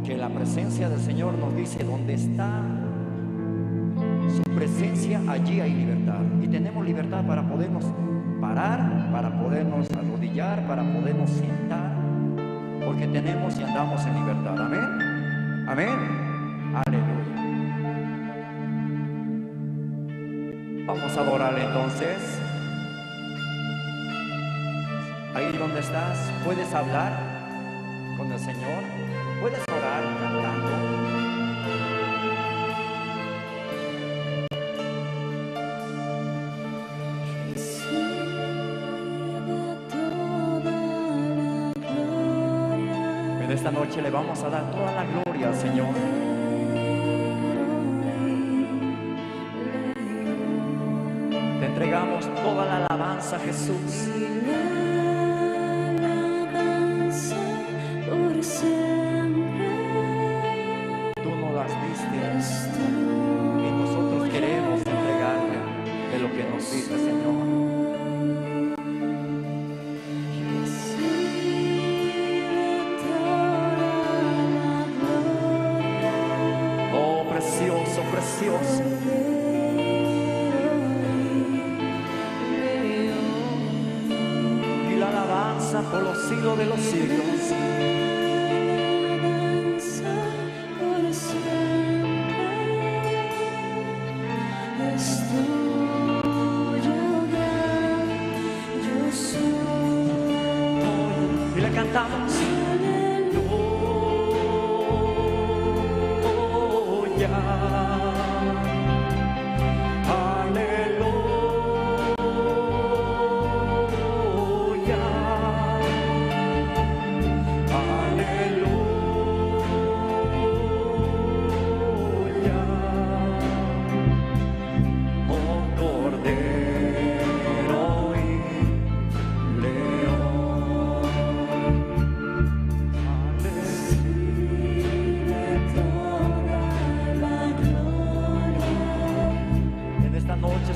porque la presencia del Señor nos dice: donde está su presencia, allí hay libertad. Y tenemos libertad para podernos parar, para podernos arrodillar, para podernos sentar, porque tenemos y andamos en libertad. Amén, amén, aleluya. Vamos a adorarle entonces. Ahí donde estás, puedes hablar con el Señor, puedes orar cantando. En esta noche le vamos a dar toda la gloria al Señor. Te entregamos toda la alabanza, Jesús. Tú nos las diste y nosotros queremos entregarle de lo que nos diste, Señor. Oh, precioso, precioso. Y la alabanza por los siglos de los siglos. Y le cantamos.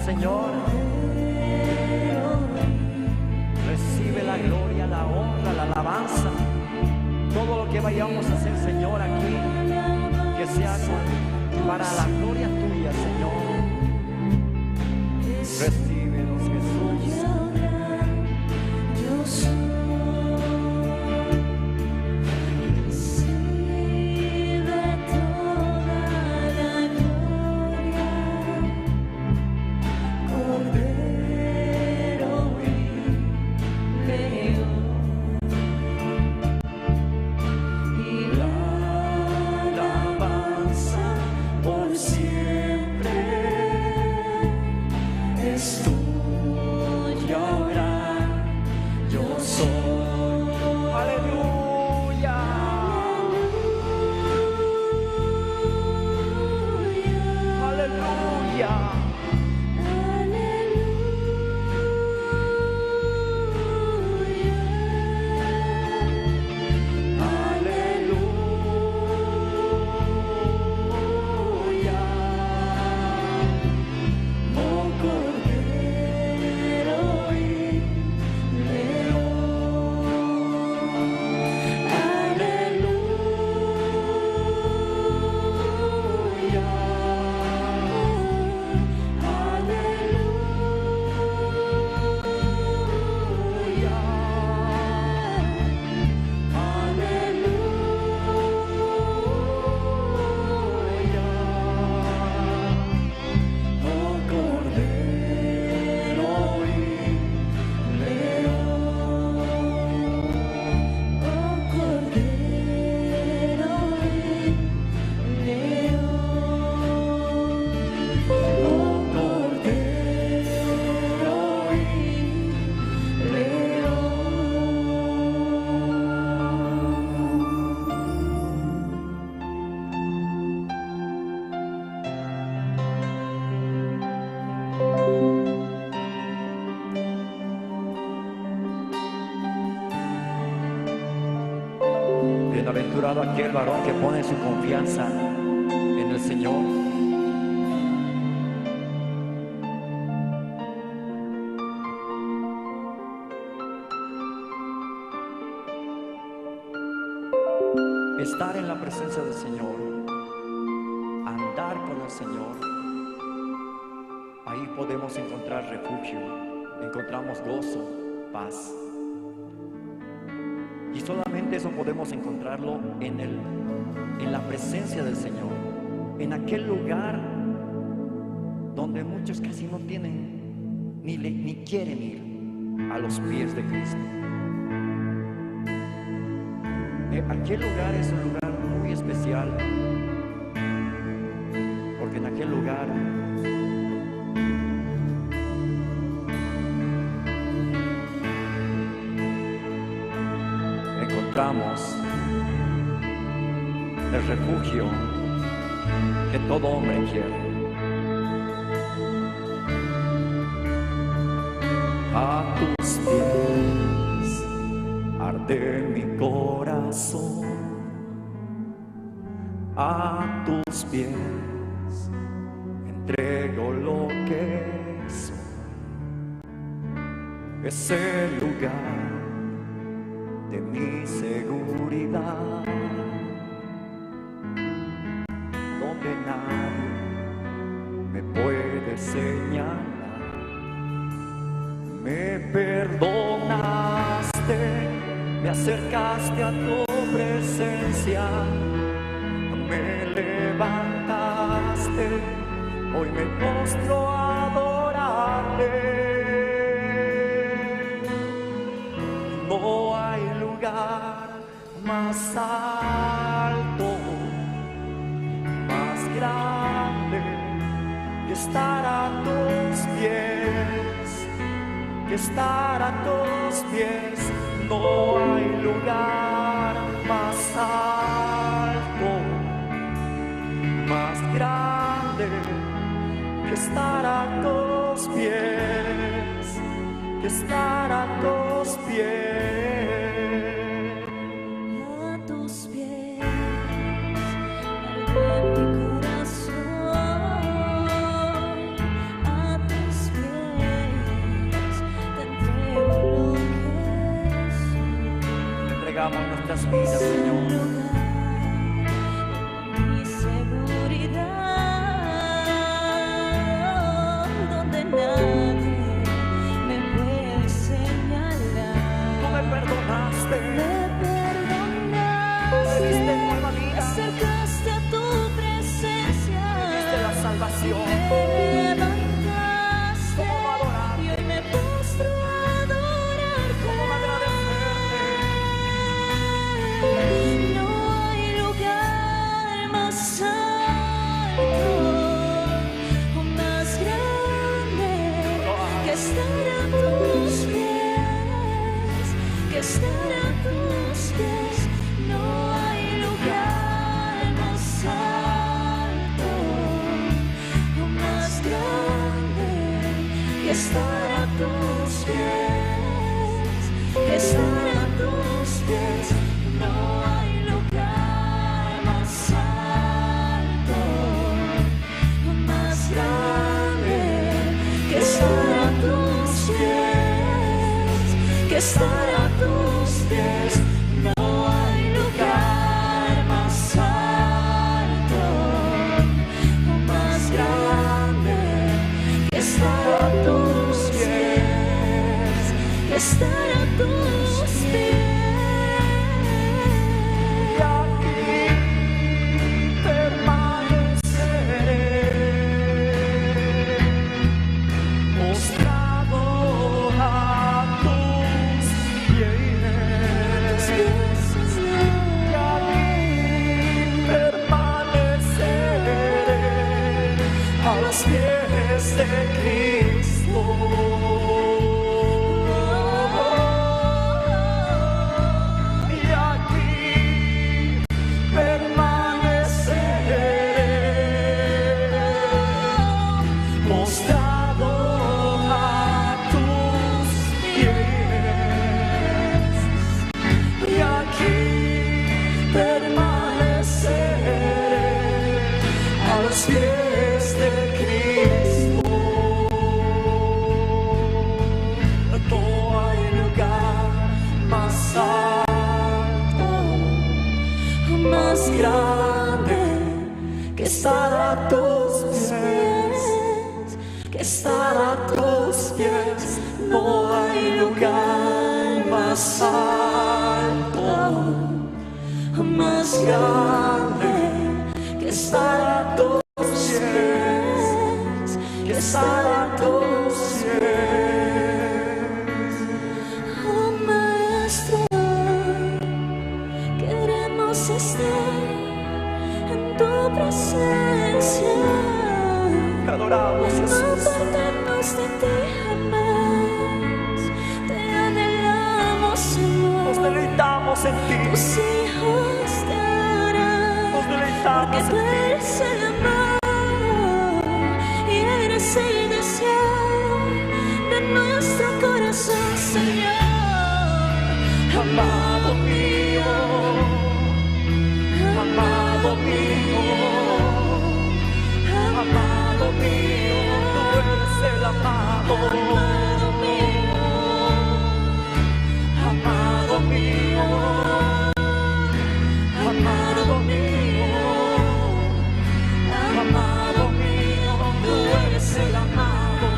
Señor, recibe la gloria, la honra, la alabanza, todo lo que vayamos a hacer, Señor, aquí, que sea para la gloria tuya, Señor. Recíbenos, Jesús. Bienaventurado aquel varón que pone su confianza en el Señor. estar en la presencia del Señor, andar con el Señor, ahí podemos encontrar refugio, encontramos gozo, paz. Y solamente eso podemos encontrarlo en la presencia del Señor, en aquel lugar donde muchos casi no tienen ni quieren ir a los pies de Cristo. Aquel lugar es un lugar muy especial, porque en aquel lugar encontramos el refugio que todo hombre quiere. A tus pies arde mi corazón, a tus pies entrego lo que soy. Es el lugar de mi seguridad, donde nadie me puede señalar. Me perdonaste, me acercaste a tu presencia, me levantaste, hoy me postro a adorarte. No hay lugar más alto, más grande que estar a tus pies, que estar a tus pies. No hay lugar más alto, más grande que estar a tus pies, que estar a tus pies. A tus pies arde mi corazón, a tus pies te entrego lo que soy. Entregamos nuestras vidas, Señor. Mi seguridad, donde nadie me puede señalar. Tú me perdonaste, Me perdonaste, me diste nueva me vida, acercaste a tu presencia, me diste la salvación. me levantaste ¿Cómo no adorarte? y hoy me postro a adorarte. ¿Cómo no agradecerte? No hay lugar más alto o más grande que estar a tus pies, que estar a tus pies. No hay lugar más alto o más grande que estar a tus pies, que estar a tus pies. No hay lugar más alto o más grande que estar a tus pies, que estar a tus pies. No hay lugar más alto o más grande que estar a tus pies, que estar a tus pies. Y aquí permaneceré, postrado a tus pies. Y aquí permaneceré a los pies de Cristo. más alto, más grande, que estar a tus pies, que estar a tus pies. Oh Maestro, queremos estar en tu presencia. Te adoramos, Jesús. No apartarnos de ti jamás. Te anhelamos, Señor. Nos deleitamos en ti. Tus hijos te adoran, Nos deleitamos porque tú en ti. eres el amor y eres el deseo de nuestro corazón, Señor. Amado mío, amado mío, amado mío, tú eres el amado. Amado mío, Amado mío, amado mío, amado mío, tú eres el amado.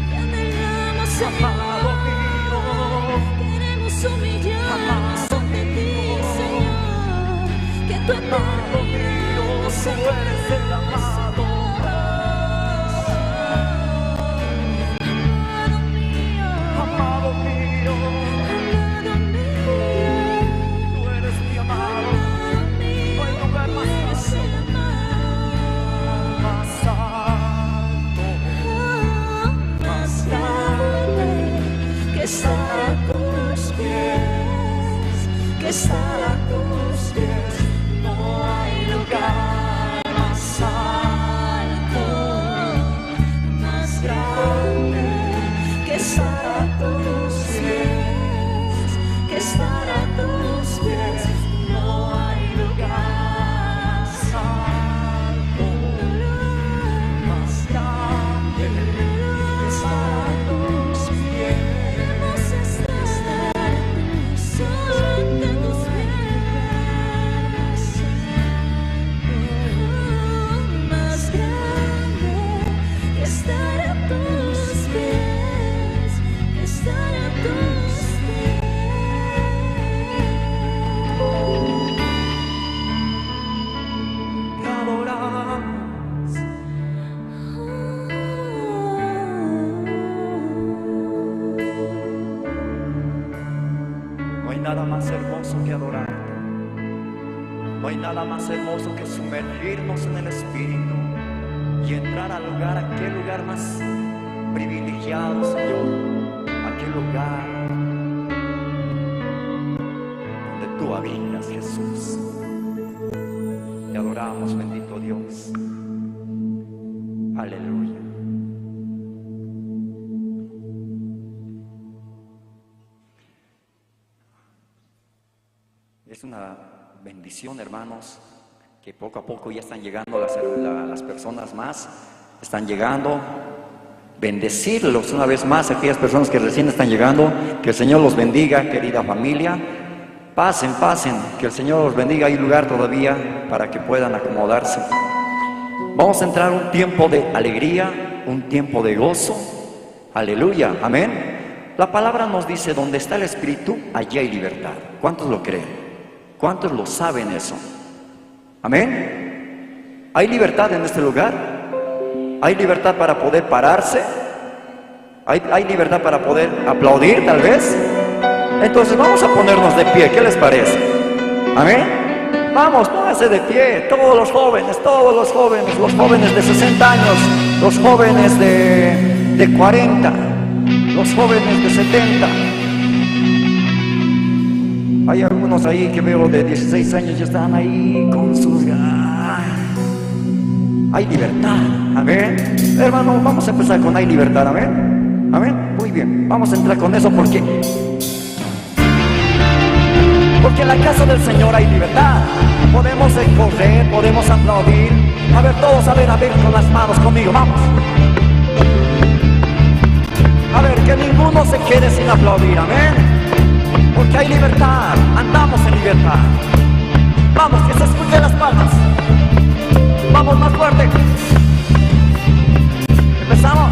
te anhelamos, Amado Señor. mío, Queremos humillarnos ante ti, Señor. Que tu amado amor mío, tú eres el amado. amado mío, Amado mío, amado mío, tú eres mi amado. amado mío, No hay lugar más eres el amado. Más alto, Más grande, que estar a tus pies, que estar a tus pies. No hay lugar más alto, más grande, que estar a tus pies, que estar a tus pies. No hay lugar más alto, más grande, que estar a tus pies. Queremos estar solo ante tus pies. Más grande, que estar a tus pies, que estar a tus pies. te adoramos. No hay nada más hermoso que adorarte. No hay nada más hermoso que sumergirnos en el Espíritu y entrar al lugar, aquel lugar más privilegiado, Señor. Aquel lugar donde tú habitas, Jesús. Te adoramos, bendito Dios. Aleluya. Es una bendición, hermanos, que poco a poco ya están llegando las personas más, están llegando. Bendecirlos una vez más, aquellas personas que recién están llegando, que el Señor los bendiga, querida familia. Pasen, pasen, que el Señor los bendiga. Hay lugar todavía para que puedan acomodarse. Vamos a entrar un tiempo de alegría, un tiempo de gozo. Aleluya, amén. La palabra nos dice, donde está el Espíritu, allí hay libertad. ¿Cuántos lo creen? ¿Cuántos lo saben eso? Amén. ¿Hay libertad en este lugar? ¿Hay libertad para poder pararse? ¿Hay libertad para poder aplaudir tal vez? Entonces vamos a ponernos de pie, ¿qué les parece? Amén. Vamos, pónganse de pie, todos los jóvenes, los jóvenes de 60 años, los jóvenes de 40, los jóvenes de 70. Hay algunos ahí que veo de 16 años y están ahí con sus... Hay libertad, amén. Hermano, vamos a empezar con hay libertad, amén. Amén, muy bien, vamos a entrar con eso porque en la casa del Señor hay libertad. Podemos correr, podemos aplaudir. A ver, todos, a ver con las manos conmigo, vamos. A ver, que ninguno se quede sin aplaudir, amén. Porque hay libertad, andamos en libertad. Vamos, que se escuchen las palmas. Vamos, más fuerte. Empezamos.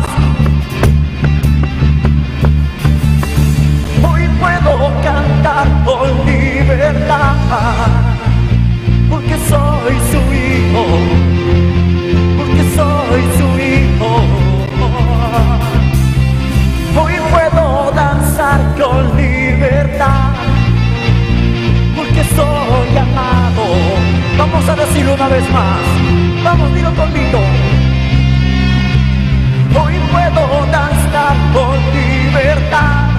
a decirlo una vez más. Vamos, dilo conmigo. Hoy puedo danzar con libertad,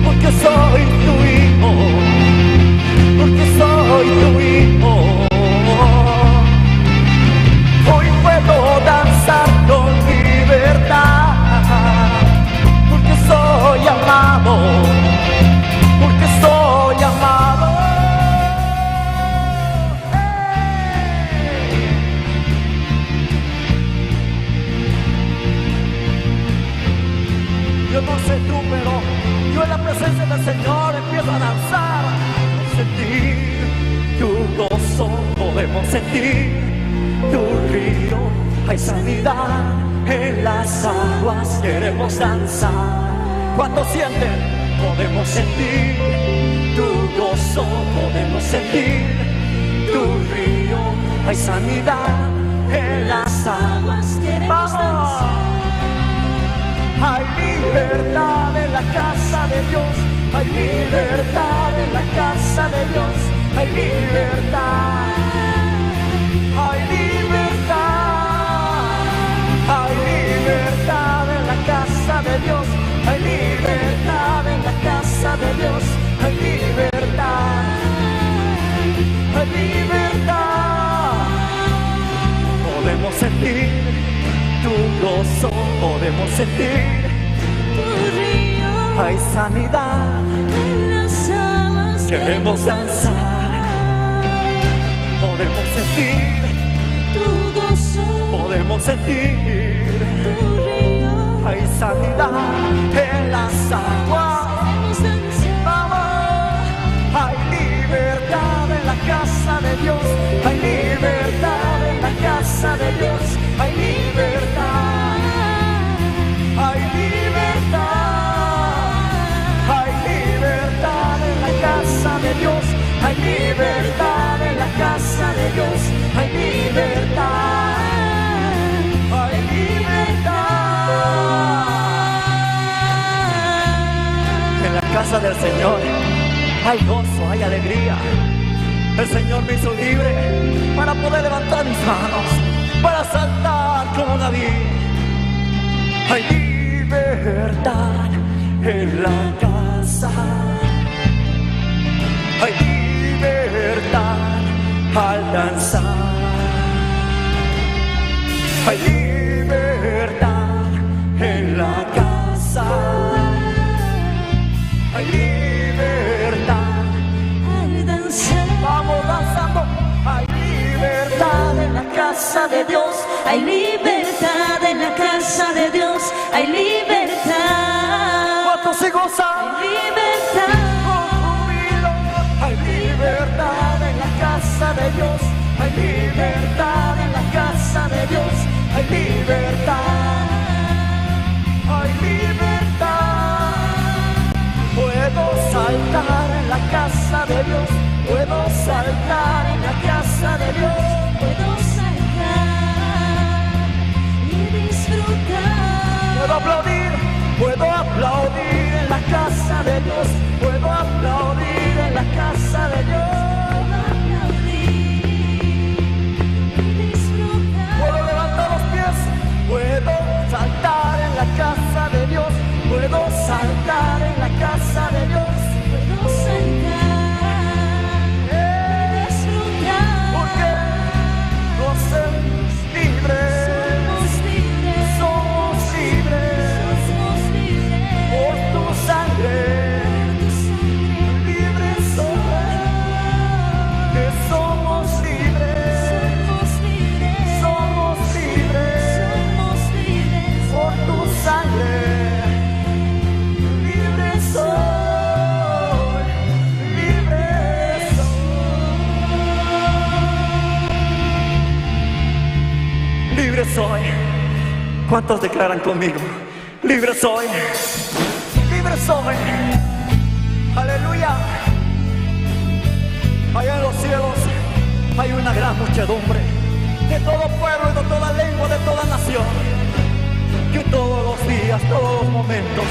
porque soy tu hijo, porque soy tu hijo. Hoy puedo danzar con libertad, porque soy amado, porque soy amado. Yo no sé tú, pero yo en la presencia del Señor empiezo a danzar. Sentir tu gozo, podemos sentir tu río. Hay sanidad en las aguas, queremos danzar. ¿Cuánto sienten? Podemos sentir tu gozo, podemos sentir tu río. Hay sanidad en las aguas, queremos danzar. Hay libertad en la casa de Dios, hay libertad en la casa de Dios, hay libertad, hay libertad, hay libertad en la casa de Dios, hay libertad en la casa de Dios, hay libertad, hay libertad. Podemos sentir tu gozo, podemos sentir Tu río hay sanidad, en las alas, queremos danzar. Podemos sentir tu gozo, podemos sentir tu río. hay sanidad en las aguas. Queremos danzar. Vamos, hay libertad en la casa de Dios, hay libertad en la casa de Dios, hay libertad, hay libertad, hay libertad en la casa de Dios, hay libertad en la casa de Dios, hay libertad, hay libertad. En la casa del Señor hay gozo, hay alegría. El Señor me hizo libre para poder levantar mis manos, para saltar como David. Hay libertad en la casa, hay libertad al danzar, hay libertad en la casa, hay libertad Al danzar. vamos danzando, hay libertad en la casa de Dios, Hay libertad en la casa de Dios, hay libertad. ¿cuántos se gozan? Hay libertad, Con júbilo, hay libertad en la casa de Dios, hay libertad en la casa de Dios, hay libertad, hay libertad. Puedo saltar en la casa de Dios, puedo saltar en la casa de Dios. puedo saltar y disfrutar. Puedo aplaudir en la casa de Dios, puedo aplaudir en la casa de Dios. Puedo levantar los pies, puedo saltar en la casa de Dios, puedo saltar en la casa de Dios. Porque nos somos libres, somos libres por tu sangre. Libres somos, que somos libres, somos libres por tu sangre. Libre soy, libre soy. Libre soy. ¿Cuántos declaran conmigo? Libre soy, libre soy. Aleluya. Allá en los cielos hay una gran muchedumbre de todo pueblo y de toda lengua, de toda nación, que todos los días, todos los momentos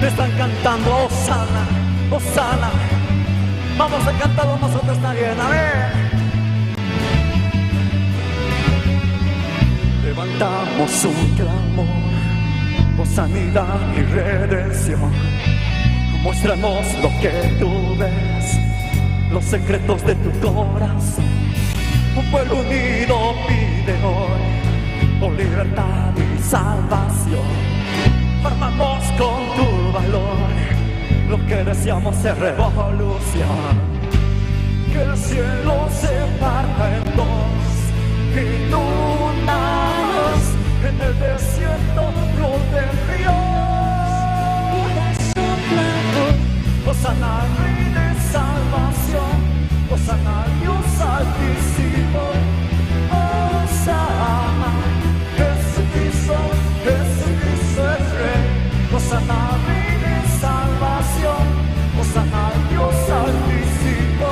me están cantando Hosana, Hosana. Vamos a cantarlo nosotros también, a ver. Levantamos un clamor por sanidad y redención. Muéstranos lo que tú ves, los secretos de tu corazón. Un pueblo unido pide hoy por libertad y salvación. Armamos con tu valor, lo que deseamos es revolución. Que el cielo se parta en dos, inundados en el desierto broten ríos. Hosana al Rey de salvación, Hosana al Dios altísimo. Hosana, Jesucristo, Jesucristo es Rey. Hosana al Rey de salvación, Hosana al Dios altísimo.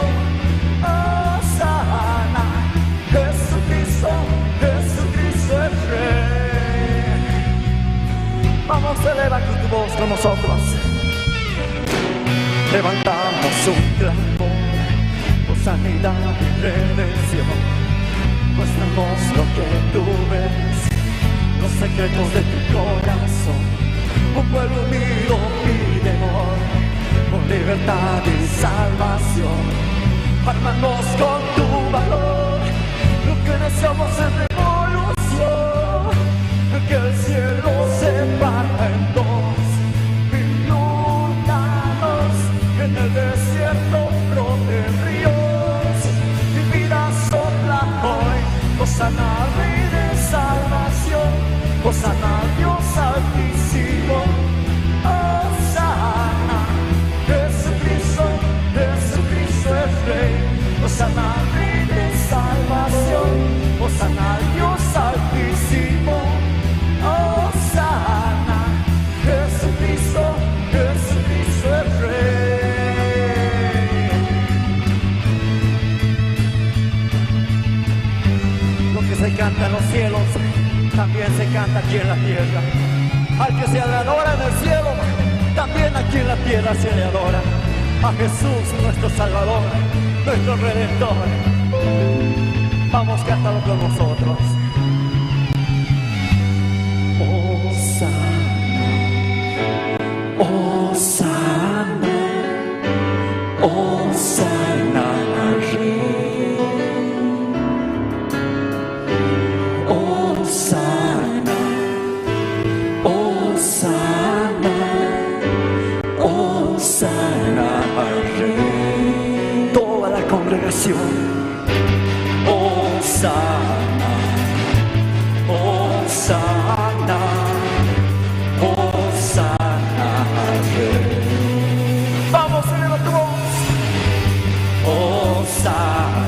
Hosana, Jesucristo, Jesucristo es Rey. Vamos, eleva aquí tu voz con nosotros. Levantamos un clamor por sanidad y redención. Muéstranos lo que tú ves, los secretos de tu corazón. Un pueblo unido pide hoy por libertad y salvación. Ármanos con tu valor, lo que deseamos es revolución. Que el cielo se parta en dos, en el desierto broten ríos, mi vida sopla hoy. Hosana al Rey de salvación, Hosana al Dios altísimo. Hosana, Jesucristo, Jesucristo es Rey. Hosana al Rey de salvación, Hosana al Dios altísimo. Hosana, Jesucristo, Jesucristo es Rey. Se canta en los cielos, también se canta aquí en la tierra. Al que se le adora en el cielo, también aquí en la tierra se le adora. A Jesús, nuestro Salvador, nuestro Redentor. Vamos, cántalo con nosotros. Hosana, Hosana, Hosana al Rey. Hosana, Hosana, Hosana al Rey. Toda la congregación. Hosana, Hosana, Hosana al Rey. Vamos, eleva tu voz. Hosana,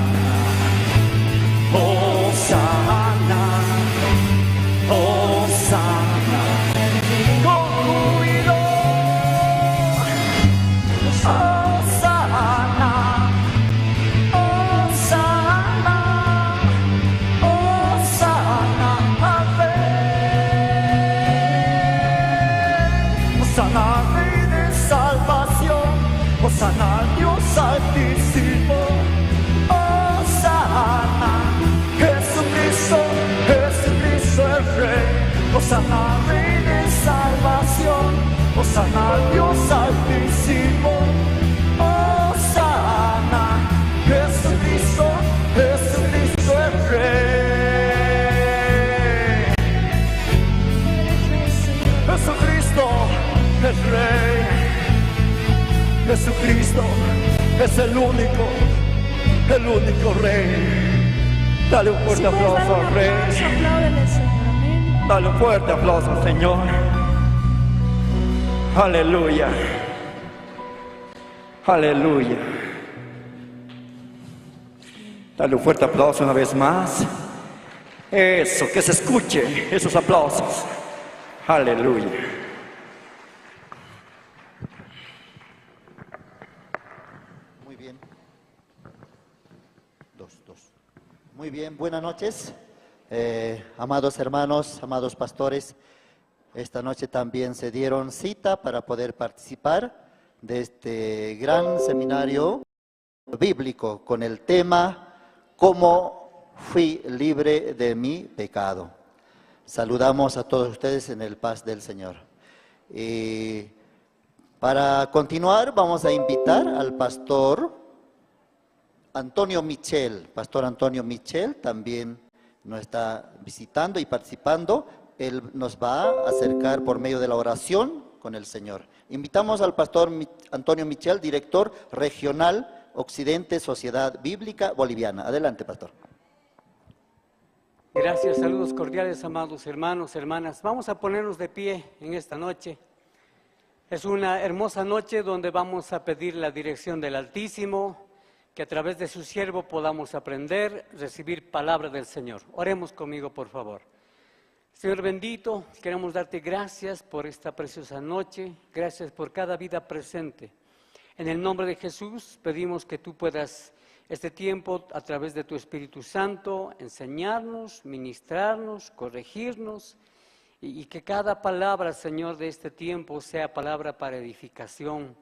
Hosana, Hosana, con júbilo. Hosana, Hosana, Hosana al Rey. Hosana al Rey de salvación, Hosana al Dios altísimo. Hosana, Jesucristo, Jesucristo es Rey. Hosana al Rey de salvación, Hosana al Dios altísimo. Hosana, Jesucristo, Jesucristo es Rey. Jesucristo es Rey. Jesucristo es el único Rey. Dale un fuerte aplauso al Rey. Dale un fuerte aplauso al Señor. Aleluya. Aleluya. Dale un fuerte aplauso una vez más. Eso, que se escuche esos aplausos. Aleluya. Muy bien. Muy bien, buenas noches. Amados hermanos, amados pastores, esta noche también se dieron cita para poder participar de este gran seminario bíblico con el tema ¿Cómo fui libre de mi pecado? saludamos a todos ustedes en el paz del Señor. Y para continuar vamos a invitar al pastor Antonio Michel. Pastor Antonio Michel también nos está visitando y participando. Él nos va a acercar por medio de la oración con el Señor. Invitamos al pastor Antonio Michel, director regional Occidente Sociedad Bíblica Boliviana. Adelante, pastor. Gracias, saludos cordiales, amados hermanos, hermanas. Vamos a ponernos de pie en esta noche. Es una hermosa noche donde vamos a pedir la dirección del Altísimo, que a través de su siervo podamos aprender, recibir palabra del Señor. Oremos conmigo, por favor. Señor bendito, queremos darte gracias por esta preciosa noche, gracias por cada vida presente. En el nombre de Jesús pedimos que tú puedas este tiempo a través de tu Espíritu Santo enseñarnos, ministrarnos, corregirnos y que cada palabra, Señor, de este tiempo sea palabra para edificación,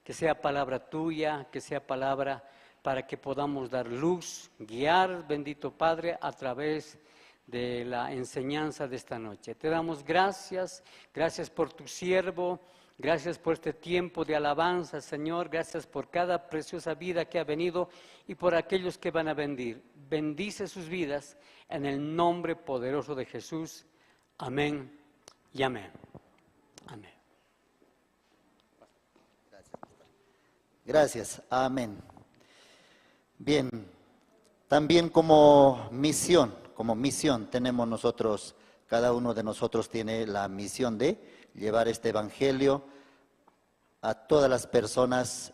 que sea palabra tuya, que sea palabra para que podamos dar luz, guiar, bendito Padre, a través de la enseñanza de esta noche. Te damos gracias, gracias por tu siervo, gracias por este tiempo de alabanza, Señor, gracias por cada preciosa vida que ha venido y por aquellos que van a venir. Bendice sus vidas en el nombre poderoso de Jesús. Amén y amén. Amén. Gracias, amén. Bien, también como misión tenemos nosotros, cada uno de nosotros tiene la misión de llevar este evangelio a todas las personas,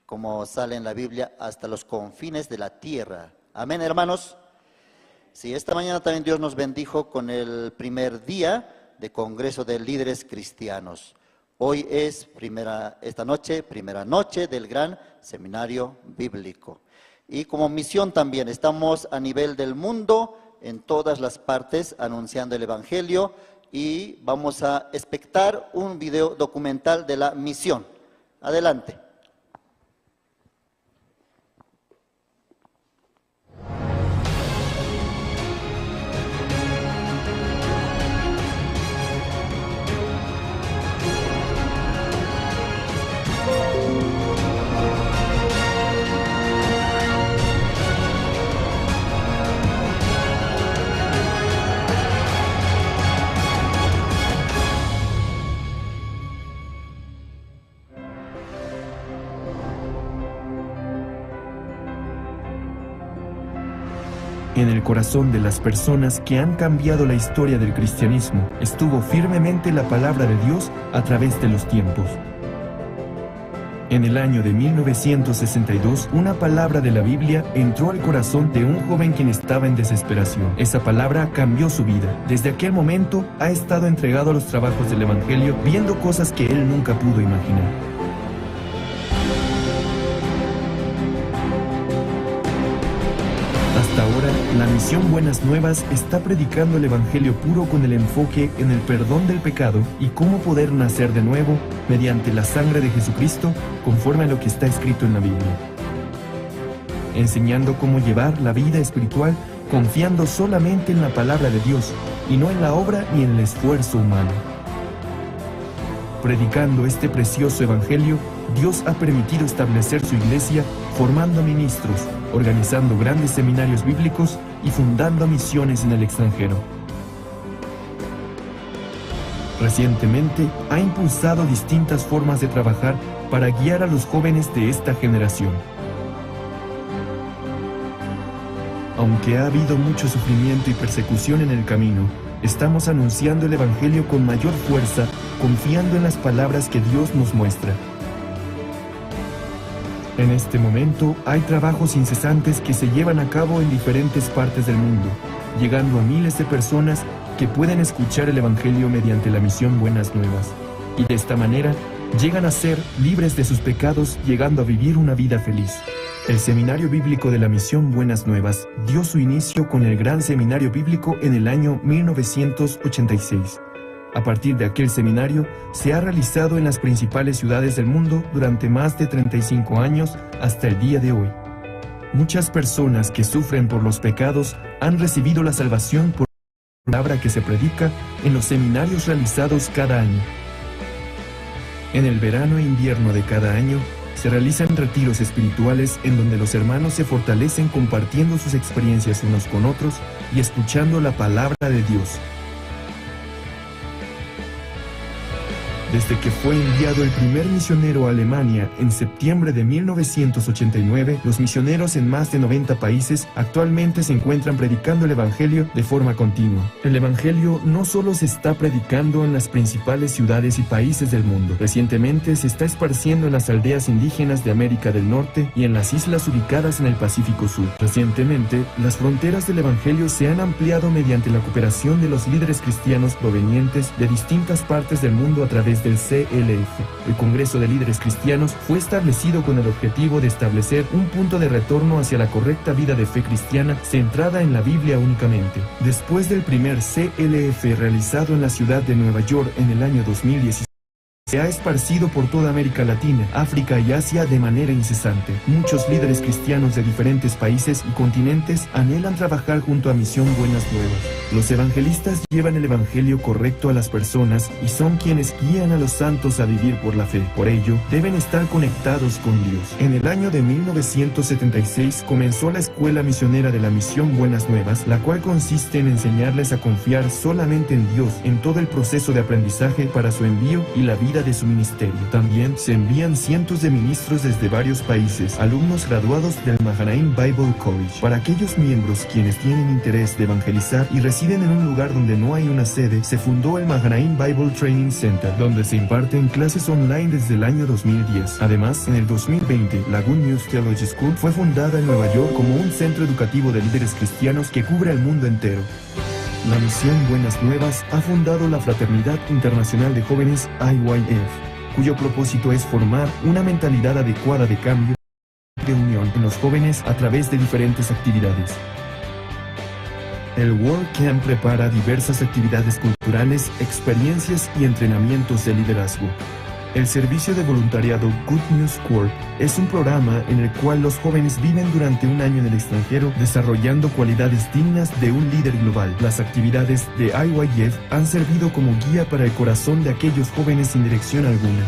como sale en la Biblia, hasta los confines de la tierra. Amén, hermanos. Sí, esta mañana también Dios nos bendijo con el primer día de Congreso de Líderes Cristianos. Hoy es esta noche, primera noche del gran seminario bíblico. Y como misión también estamos a nivel del mundo, en todas las partes, anunciando el evangelio, y vamos a espectar un video documental de la misión. Adelante. En el corazón de las personas que han cambiado la historia del cristianismo estuvo firmemente la palabra de Dios a través de los tiempos. En el año de 1962, una palabra de la Biblia entró al corazón de un joven quien estaba en desesperación. Esa palabra cambió su vida. Desde aquel momento ha estado entregado a los trabajos del Evangelio, viendo cosas que él nunca pudo imaginar. Hasta ahora, la misión Buenas Nuevas está predicando el Evangelio puro con el enfoque en el perdón del pecado y cómo poder nacer de nuevo mediante la sangre de Jesucristo, conforme a lo que está escrito en la Biblia. Enseñando cómo llevar la vida espiritual confiando solamente en la palabra de Dios y no en la obra ni en el esfuerzo humano. Predicando este precioso Evangelio, Dios ha permitido establecer su iglesia formando ministros, organizando grandes seminarios bíblicos y fundando misiones en el extranjero. Recientemente ha impulsado distintas formas de trabajar para guiar a los jóvenes de esta generación. Aunque ha habido mucho sufrimiento y persecución en el camino, estamos anunciando el Evangelio con mayor fuerza, confiando en las palabras que Dios nos muestra. En este momento hay trabajos incesantes que se llevan a cabo en diferentes partes del mundo, llegando a miles de personas que pueden escuchar el Evangelio mediante la misión Buenas Nuevas, y de esta manera llegan a ser libres de sus pecados, llegando a vivir una vida feliz. El Seminario Bíblico de la Misión Buenas Nuevas dio su inicio con el Gran Seminario Bíblico en el año 1986. A partir de aquel seminario, se ha realizado en las principales ciudades del mundo durante más de 35 años hasta el día de hoy. Muchas personas que sufren por los pecados han recibido la salvación por palabra que se predica en los seminarios realizados cada año. En el verano e invierno de cada año, se realizan retiros espirituales en donde los hermanos se fortalecen compartiendo sus experiencias unos con otros y escuchando la palabra de Dios. Desde que fue enviado el primer misionero a Alemania en septiembre de 1989, los misioneros en más de 90 países actualmente se encuentran predicando el Evangelio de forma continua. El Evangelio no solo se está predicando en las principales ciudades y países del mundo, recientemente se está esparciendo en las aldeas indígenas de América del Norte y en las islas ubicadas en el Pacífico Sur. Recientemente, las fronteras del Evangelio se han ampliado mediante la cooperación de los líderes cristianos provenientes de distintas partes del mundo a través del CLF. El Congreso de Líderes Cristianos fue establecido con el objetivo de establecer un punto de retorno hacia la correcta vida de fe cristiana centrada en la Biblia únicamente. Después del primer CLF realizado en la ciudad de Nueva York en el año 2016, se ha esparcido por toda América Latina, África y Asia de manera incesante. Muchos líderes cristianos de diferentes países y continentes anhelan trabajar junto a Misión Buenas Nuevas. Los evangelistas llevan el evangelio correcto a las personas y son quienes guían a los santos a vivir por la fe. Por ello, deben estar conectados con Dios. En el año de 1976 comenzó la Escuela Misionera de la Misión Buenas Nuevas, la cual consiste en enseñarles a confiar solamente en Dios en todo el proceso de aprendizaje para su envío y la vida de su ministerio. También se envían cientos de ministros desde varios países, alumnos graduados del Mahanaim Bible College. Para aquellos miembros quienes tienen interés de evangelizar y residen en un lugar donde no hay una sede, se fundó el Mahanaim Bible Training Center, donde se imparten clases online desde el año 2010. Además, en el 2020, la Good News Theology School fue fundada en Nueva York como un centro educativo de líderes cristianos que cubre el mundo entero. La Misión Buenas Nuevas ha fundado la Fraternidad Internacional de Jóvenes IYF, cuyo propósito es formar una mentalidad adecuada de cambio y de unión en los jóvenes a través de diferentes actividades. El World Camp prepara diversas actividades culturales, experiencias y entrenamientos de liderazgo. El servicio de voluntariado Good News Corps es un programa en el cual los jóvenes viven durante un año en el extranjero desarrollando cualidades dignas de un líder global. Las actividades de IYF han servido como guía para el corazón de aquellos jóvenes sin dirección alguna,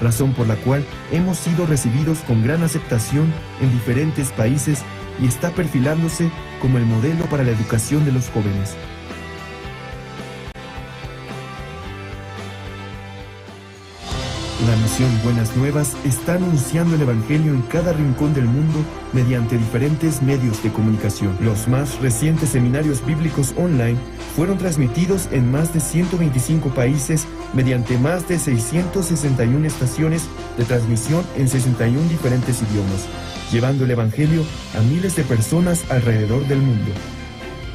razón por la cual hemos sido recibidos con gran aceptación en diferentes países y está perfilándose como el modelo para la educación de los jóvenes. La Misión Buenas Nuevas está anunciando el Evangelio en cada rincón del mundo mediante diferentes medios de comunicación. Los más recientes seminarios bíblicos online fueron transmitidos en más de 125 países mediante más de 661 estaciones de transmisión en 61 diferentes idiomas, llevando el Evangelio a miles de personas alrededor del mundo.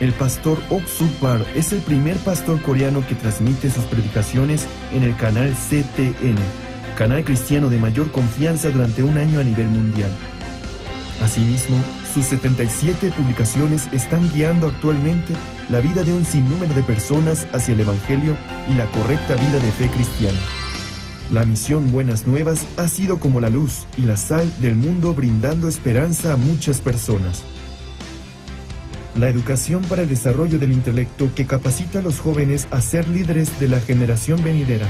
El pastor Ok Suk Par es el primer pastor coreano que transmite sus predicaciones en el canal CTN, canal cristiano de mayor confianza durante un año a nivel mundial. Asimismo, sus 77 publicaciones están guiando actualmente la vida de un sinnúmero de personas hacia el Evangelio y la correcta vida de fe cristiana. La Misión Buenas Nuevas ha sido como la luz y la sal del mundo, brindando esperanza a muchas personas. La educación para el desarrollo del intelecto que capacita a los jóvenes a ser líderes de la generación venidera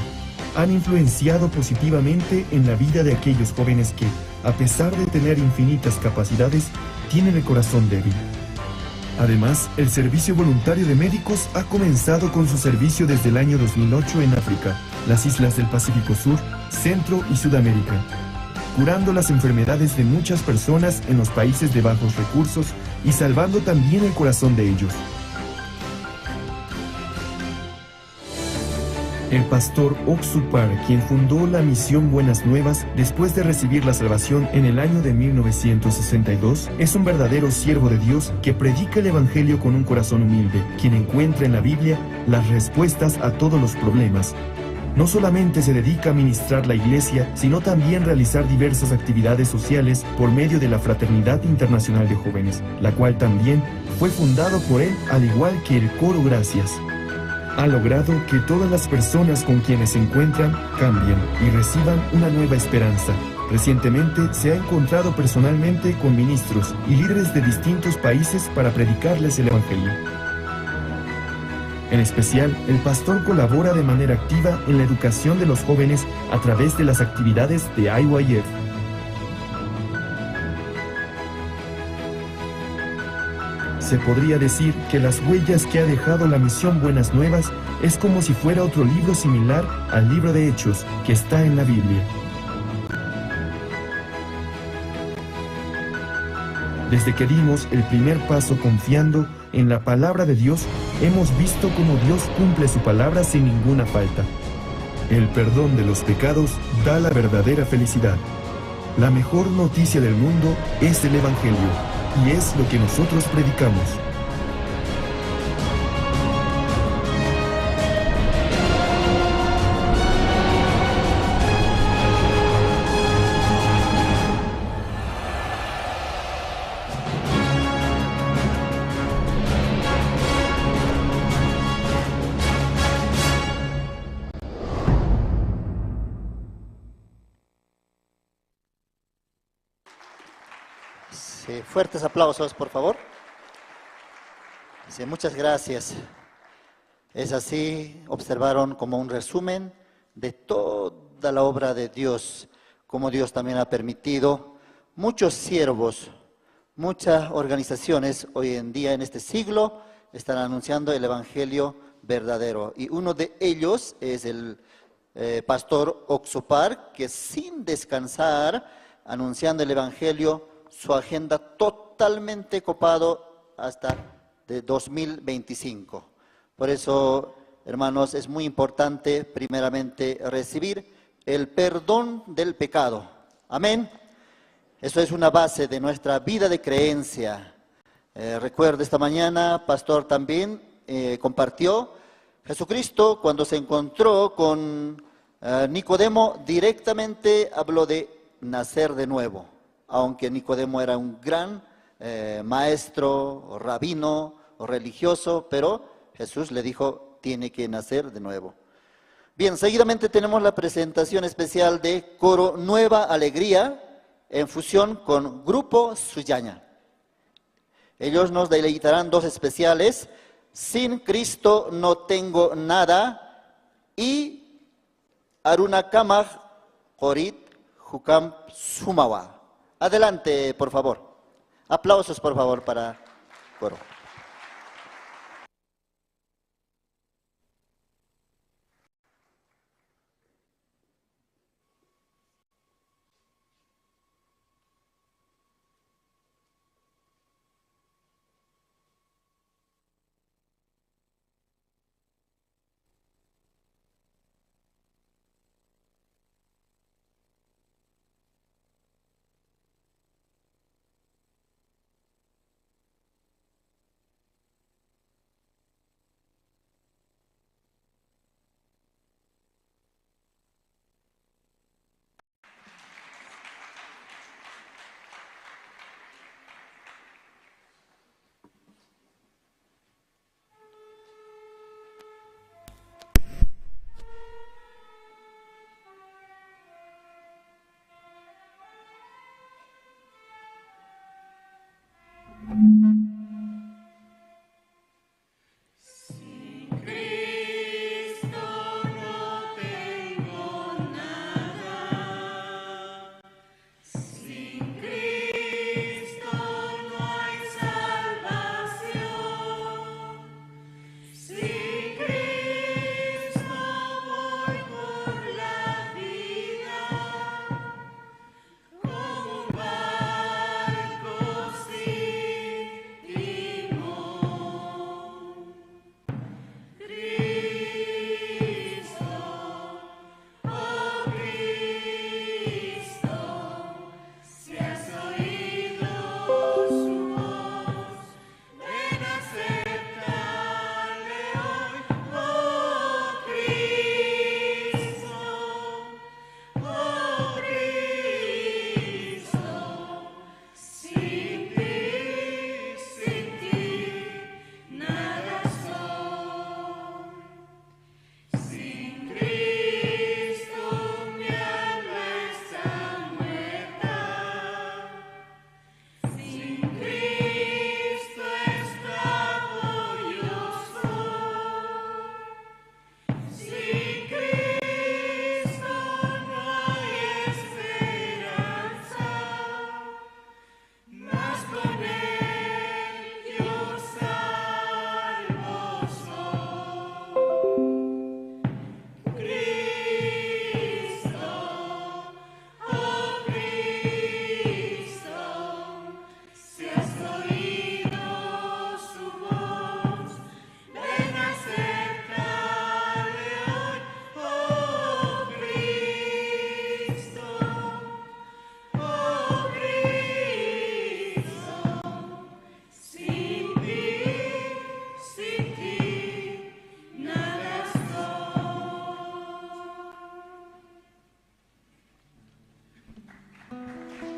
han influenciado positivamente en la vida de aquellos jóvenes que, a pesar de tener infinitas capacidades, tienen el corazón débil. Además, el servicio voluntario de médicos ha comenzado con su servicio desde el año 2008 en África, las islas del Pacífico Sur, Centro y Sudamérica, curando las enfermedades de muchas personas en los países de bajos recursos y salvando también el corazón de ellos. El pastor Ok Suk Par, quien fundó la Misión Buenas Nuevas después de recibir la salvación en el año de 1962, es un verdadero siervo de Dios que predica el Evangelio con un corazón humilde, quien encuentra en la Biblia las respuestas a todos los problemas. No solamente se dedica a ministrar la iglesia, sino también realizar diversas actividades sociales por medio de la Fraternidad Internacional de Jóvenes, la cual también fue fundado por él, al igual que el Coro Gracias. Ha logrado que todas las personas con quienes se encuentran cambien y reciban una nueva esperanza. Recientemente se ha encontrado personalmente con ministros y líderes de distintos países para predicarles el Evangelio. En especial, el pastor colabora de manera activa en la educación de los jóvenes a través de las actividades de IYF. Se podría decir que las huellas que ha dejado la misión Buenas Nuevas es como si fuera otro libro similar al libro de Hechos que está en la Biblia. Desde que dimos el primer paso confiando en la palabra de Dios, hemos visto cómo Dios cumple su palabra sin ninguna falta. El perdón de los pecados da la verdadera felicidad. La mejor noticia del mundo es el Evangelio, y es lo que nosotros predicamos. Sí, fuertes aplausos, por favor. Sí, muchas gracias. Es así, observaron como un resumen de toda la obra de Dios, como Dios también ha permitido muchos siervos, muchas organizaciones hoy en día en este siglo están anunciando el Evangelio verdadero. Y uno de ellos es el pastor Oxopar, que sin descansar, anunciando el Evangelio, su agenda totalmente copado hasta de 2025. Por eso, hermanos, es muy importante primeramente recibir el perdón del pecado. Amén. Eso es una base de nuestra vida de creencia. Recuerdo esta mañana, pastor también compartió, Jesucristo cuando se encontró con Nicodemo directamente habló de nacer de nuevo. Aunque Nicodemo era un gran maestro, o rabino, o religioso, pero Jesús le dijo, tiene que nacer de nuevo. Bien, seguidamente tenemos la presentación especial de Coro Nueva Alegría, en fusión con Grupo Suyaña. Ellos nos deleitarán dos especiales, Sin Cristo no tengo nada, y Aruna Kamaj Jorit Jukam Sumawa. Adelante, por favor. Aplausos, por favor, para coro. Thank you.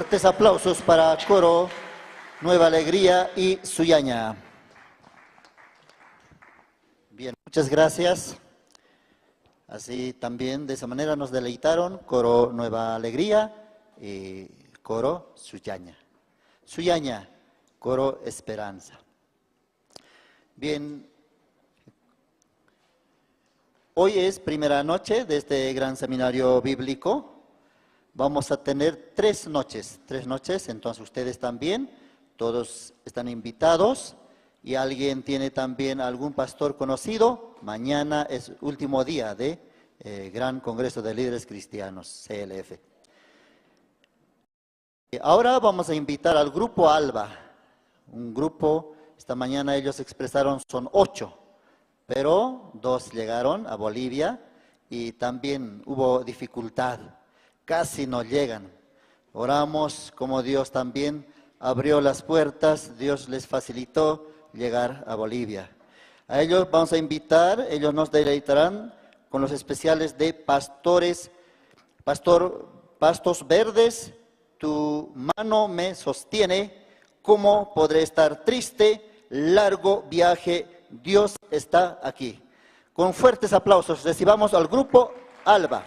fuertes aplausos para Coro Nueva Alegría y Suyaña. Bien, muchas gracias. Así también de esa manera nos deleitaron Coro Nueva Alegría y Coro Suyaña. Suyaña, Coro Esperanza. Bien, hoy es primera noche de este gran seminario bíblico. Vamos a tener tres noches, entonces ustedes también, todos están invitados y alguien tiene también algún pastor conocido. Mañana es último día de Gran Congreso de Líderes Cristianos, CLF. Ahora vamos a invitar al grupo Alba, un grupo, esta mañana ellos expresaron son 8, pero 2 llegaron a Bolivia y también hubo dificultad. Casi no llegan. Oramos como Dios también abrió las puertas, Dios les facilitó llegar a Bolivia. A ellos vamos a invitar, ellos nos deleitarán con los especiales de pastores, pastos verdes, tu mano me sostiene, ¿cómo podré estar triste? Largo viaje, Dios está aquí. Con fuertes aplausos recibamos al grupo Alba.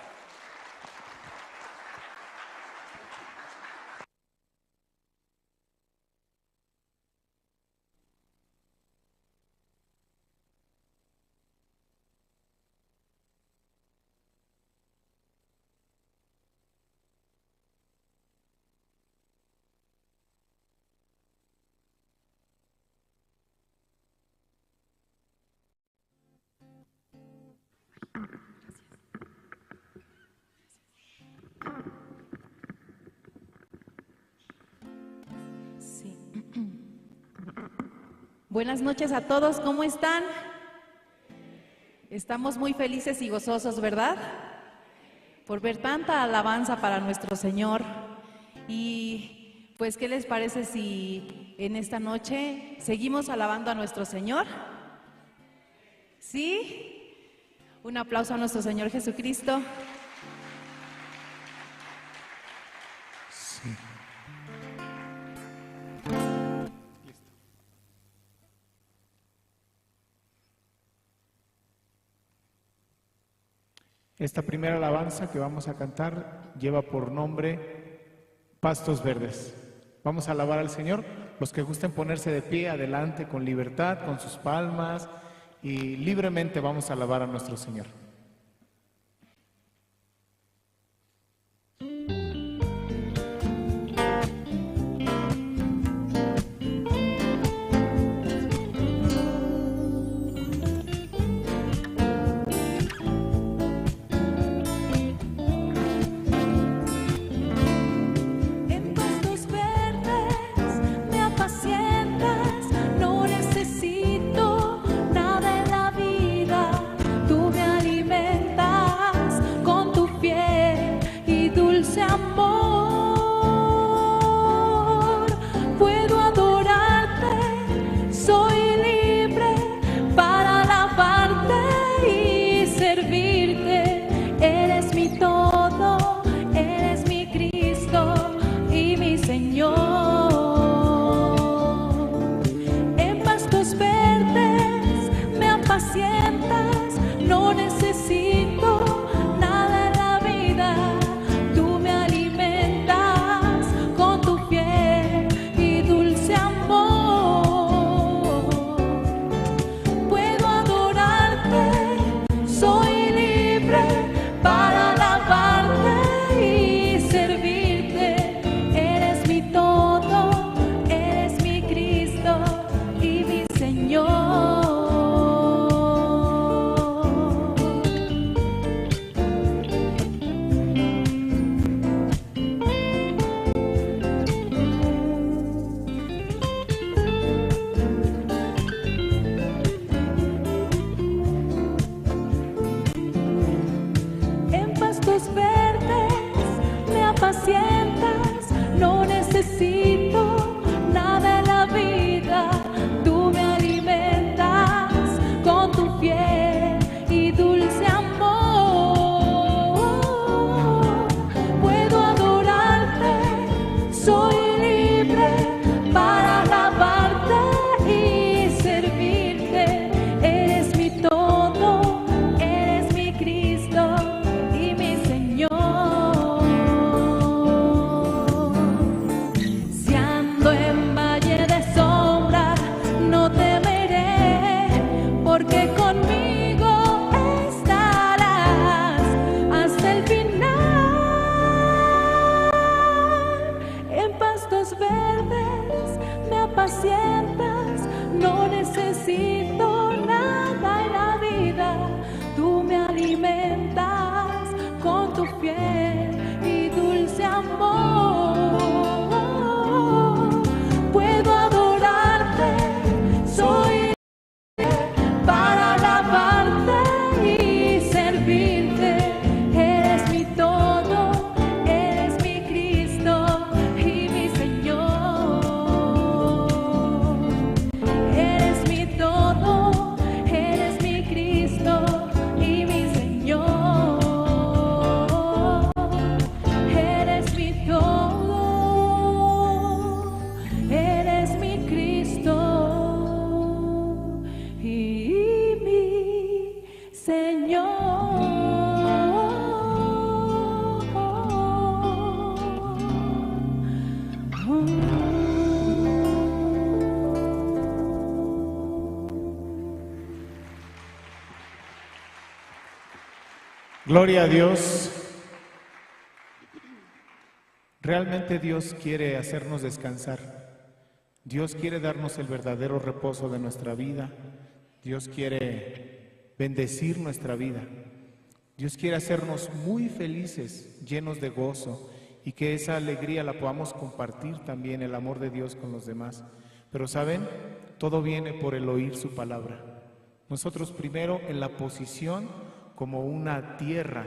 Sí. Buenas noches a todos, ¿cómo están? Estamos muy felices y gozosos, ¿verdad? Por ver tanta alabanza para nuestro Señor. Y pues, ¿qué les parece si en esta noche seguimos alabando a nuestro Señor? ¿Sí? Un aplauso a nuestro Señor Jesucristo. Esta primera alabanza que vamos a cantar lleva por nombre Pastos Verdes. Vamos a alabar al Señor. Los que gusten ponerse de pie, adelante, con libertad, con sus palmas, y libremente vamos a alabar a nuestro Señor. Tú me alimentas. apacientas, no necesito nada en la vida. Tú me alimentas con tu fiel y dulce amor. Puedo adorarte, soy para alabarte y servirte. Eres mi todo, eres mi Cristo y mi Señor. Eres mi todo, eres mi Cristo y mi Señor. Eres mi todo, eres mi Cristo y mi Gloria a Dios. Realmente Dios quiere hacernos descansar. Dios quiere darnos el verdadero reposo de nuestra vida. Dios quiere bendecir nuestra vida. Dios quiere hacernos muy felices, llenos de gozo, y que esa alegría la podamos compartir también, el amor de Dios con los demás. Pero ¿saben? Todo viene por el oír su palabra. Nosotros primero en la posición como una tierra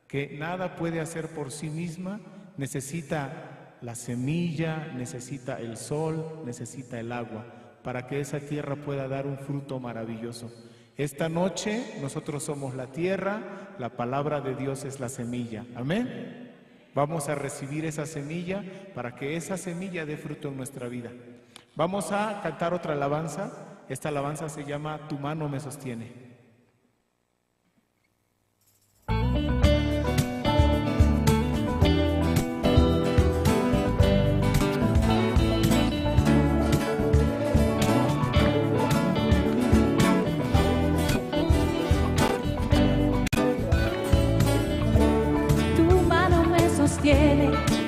que nada puede hacer por sí misma, necesita la semilla, necesita el sol, necesita el agua, para que esa tierra pueda dar un fruto maravilloso. Esta noche nosotros somos la tierra, la palabra de Dios es la semilla. Amén. Vamos a recibir esa semilla para que esa semilla dé fruto en nuestra vida. Vamos a cantar otra alabanza. Esta alabanza se llama Tu mano me sostiene.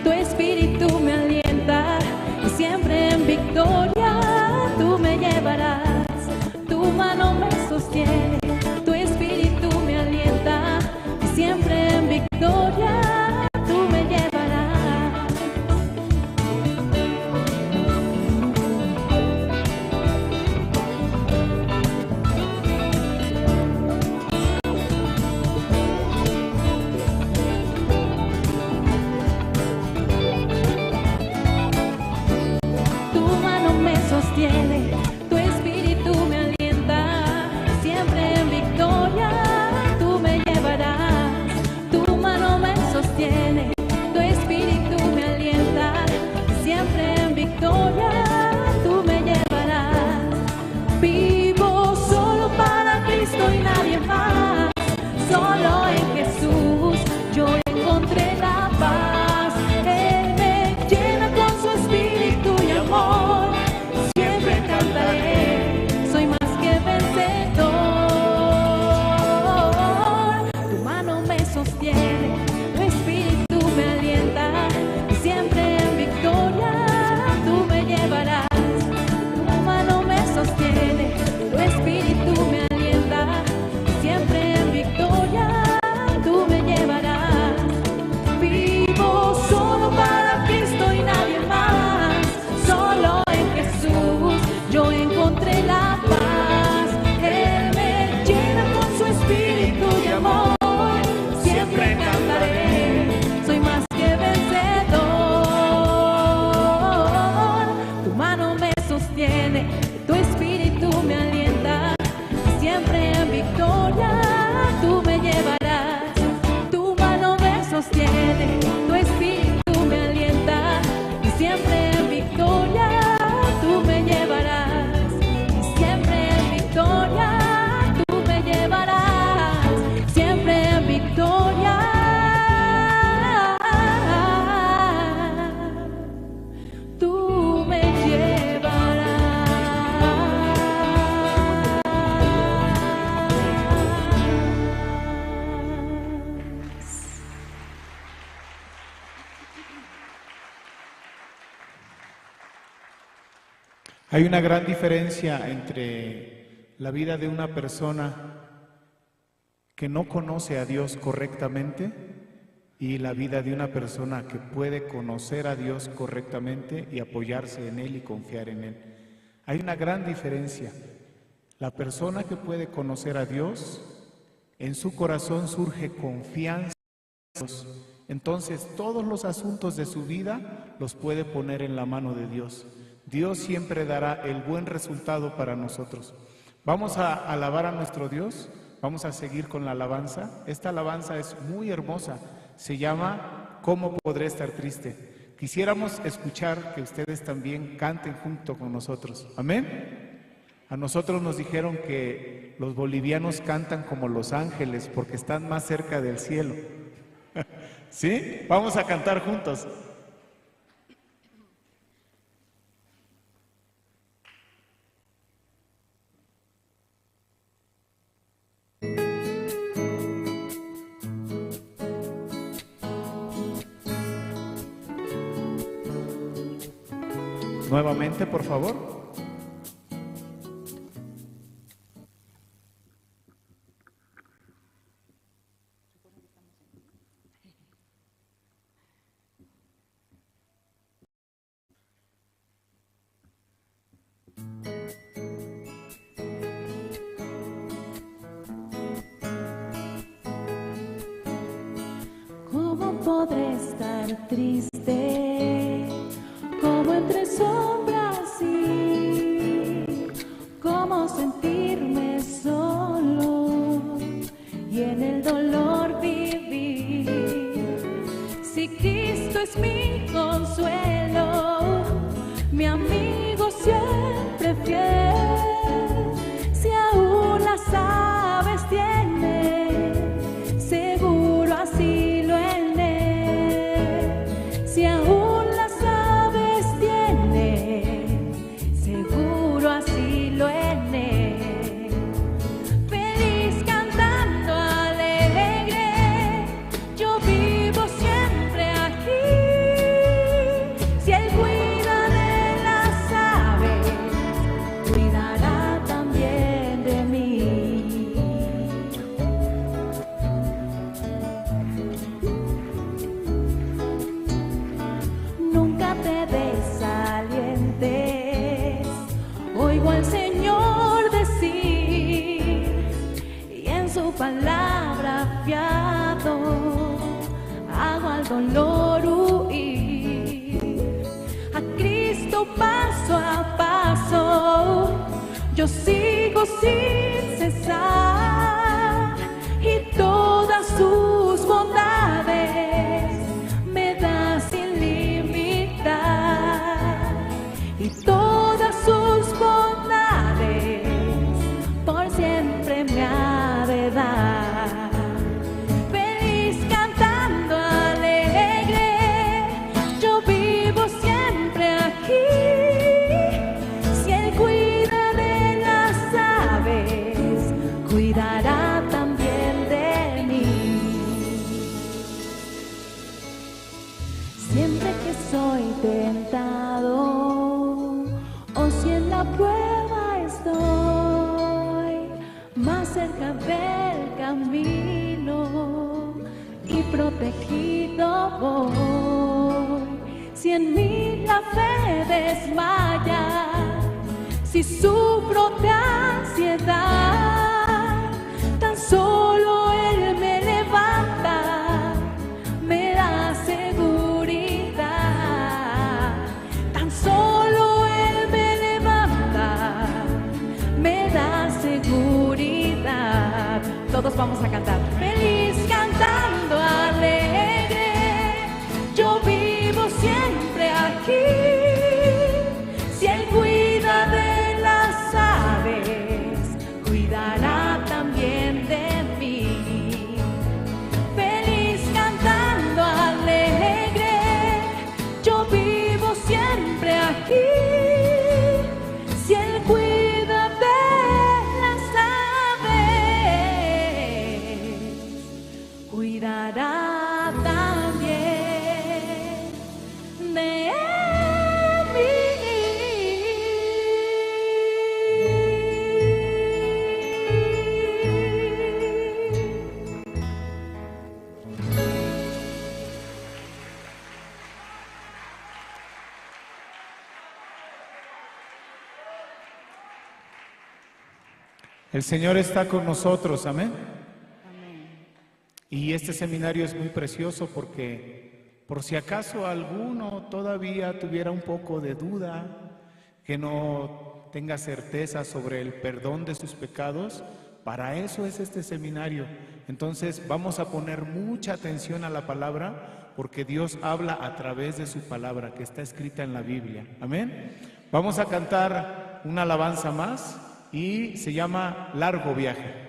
Tu espíritu me alienta y siempre en victoria tú me llevarás. Tu mano me sostiene, tu espíritu me alienta y siempre en victoria tú me llevarás. Tu espíritu me alienta, siempre en victoria tú me llevarás. Tu mano me sostiene, tu espíritu me alienta, siempre en victoria tú me llevarás. Vivo solo para Cristo y nadie más, solo en Jesús yo encontré la paz. Él me llena con su espíritu y amor. Soy más que vencedor. Tu mano me sostiene, tu espíritu me alienta y siempre en victoria tú me llevarás. Tu mano me sostiene, tu espíritu me alienta y siempre en victoria tú me llevarás. Vivo solo para Cristo y nadie más, solo en Jesús yo encontré la paz. Él me llena con su espíritu y amor. Siempre cantaré, soy más que vencedor. Tu mano me sostiene, tu espíritu me alienta. Siempre en victoria tú me llevarás. Tu mano me sostiene, tu espíritu me alienta. Y siempre en victoria tú me llevarás. Tú me llevarás, siempre en victoria. Tú me llevarás. Hay una gran diferencia entre la vida de una persona que no conoce a Dios correctamente y la vida de una persona que puede conocer a Dios correctamente y apoyarse en Él y confiar en Él. Hay una gran diferencia. La persona que puede conocer a Dios, en su corazón surge confianza en Dios. Entonces todos los asuntos de su vida los puede poner en la mano de Dios. Dios siempre dará el buen resultado para nosotros. Vamos a alabar a nuestro Dios, vamos a seguir con la alabanza. Esta alabanza es muy hermosa, se llama ¿Cómo podré estar triste? Quisiéramos escuchar que ustedes también canten junto con nosotros. Amén. A nosotros nos dijeron que los bolivianos cantan como los ángeles porque están más cerca del cielo. ¿Sí? Vamos a cantar juntos. Nuevamente, por favor. ¿Cómo podré estar triste? ¿Cómo entre sombras ir? ¿Cómo sentirme solo y en el dolor vivir? Si Cristo es mi consuelo, mi amigo siempre fiel, si aún las aves tienen seguro asilo en él, si aún las aves tienen seguro asilo en él. Feliz cantando alegre, yo vivo siempre aquí. Si él cuida de las aves, cuidará también de mí. Nunca te desalientes, oigo al Señor decir, y en su palabra fiado hago al dolor huir. A Cristo paso a paso yo sigo sin cesar, y todas sus bondades me da sin limitar, y todas sus bondades por siempre me ha de dar. Feliz cantando alegre, yo vivo siempre aquí. Si él cuida de las aves, cuidará también de mí. Siempre que soy tentado, o si en la prueba estoy, más cerca del camino y protegido voy. Si en mí la fe desmaya, si sufro de ansiedad, tan solo él me levanta, me da seguridad. Tan solo él me levanta, me da seguridad. Todos vamos a cantar. Feliz cantando alegre, yo vivo siempre aquí. Si él cuida de las aves, cuidará también de mí. Feliz cantando alegre, yo vivo siempre aquí. Si él cuida de las aves, cuidará también de mí. El Señor está con nosotros, amén. Amén. Y este seminario es muy precioso porque por si acaso alguno todavía tuviera un poco de duda, que no tenga certeza sobre el perdón de sus pecados, para eso es este seminario. Entonces vamos a poner mucha atención a la palabra, porque Dios habla a través de su palabra que está escrita en la Biblia. Amén. Vamos a cantar una alabanza más y se llama Largo Viaje.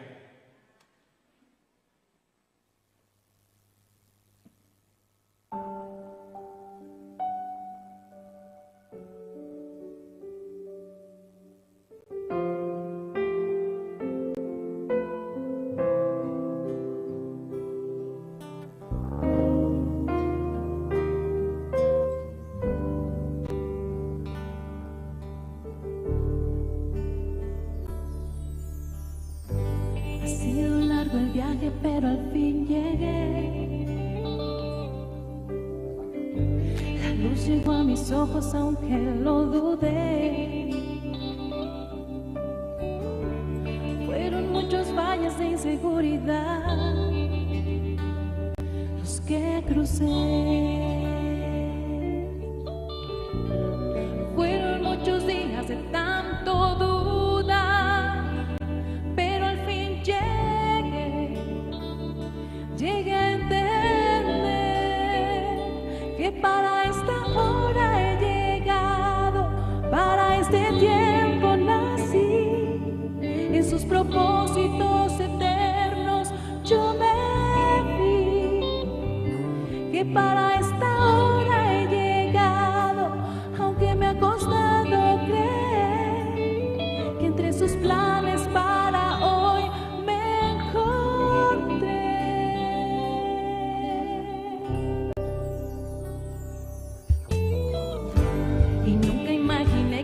Pero al fin llegué. La luz llegó a mis ojos aunque lo dudé. Fueron muchos valles de inseguridad los que crucé. Fueron muchos días de tanto duda, pero al fin llegué a entender que para esta hora he llegado, para este tiempo nací, en sus propósitos eternos yo me vi, que para esta hora he llegado, aunque me ha costado creer que entre sus planes para hoy me encontré.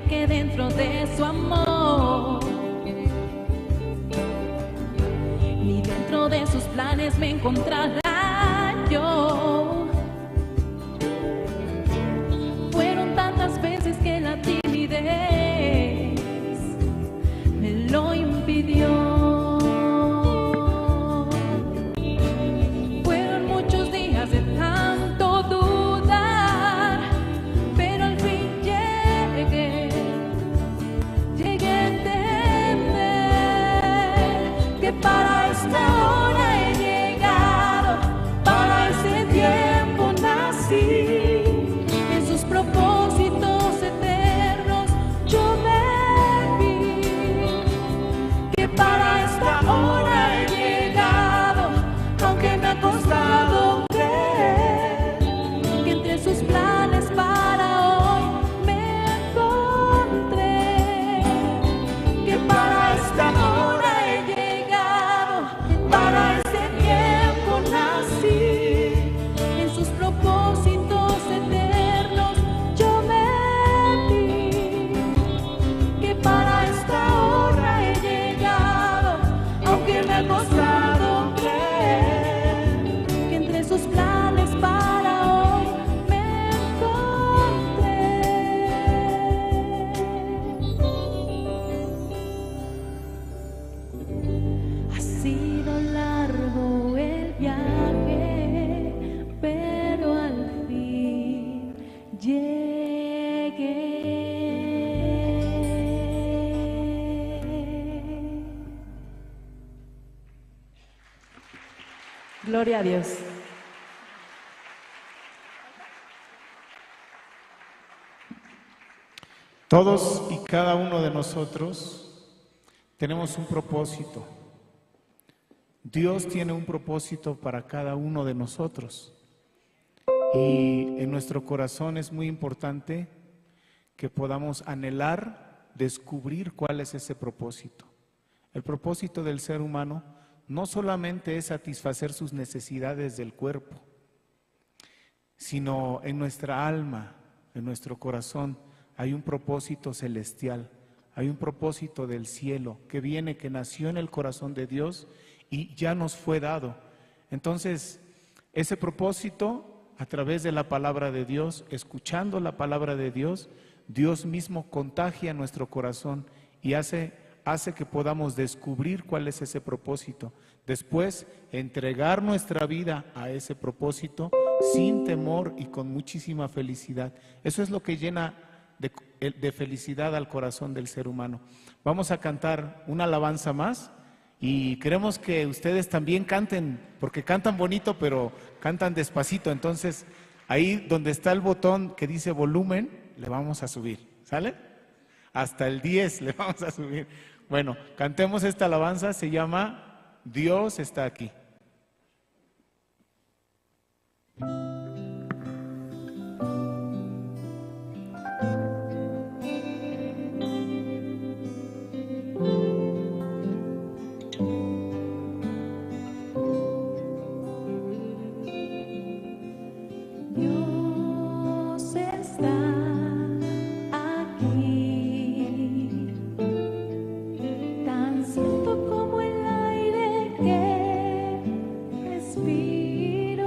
Que dentro de su amor ni dentro de sus planes me encontrará yo. Fueron tantas veces que la timidez me lo impidió. Fueron muchos días de tanto dudar, pero al fin llegué a entender que para esta hora he llegado, para ese tiempo nací, en sus propósitos eternos yo me vi, que para esta hora he llegado, aunque me ha costado creer que entre sus planes para hoy me encontré, que para esta hora he llegado, para este tiempo nací, en sus propósitos eternos yo me vi, que para esta hora he llegado, aunque me ha costado creer que entre sus planes para hoy me encontré. Ha sido largo el viaje, pero al fin llegué. Gloria a Dios. Todos y cada uno de nosotros tenemos un propósito. Dios tiene un propósito para cada uno de nosotros. Y en nuestro corazón es muy importante que podamos anhelar, descubrir cuál es ese propósito. El propósito del ser humano no solamente es satisfacer sus necesidades del cuerpo, sino en nuestra alma, en nuestro corazón, hay un propósito celestial, hay un propósito del cielo que viene, que nació en el corazón de Dios y ya nos fue dado. Entonces, ese propósito, a través de la palabra de Dios, escuchando la palabra de Dios, Dios mismo contagia nuestro corazón y hace hace que podamos descubrir cuál es ese propósito. Después, entregar nuestra vida a ese propósito sin temor y con muchísima felicidad. Eso es lo que llena de felicidad al corazón del ser humano. Vamos a cantar una alabanza más y queremos que ustedes también canten, porque cantan bonito, pero cantan despacito. Entonces, ahí donde está el botón que dice volumen, le vamos a subir, ¿sale? Hasta el 10 le vamos a subir. Bueno, cantemos esta alabanza, se llama Dios está aquí. Dios está aquí, tan cierto como el aire que respiro,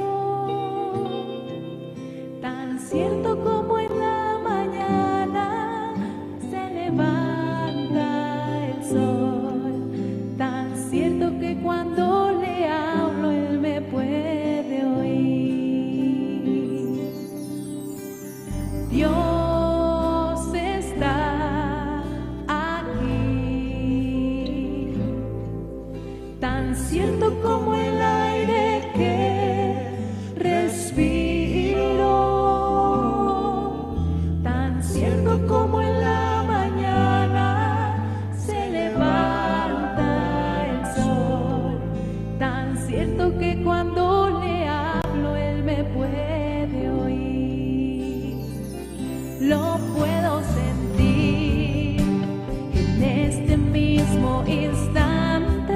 tan cierto como en la mañana se levanta el sol, tan cierto que cuando le hablo él me puede oír. Dios está aquí, tan cierto como el aire que respiro, tan cierto como en la mañana se levanta el sol, tan cierto que cuando le hablo él me puede oír. Lo puedo sentir en este mismo instante,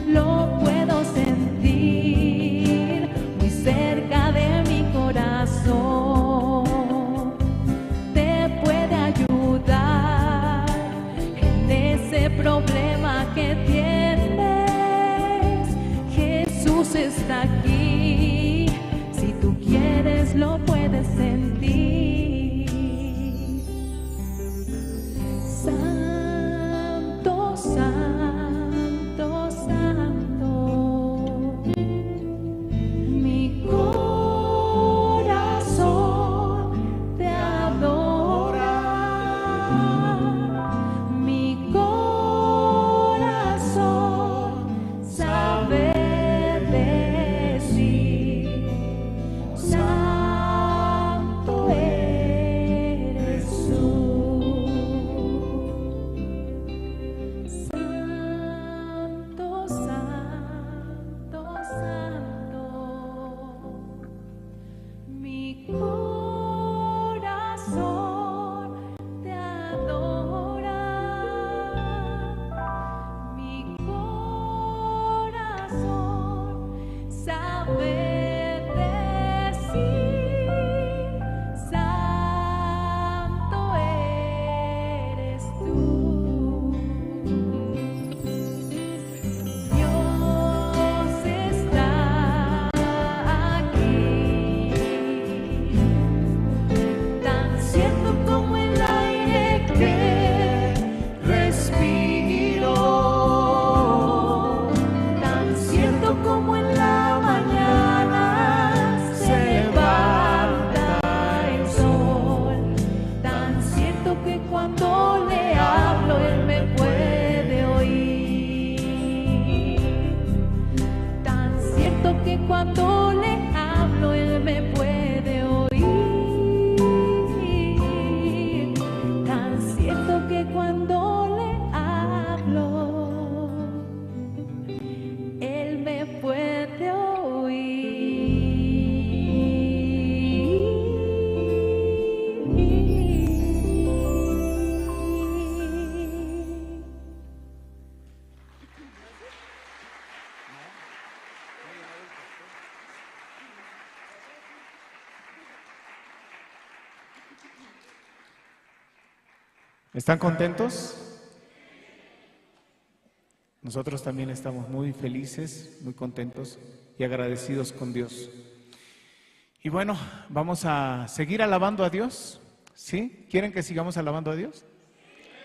lo puedo sentir muy cerca de mi corazón. Te puede ayudar en ese problema que tienes. Jesús está aquí, si tú quieres lo puedes sentir. Santo, santo, santo, mi corazón te adora, mi corazón sabe decir, santo eres tú. Santo, santo, santo, mi corazón te adora, mi corazón sabe decir, santo eres tú. Dios está aquí, tan cierto como el aire que respiro, tan cierto como en la mañana se levanta el sol, tan cierto que cuando le hablo él me puede oír, tan cierto que cuando le hablo él me puede oír, tan cierto que cuando le hablo él me puede oír. ¿Están contentos? Nosotros también estamos muy felices, muy contentos y agradecidos con Dios. Y bueno, vamos a seguir alabando a Dios, ¿sí? ¿Quieren que sigamos alabando a Dios?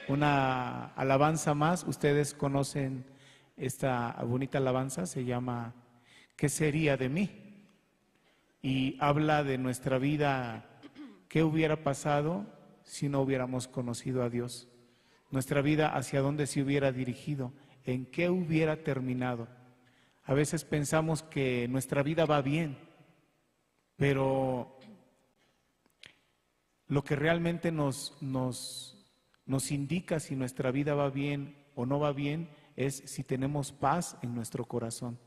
una alabanza más. Ustedes conocen esta bonita alabanza, se llama ¿Qué sería de mí? Y habla de nuestra vida, qué hubiera pasado si no hubiéramos conocido a Dios. Nuestra vida hacia dónde se hubiera dirigido, en qué hubiera terminado. A veces pensamos que nuestra vida va bien, pero lo que realmente nos indica si nuestra vida va bien o no va bien es si tenemos paz en nuestro corazón.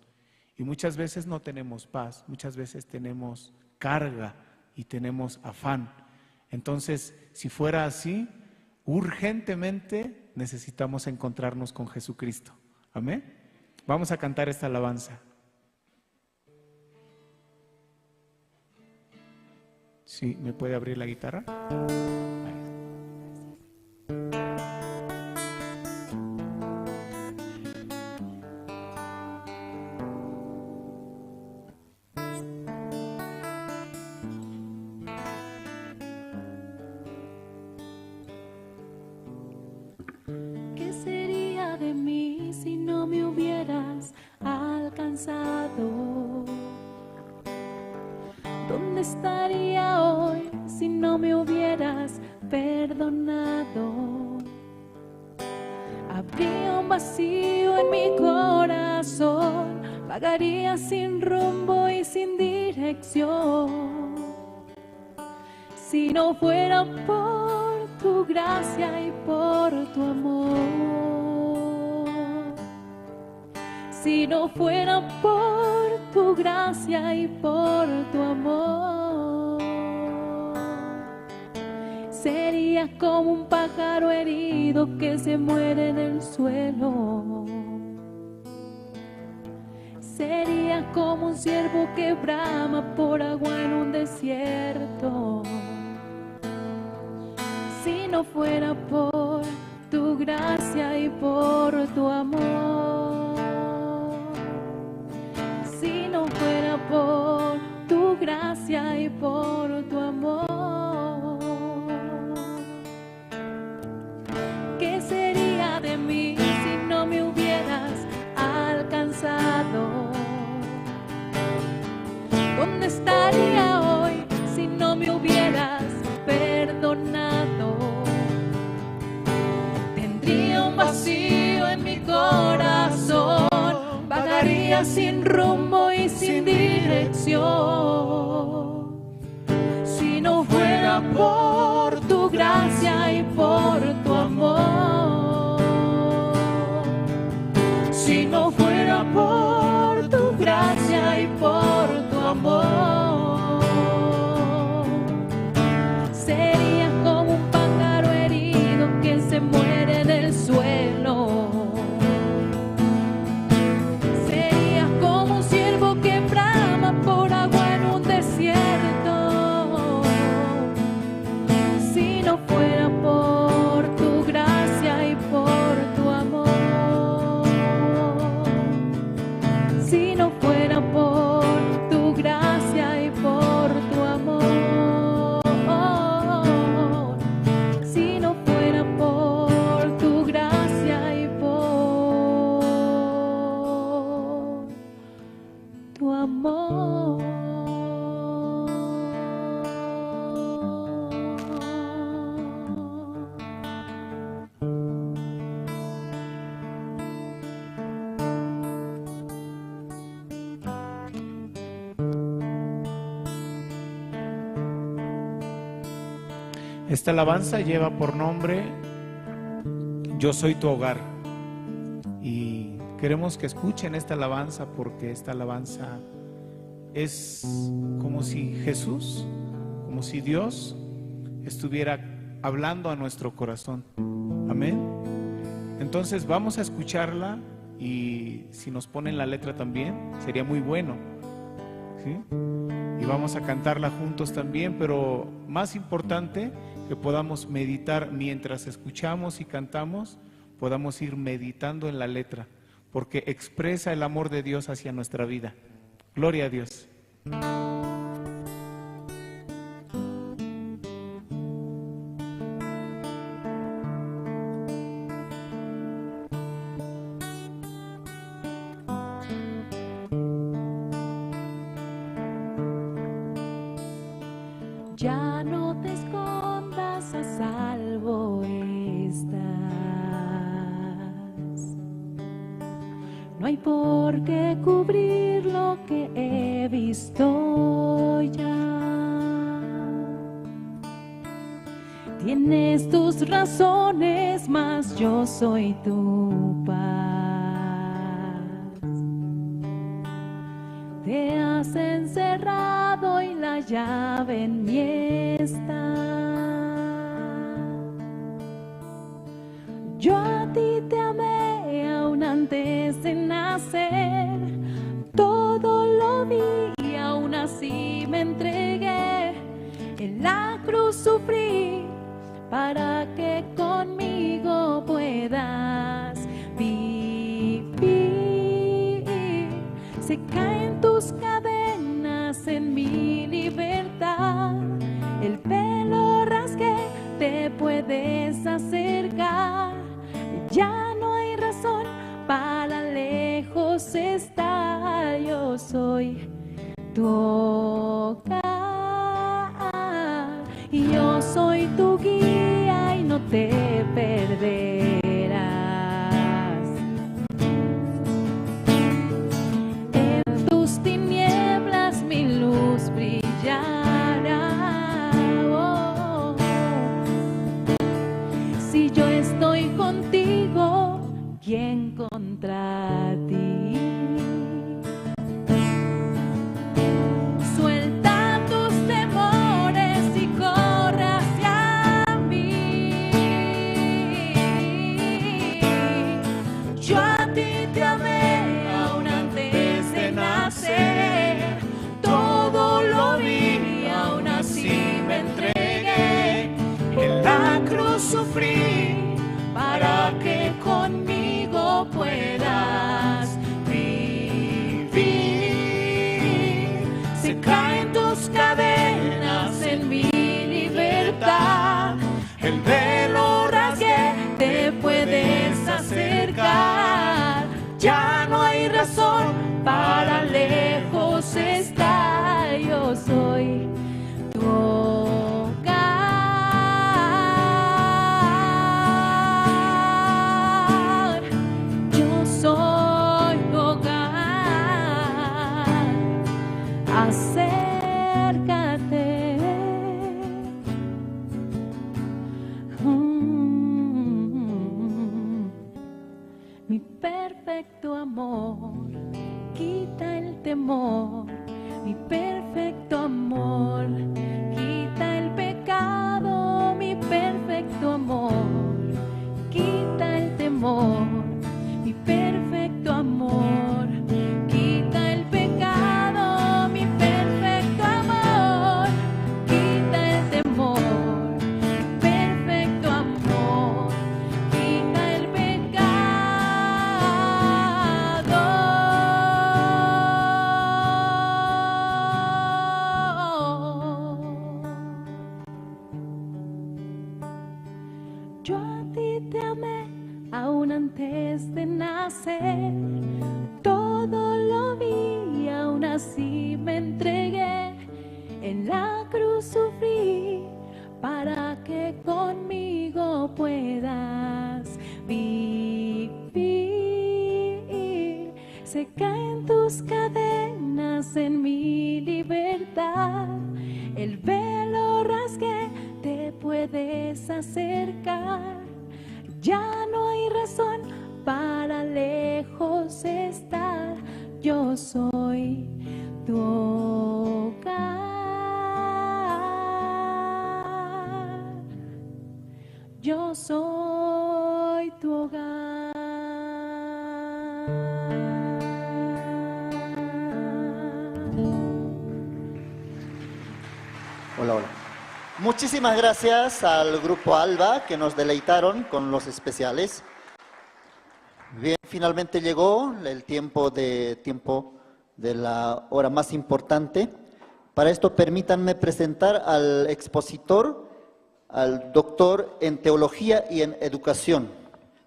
Y muchas veces no tenemos paz, muchas veces tenemos carga y tenemos afán. Entonces, si fuera así, urgentemente necesitamos encontrarnos con Jesucristo. Amén. Vamos a cantar esta alabanza. ¿Sí? ¿Me puede abrir la guitarra? ¿Qué sería de mí si no me hubieras alcanzado? ¿Dónde estaría hoy si no me hubieras perdonado? Habría un vacío en mi corazón, vagaría sin rumbo y sin dirección. Si no fuera por tu gracia y por tu amor, si no fuera por tu gracia y por tu amor, sería como un pájaro herido que se muere en el suelo. Sería como un ciervo que brama por agua en un desierto. Si no fuera por tu gracia y por tu amor, si no fuera por tu gracia y por tu amor, ¿qué sería de mí si no me hubieras alcanzado? ¿Dónde estaría hoy si no me hubieras perdonado? Tendría un vacío en mi corazón, vagaría sin rumbo y sin dirección. Si no fuera por tu gracia y por tu amor, si no fuera por tu gracia y por tu amor, sería como un pájaro herido que se muere en el suelo. Sería como un ciervo que brama por agua en un desierto. Si no fuera por tu gracia y por tu amor, si no fuera por tu gracia y por tu amor, si no fuera por tu gracia y por tu amor. Esta alabanza lleva por nombre Yo soy tu hogar. Y queremos que escuchen esta alabanza porque esta alabanza es como si Jesús, como si Dios estuviera hablando a nuestro corazón. Amén. Entonces vamos a escucharla y si nos ponen la letra también sería muy bueno, ¿sí? Y vamos a cantarla juntos también, pero más importante que podamos meditar mientras escuchamos y cantamos, podamos ir meditando en la letra, porque expresa el amor de Dios hacia nuestra vida. Gloria a Dios. salvo estás. No hay por qué cubrir lo que he visto ya. Tienes tus razones, mas yo soy tu paz. Te has encerrado y la llave en mí está. Yo a ti te amé aún antes de nacer. Todo lo vi y aún así me entregué. En la cruz sufrí para que conmigo puedas vivir. Se caen tus cadenas en mi libertad. El pelo rasgué, te puedes acercar. Ya no hay razón para lejos estar. Yo soy tu hogar y yo soy tu guía y no te perderás. En tus tinieblas mi luz brillará. Oh, si yo estoy contigo, ¿quién contra ti? Suelta tus temores y corre hacia mí. Yo a ti te amé aún antes de nacer. Todo lo vi y aún así me entregué. En la cruz sufrí para que conmigo puedas vivir. Se caen tus cadenas en mi libertad. El velo rasgué, te puedes acercar. Ya no hay razón para lejos estar. Yo soy tu hogar. Yo soy tu hogar. Acércate. Mi perfecto amor quita el temor. Mi perfecto amor quita el pecado. Mi perfecto amor quita el temor. Mi perfecto amor quita el pecado. Mi perfecto amor quita el temor. Mi perfecto amor quita el pecado. Yo a ti te amé aún antes de nacer. Todo lo vi y aún así me entregué. En la cruz sufrí para que conmigo puedas vivir. Se caen tus cadenas en mi libertad. El velo rasgué, te puedes acercar. Ya no hay razón para lejos estar. Yo soy tu hogar. Yo soy tu hogar. Hola, hola. Muchísimas gracias al grupo Alba que nos deleitaron con los especiales. Bien, finalmente llegó el tiempo de la hora más importante. Para esto permítanme presentar al expositor, al doctor en Teología y en Educación,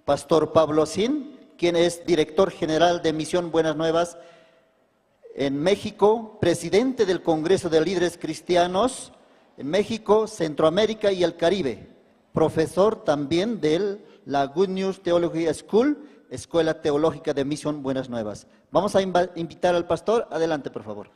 Pastor Pablo Sin, quien es director general de Misión Buenas Nuevas en México, presidente del Congreso de Líderes Cristianos en México, Centroamérica y el Caribe, profesor también de la Good News Theology School, Escuela Teológica de Misión Buenas Nuevas. Vamos a invitar al pastor. Adelante, por favor.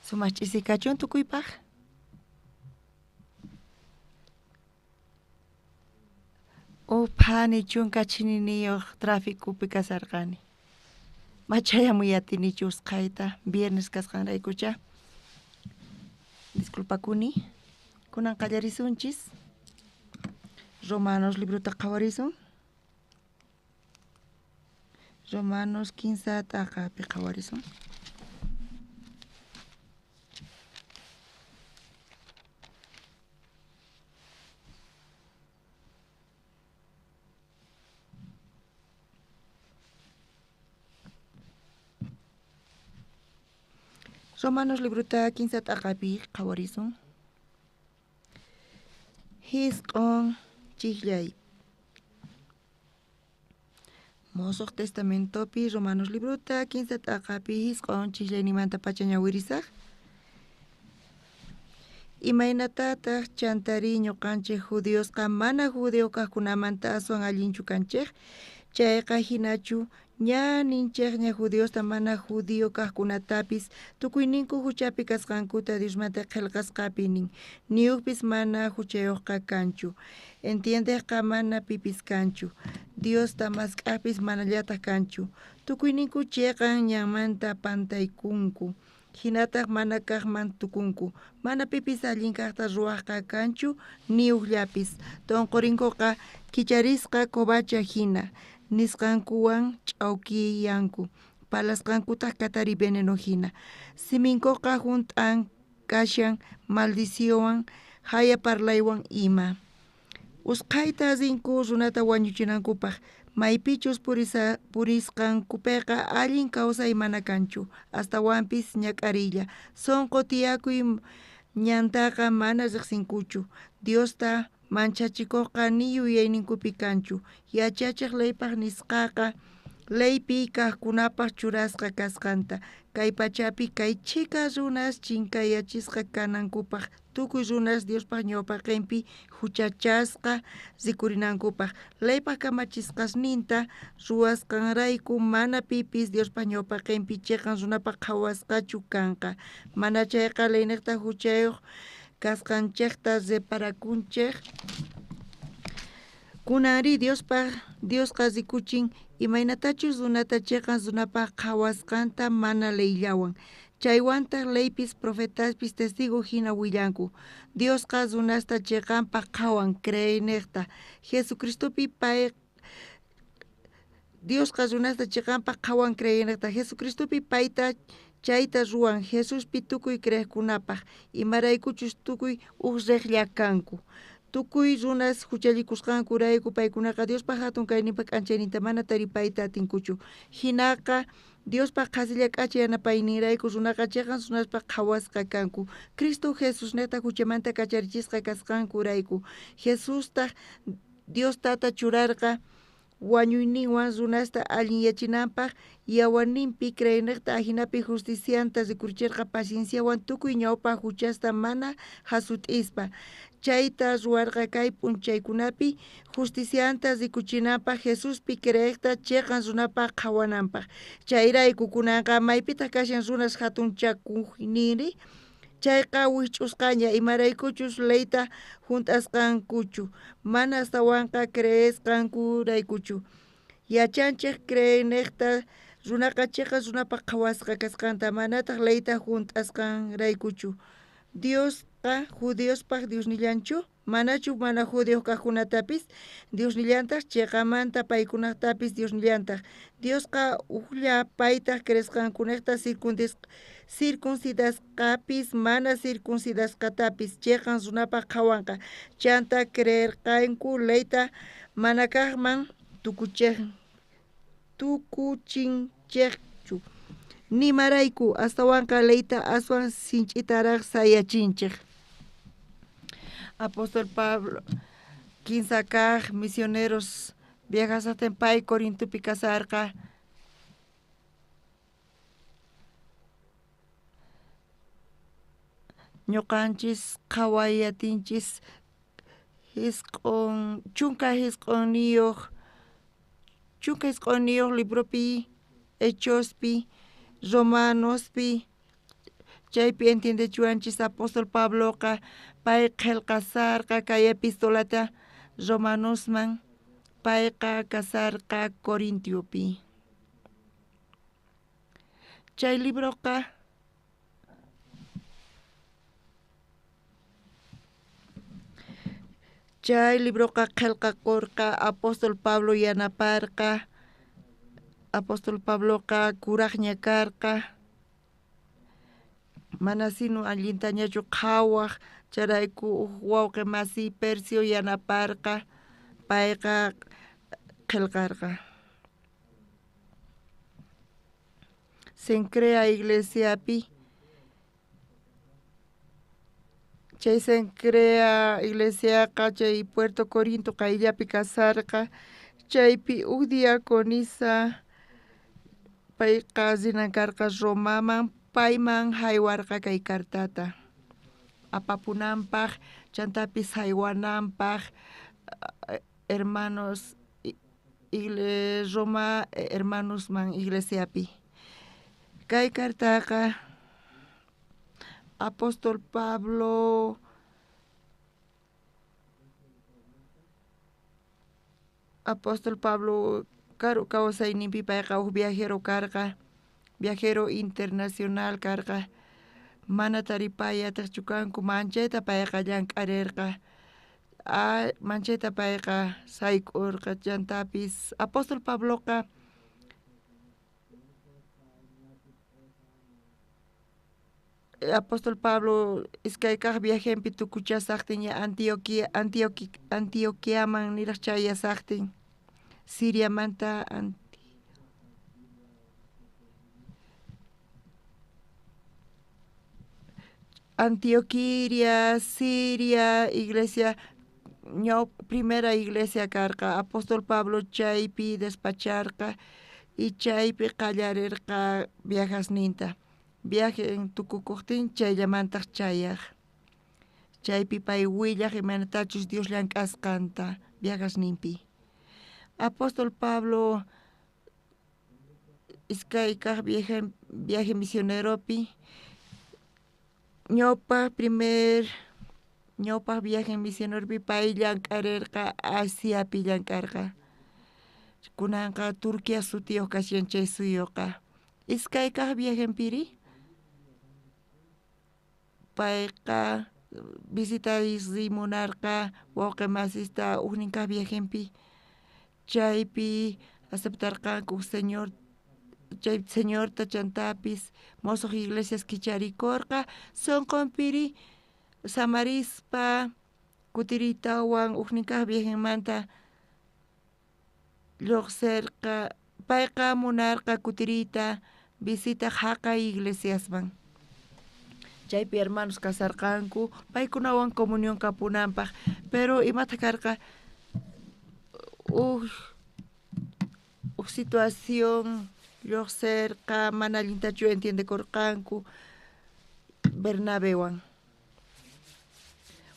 Sumach'isicachun tukuypaq. Uphani chunka chininiyuq tráficopi kasarqani. Machayamuyatini chusqayta viernes kasqanraykucha. Disculpakuni. Kunan qallarisunchis. Romanos libruta qhawarisun. Romanos 15 taqapi qhawarisun. Romanos libruta 15 taqapi qhawarisun. Hisq'un chikllay. Mosuq testamentopi Romanos libruta 15 taqapi hisq'un chiklaynimanta pachañawirisaq. Imaynatataq chantari ñuqanchik judiosqa mana judío kaqkunamanta aswan allinchu kanchik. Chayqa hinachu ña ninchik ña judiosta mana judío kaqkunatapis tukuyninku huchapi kasqankuta Diosmanta qillqasqapi nin. Niyukpis mana huchayuqqa kanchu. Entiendeqqa mana pipis kanchu. Diosta mask'apis manallataq kanchu. Tukuyninku chayqa ñanmanta pantaykunku. Hinataq mana kaqman tukunku. Mana pipis allin kaqta ruwaqqa kanchu niyuqllapis. Tonqurinkuqa kicharisqa kobacha hina. Nisqankuwan ch'awkiyanku. Palasqankutaq katari veneno hina. Siminkuqa junt'an kashan maldicionwan haya parlaywan ima. Usqhayta rinku runata wañuchinankupaq. Maypichus purisqankupiqa allin kawsay mana kanchu. Astawanpis ñak'ariylla. Sonqo tiyakuy ñantaqa mana riqsinkuchu. Diosta manchachikuqqa ni yuyayninkupi kanchu. Yachachiq leypaq nisqaqa leypi kaqkunapaq churasqa kasqanta. Kay pachapi kay chika runas chinkayachisqa kanankupaq. Tukuy runas Diospaq ñawpaqinpi huchachasqa rikurinankupaq. Leypaq kamachisqasninta ruwasqanrayku mana pipis Diospaq ñawpaqinpi chiqan runapaq qhawasqachu kanqa. Mana chayqa leyniqta huchayuq kasqanchikta reparakunchik. Kunari Diosqa rikuchin imaynatachus runata chiqan runapaq qhawasqanta mana leyllawan. Chaywantaq leypis profetaspis testigo hina willanku. Diosqa runasta chiqanpaq qhawan creyniqta. Jesucristopi pay Diosqa runasta chiqanpaq qhawan creyniqta. Jesucristopi payta chayta ruwan Jesuspi tukuy creqkunapaq. Imaraykuchus tukuy riqlla kanku. Tukuy runas huchallikusqankurayku paykunaqa Diospaq hatun kayninpa k'anchayninta mana taripayta atinkuchu. Hinaqa Diospaq qhasilla k'acha yanapayninrayku runaqa chiqan runaspaq qhawasqa kanku. Cristo Jesus neta huchamanta kacharichisqa kasqankurayku. Jesustaq Diostata churarqa wañuyninwan runasta allinyachinanpaq yawarninpi creyniqta ahinapi justicianta rikurichirqa pacienciawan tukuy ñawpaq huchasta mana hasut'ispa. Chayta ruwarqa kay p'unchaykunapi justicianta rikuchinanpaq Jesuspi creyiqta chiqan runapaq qhawananpaq. Chayrayku kunanqa maypitaq kashan runas hatunchakuqniri chayqa wich'usqaña imaraykuchus leyta hunt'asqankuchu. Mana astawanqa creesqankuraykuchu. Yachanchik creyniqta runaqa chiqan runapaq qhawasqa kasqanta manataq leyta hunt'asqanraykuchu. Diosqa judiospaq Diosnillanchu manachu mana judío kaqkunatapis Diosnillantaq chiqamanta paykunaqtapis Diosnillantaq. Diosqa uqlla paytaq creesqankunaqta circuncidasqapis mana circuncidasqatapis chiqan runapaq qhawanqa. Chanta creerqanku leyta mana kaqman tukuchinchikchu. Nimarayku astawanqa leyta aswan sinch'itaraq sayachinchik. Apóstol Pablo, Quinsacaj, misioneros, viajas a Tempay, Corinto Picasarca. Ñoqanchis, Kawayatinchis, Hisqon, Chunka Hisqonioh, Chunka Hisqonioh, Libropi, Hechospi, Romanospi, chaypi entiende chuanchis apóstol Pablo ka pay qelqasarqa kay epistolata Romanosman payqa kasarqa Corintiopi. Chay libroqa qelqakurqa apóstol Pablo yanaparqa apóstol Pabloqa kuraqña karqa mana sino allintañachu qhawaq charayku wawqi masi Percio yanaparqa payqa qillqarqa. Sencrea iglesiapi chay Sencrea iglesiaqa chay Puerto Corinto qayllapi kasarqa chaypi diaconisa payqa zinankarqa Romaman payman haywarqa kay cartata apapunanpaq chantapis haywananpaq hermanos Roma hermanosman iglesiapi kay cartaqa apóstol Pablo karu kawsayninpi payqa viajero karqa viajero internacional karqa mana taripayataq chukanku manchayta payqa llank'arirqa manchayta payqa sayk'urqa chantapis apóstol Pabloqa apóstol Pablo iskaykaq viajenpi tukuchasaqtin ya Antioquiaman niraq chayasaqtin Siriamanta Antioquia, Siria, iglesia, primera iglesia karqa, apóstol Pablo chaypi despacharqa y chaypi qallarirqa viajasninta. Viaje en tukukuqtin chayllamantaq chayaq. Chaypi pay willaq imanatachus Dios llank'asqanta viajasninpi. Apóstol Pablo iskaykaq viaje misioneropi ñawpaq viaje misioneropi pay llank'arirqa Asiapi llank'arqa. Kunanqa Turquía sutiyuq kashan chay suyuqa. Iskaykaq viajenpiri payqa visitarimunarqa wawqi masista ukninkaq viajenpi chaypi aceptarqanku chay señorta chantapis mozoq iglesias kicharikurqa sonqonpiri Samarispa kutiritawan ukninkaq viajenmanta lluqsirqa payqa munarqa kutirita visita haqay iglesiasman. Chaypi hermanos kasarqanku paykunawan comunión kapunanpaq pero imata karqa situación lluqsirqa mana allintachu entiendekurqanku Bernabewan.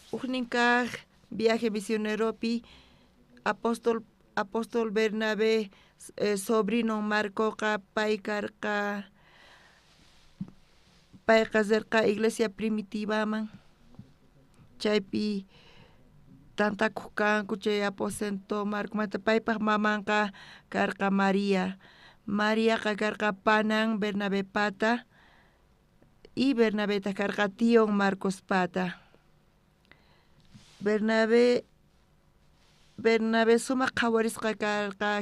Ukninkaq viaje misioneropi apóstol Bernabé sobrino Marcoqa payqa zerqa iglesia primitivaman chaypi tantakuq kanku chay aposento Marcomanta paypaq mamanqa karqa Mariaqa karqa panan Bernabé pata y Bernabéta karqa tíon Marcos pata. Bernabé sumaq qhawarisqa karqa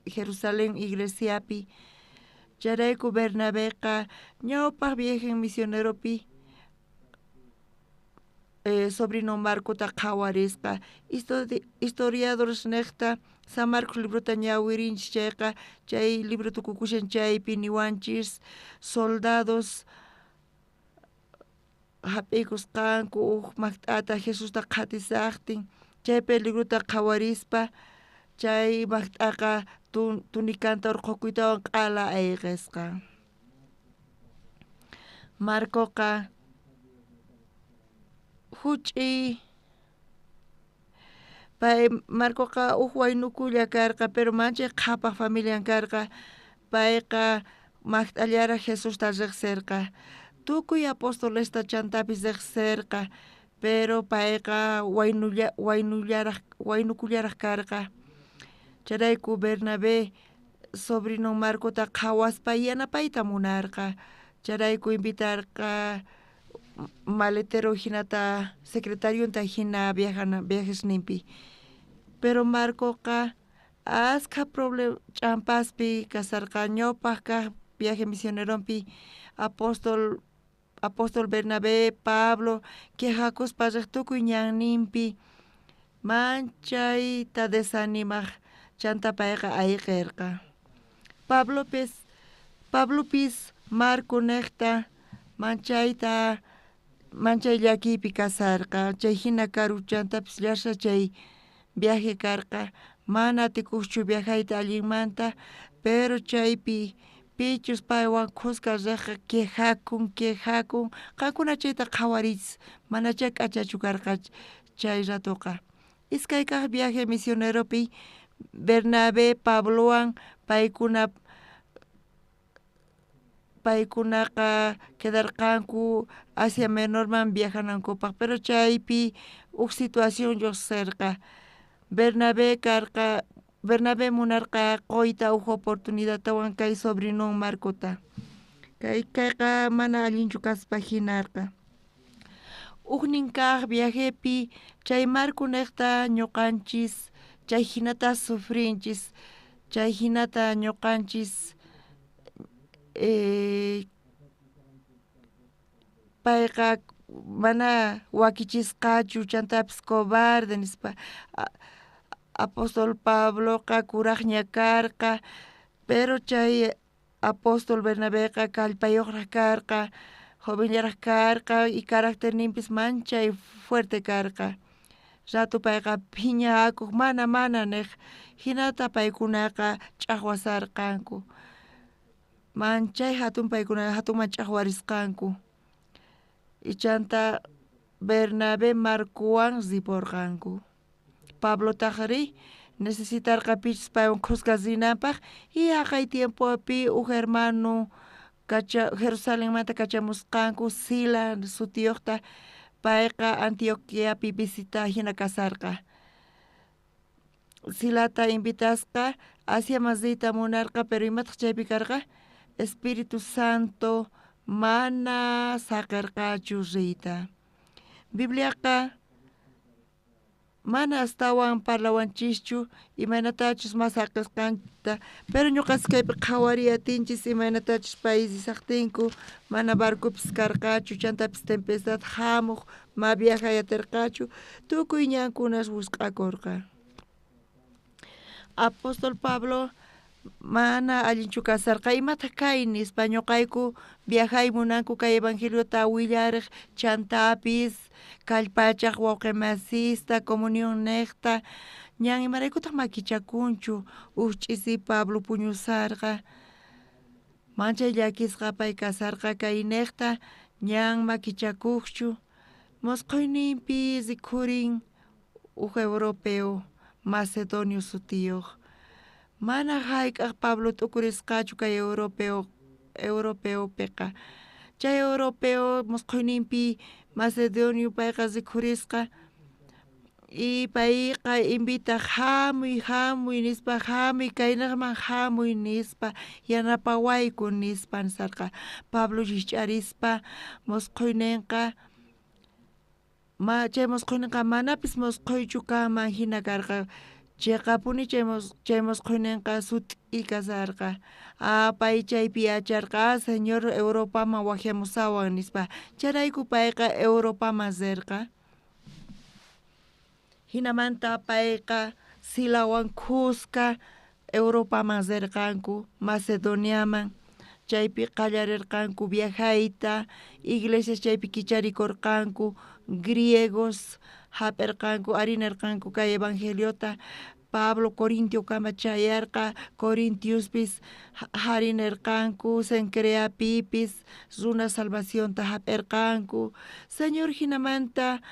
Jerusalén iglesiapi charayku Bernabéqa ñawpaq viaje misioneropi sobrino Marcota qhawarisqa historiadores niqta San Marcos libruta ñawirinchis chayqa chay libro tukukushan chaypi niwanchis soldados hap'ikusqanku makt'ata Jesusta qhatisaqtin chay peligruta qhawarispa chay makt'aqa tunikanta urqukuytawan q'ala ayqisqa. Marcoqa huch'y pay Marcoqa waynukulla karqa pero manchay qhapaq familian karqa payqa makt'allara Jesusta riqsirqa tukuy apostolesta chantapis riqsirqa pero payqa waynukullaraq karqa charayku Bernabé sobrino Marcota qhawaspa yanapayta munarqa charayku invitarqa maletero hinata secretariunta hina viajesninpi pero Marcoqa asqa problem ch'ampaspi kasarqa ñawpaq kaq viaje misioneropi apóstol Bernabé Pablo quejakuspa riq tukuy ñanninpi manchayta desanimaq chanta payqa ayqirqa Pablopis Marco niqta manchay llakipi kasarqa chay hina karu chantapis llarsha chay viaje karqa mana atikuqchu viajayta allinmanta pero chaypi pichus paywan qusqa riqqa quejakun qankuna chayta qhawariychis manachay k'achachu karqa chay ratuqa iskay kaq viaje misioneropi Bernabé Pablowan paykunaqa quedarqanku Asia Menorman viajanankupaq pero chaypi situación lluqsirqa Bernabé munarqa qoyta oportunidadtawan kay sobrinon Marcota kayqa mana allinchu kaspa hinarqa kaq viajepi chay Marco niqta ñuqanchis chay hinata sufrinchis chay hinata ñuqanchis payqa mana wakichisqachu chantapis cobarde nispa apóstol Pabloqa kuraqña karqa pero chay apóstol Bernabéqa kallpayuqraq karqa jovenllaraq karqa y carácterninpis manchay fuerte karqa ratu payqa phiñakuq mana niq hinata paykunaqa ch'aqwasarqanku manchay paykunaqa hatunman ch'aqwarisqanku y chanta Bernabé Marcowan riporqanku Pablo taqri necesitarqa pichis paywan qusqasinapaq y haqay tiempopi hermano Jerusalenmanta kachamusqanku Sila sutiyuqta payqa Antioquiapi visita hina kasarqa Silata invitasqa Asia Masita munarqa pero imataq chaypi karqa Espíritu Santo mana saqirqachu riyta Bibliaqa mana astawan parlawanchischu imanatachus mas saqisqanta pero ñuqas kaypi qhawariy atinchis imanatachus países saqtinku mana barcupis karqachu chantapis tempestad hamuq ma viajayatirqachu tukuy ñankunas wusq'akurqa Apóstol Pablo mana allinchu kasarqa imata kay nispa ñuqayku viajay munanku kay evangeliota willariq chantapis kallpachaq wawqimasista comunión niqta ñan imaraykutaq makichakunchu ch'isi Pablo puñusarqa manchay llakisqa pay kasarqa kay niqta ñan makichakuqchu musquyninpi rikhurin europeo Macedonio sutiyuq mana hayk'aq Pablo t'ukurisqachu kay europeopiqa chay europeo musquyninpi Macedonio payqa rikhurisqa y payqa invita hamuy nispa hamuy kaynaqman hamuy nispa yanapawayku nispa nisarqa Pablo llich'arispa musquyninqa chay musquyninqa manapis musquychu kanman hina karqa chiqapuni chay musquyninqa sut'i kasarqa pay chaypi yacharqa señor Europaman wajiamusawan nispa charayku payqa Europaman rirqa hinamanta payqa Silawan khusqa Europaman rirqanku Macedoniaman chaypi qallarirqanku viajayta, iglesias chaypi kicharikurqanku, griegos hap'irqanku, arinirqanku kay evangeliota, Pablo Corintio kamachayarqa, Corintiuspis harinirqanku, Cencreapipis runa salvacionta hap'irqanku, Señor hinamanta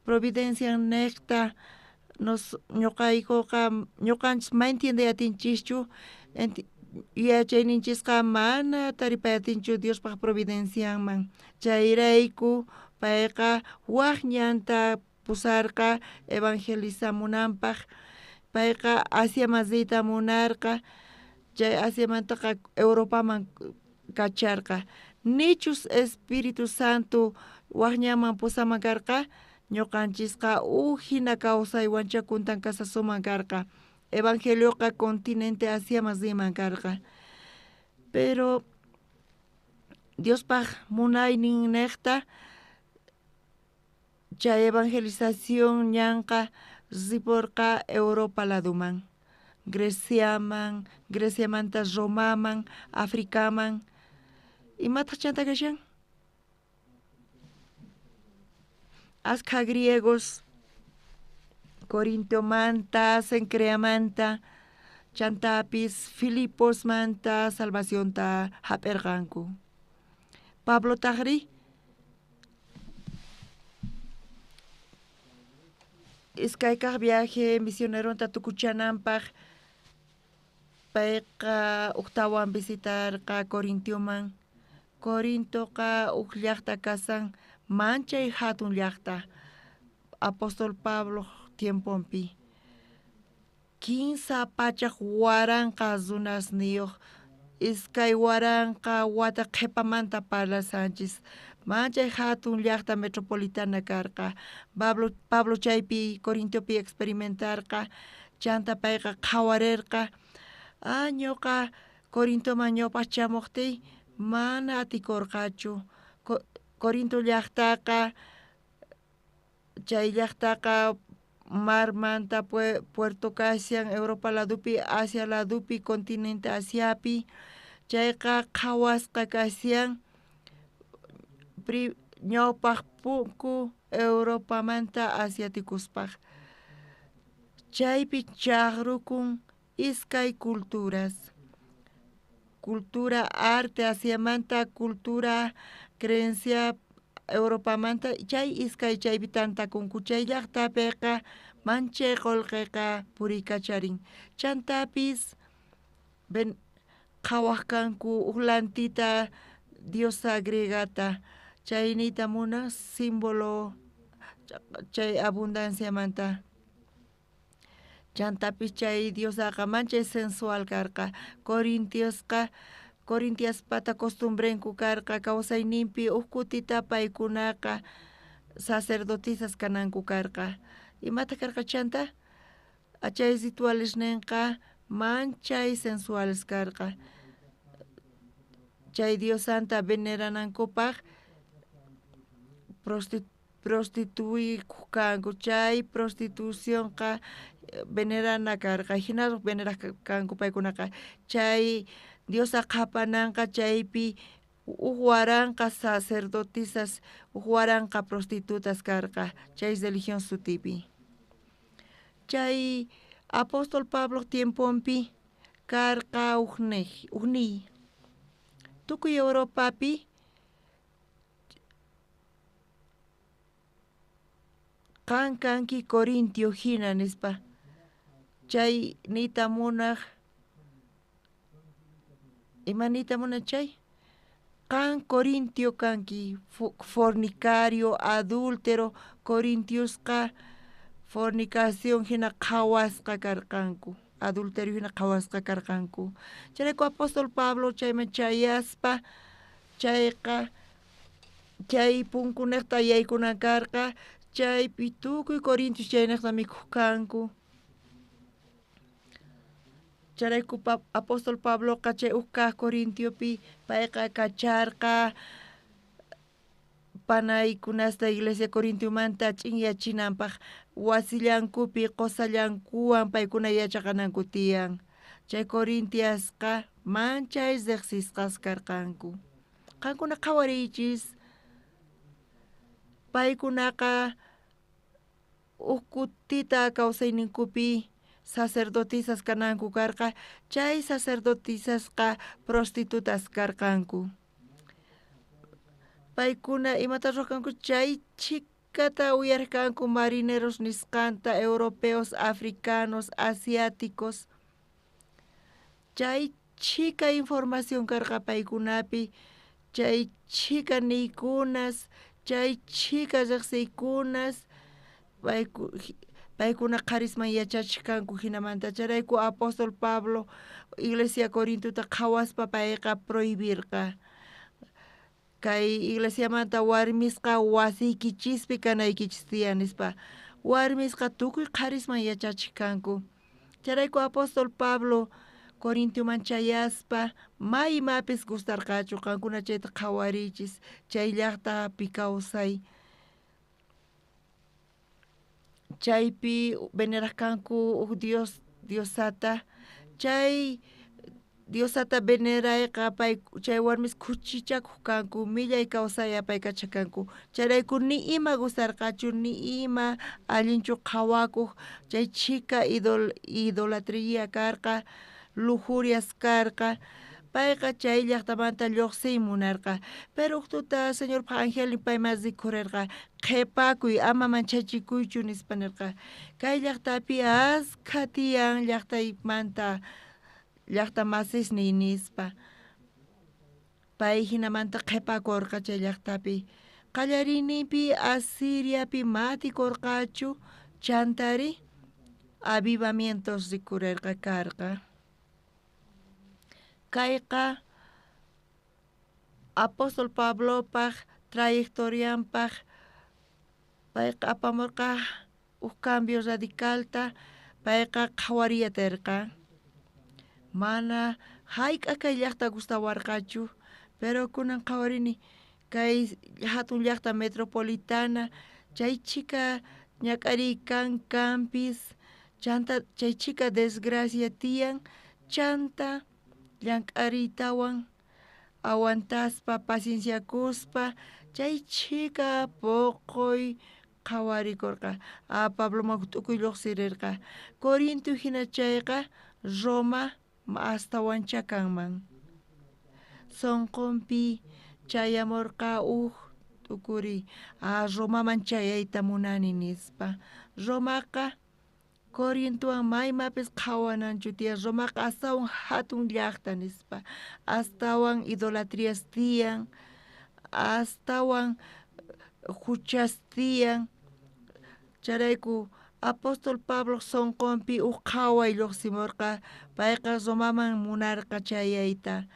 providencia necta nos ñuqanchis ma entiendeyatinchikchu, yachayninchisqa mana taripayatinchu Diospaq providenciaman, chayrayku payqa waqñanta pusarqa evangelizamunanpaq, payqa Asia masita munarqa, chay Asiamantaqa Europaman kacharqa, nichus Espíritu Santo waqñaman pusaman karqa, ñuqanchisqa hina kawsaywan chakuntan kasasuman karqa, evangelioqa continente Asia masiman karqa, pero Diospaq munaynin niqta chay evangelización ñanqa riporqa Europa ladoman, Greciamanta Romaman, Africaman, imataq chanta kashan? Asqa griegos, Corintiomanta, Cencreamanta, chantapis Filiposmanta salvacionta hap'irqanku. Pablo taqri iskaykaq viaje misioneronta tukuchananpaq payqa octawan visitarqa Corintioman, Corintoqa llaqta kasan manchay hatun llaqta, apóstol Pablo tiemponpi 15 pachaq waranqa runasniyuq, iskay waranqa wata qhipamanta parlasanchis, manchay hatun llaqta metropolitana karqa, Pablo chaypi Corintiopi experimentarqa, chanta payqa qhawarirqa, ñuqa Corintoman ñawpaq chamuqtiy mana atikurqachu, Corinto llaqtaqa chay llaqtaqa marmanta Puerto Casian Europa ladupi, Asia ladupi, continente Asiapi, chayqa qhawasqa kasian ñawpaq punku Europamanta Asiatikuspaq, chaypi chaqrukun iskay culturas, cultura arte Asiamanta, cultura creencia Europamanta, chay iskay chaypi tantakunku, chay llaqtapiqa manchay qullqiqa purikacharin, chantapis qhawaq kanku uklantita diosa gregata, chaynita munan símbolo chay abundanciamanta, chantapis chay diosaqa manchay sensual karqa, Corintiaspata costumbrenku karqa, kawsayninpi kutita paykunaqa sacerdotisas kananku karqa, imata karqa chanta? Chay rituales ninqa manchay sensuales karqa, chay diosanta veneranankupaq prostituikuq kanku, chay prostituciónqa venerana karqa, hinaruq veneraq kanku paykunaqa, chay diosa qhapananqa chaypi waranqa sacerdotisas, waranqa prostitutas karqa, chay religión sutipi. Chay apóstol Pablo tiemponpi karqa uqniy, tukuy Europapi kanki Corintio hina nispa, chay nita munaq imanita munaq chay Corintio kanki fornicario, adúltero, Corintiosqa fornicación hina qhawasqa karqanku, adulterio hina qhawasqa karqanku, chayrayku apóstol Pablo chayman chayaspa chayqa chay punkunaqta yaykunan karqa, chaypi tukuy Corintios chaynaqta mikuq kanku, charayku apóstol Pablo chay kaq Corintiopi payqa kacharqa panaykunasta iglesia Corintiomanta ch'inyachimanpaq wasillankupi qusallankuwan paykuna yachaqananku tiyan, chay Corintiasqa manchay zeqsisqas karqanku qankuna qhawarichis paykunaqa ukutita kawsayninkupi sacerdotisas kananku karqa chay sacerdotisasqa prostitutas karqanku paykuna imata ruranku chay chikata uyarkanku marineros nisqanta europeos africanos asiáticos chay chika información karqa paykunapi chay chika niykunas chay chika riqsiykunas paykuna qharisman yachachishkanku hinamanta charayku apóstol Pablo Iglesia Corintuta qhawaspa payqa prohibirqa kay iglesiamanta warmisqa wasiykichispi kanaykichis tiyan nispa warmisqa tukuy qharisman yachachishkanku charayku apóstol Pablo Corintioman chayaspa maymapis gustarqachu qankuna chayta qhawarichis chay llaqtapi kawsay chaypi venerarkanku diosata chay diosata venerayqa pay chay warmis kuchichakuq kanku millay kawsay apaykachakanku charayku ni ima gustarqachu ni ima allinchu qhawakuq chay chika idolatría karqa lujurias karqa payqa chay llaqtamanta lluqsiy munarqa pero uktuta señor Angelin paymas rikurirqa qhipakuy ama manchachikuychu nispa nirqa kay llaqtapi ashka tiyan llaqtaymanta llaqta masisniy nispa pay hinamanta qhipakurqa chay llaqtapi qallariyninpi Asiriapi matikurqachu chantari avivamientos rikurirqa karqa kayqa apóstol Pablopaq trayectorianpaq payqa apamurqa cambio radicalta payqa qhawariyatirqa mana hayk'a kay llaqta gustawarqachu pero kunan qhawarini kay hatun llaqta metropolitana chay chika ñak'ariykankanpis chanta chay chika desgracia tiyan chanta llank'ariytawan aguantaspa pacienciakuspa chay chika poqoy qhawarikurqa Pabloman tukuy lluqsirirqa Corinto hina chayqa Roma astawan chakanman sonqonpi chayamurqa tukuri Romaman chayayta munani nispa Romaqa Corintowan maymapis qhawananchu tiyan Romaqa astawan hatun llaqta nispa astawan idolatrias tiyan astawan huchas tiyan charayku apóstol Pablo sonqonpi qhaway lluqsimurqa payqa Romaman munarqa chayayta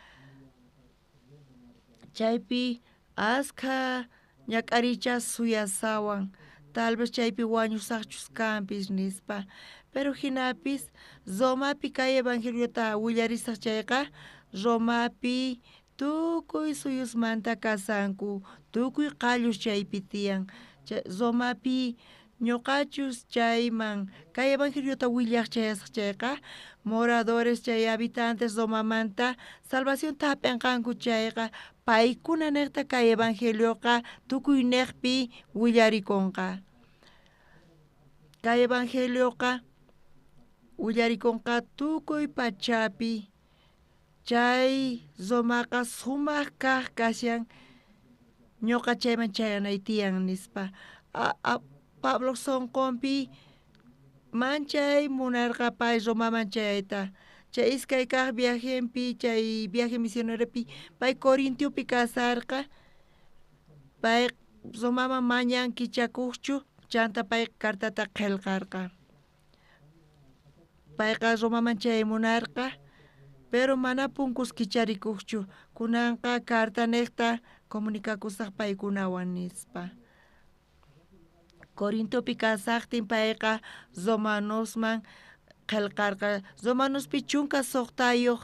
chaypi ashka ñak'arichas suyasawan tal vez chaypi wañusaqchus kanpis nispa pero hinapis Romapi kay evangeliota willarisaq chayqa Romapi tukuy suyusmanta kasanku tukuy qallus chaypi tiyan Romapi ñuqachus chayman kay evangeliota willaq chayasaq chayqa moradores chay habitantes Romamanta salvación tapianqanku chayqa paykuna niqta kay evangelioqa tukuy niqpi willarikunqa kay evangelioqa willarikunqa tukuy pachapi chay Romaqa sumaq kaq kashan ñuqa chayman chayanay tiyan nispa Pablo sonqonpi manchay munarqa pay Romaman chayayta chay iskay kaq viajenpi chay viaje misioneropi pay Corintiopi kasarqa pay Romaman mañan kichakuqchu chanta pay cartata qillqarqa payqa Romaman chaymunarqa pero mana punkus kicharikuqchu kunanqa carta niqta comunicakusaq paykunawan nispa Corintopi kasaqtin payqa Romanosman qillqarqa Romanospi chunka suqtayuq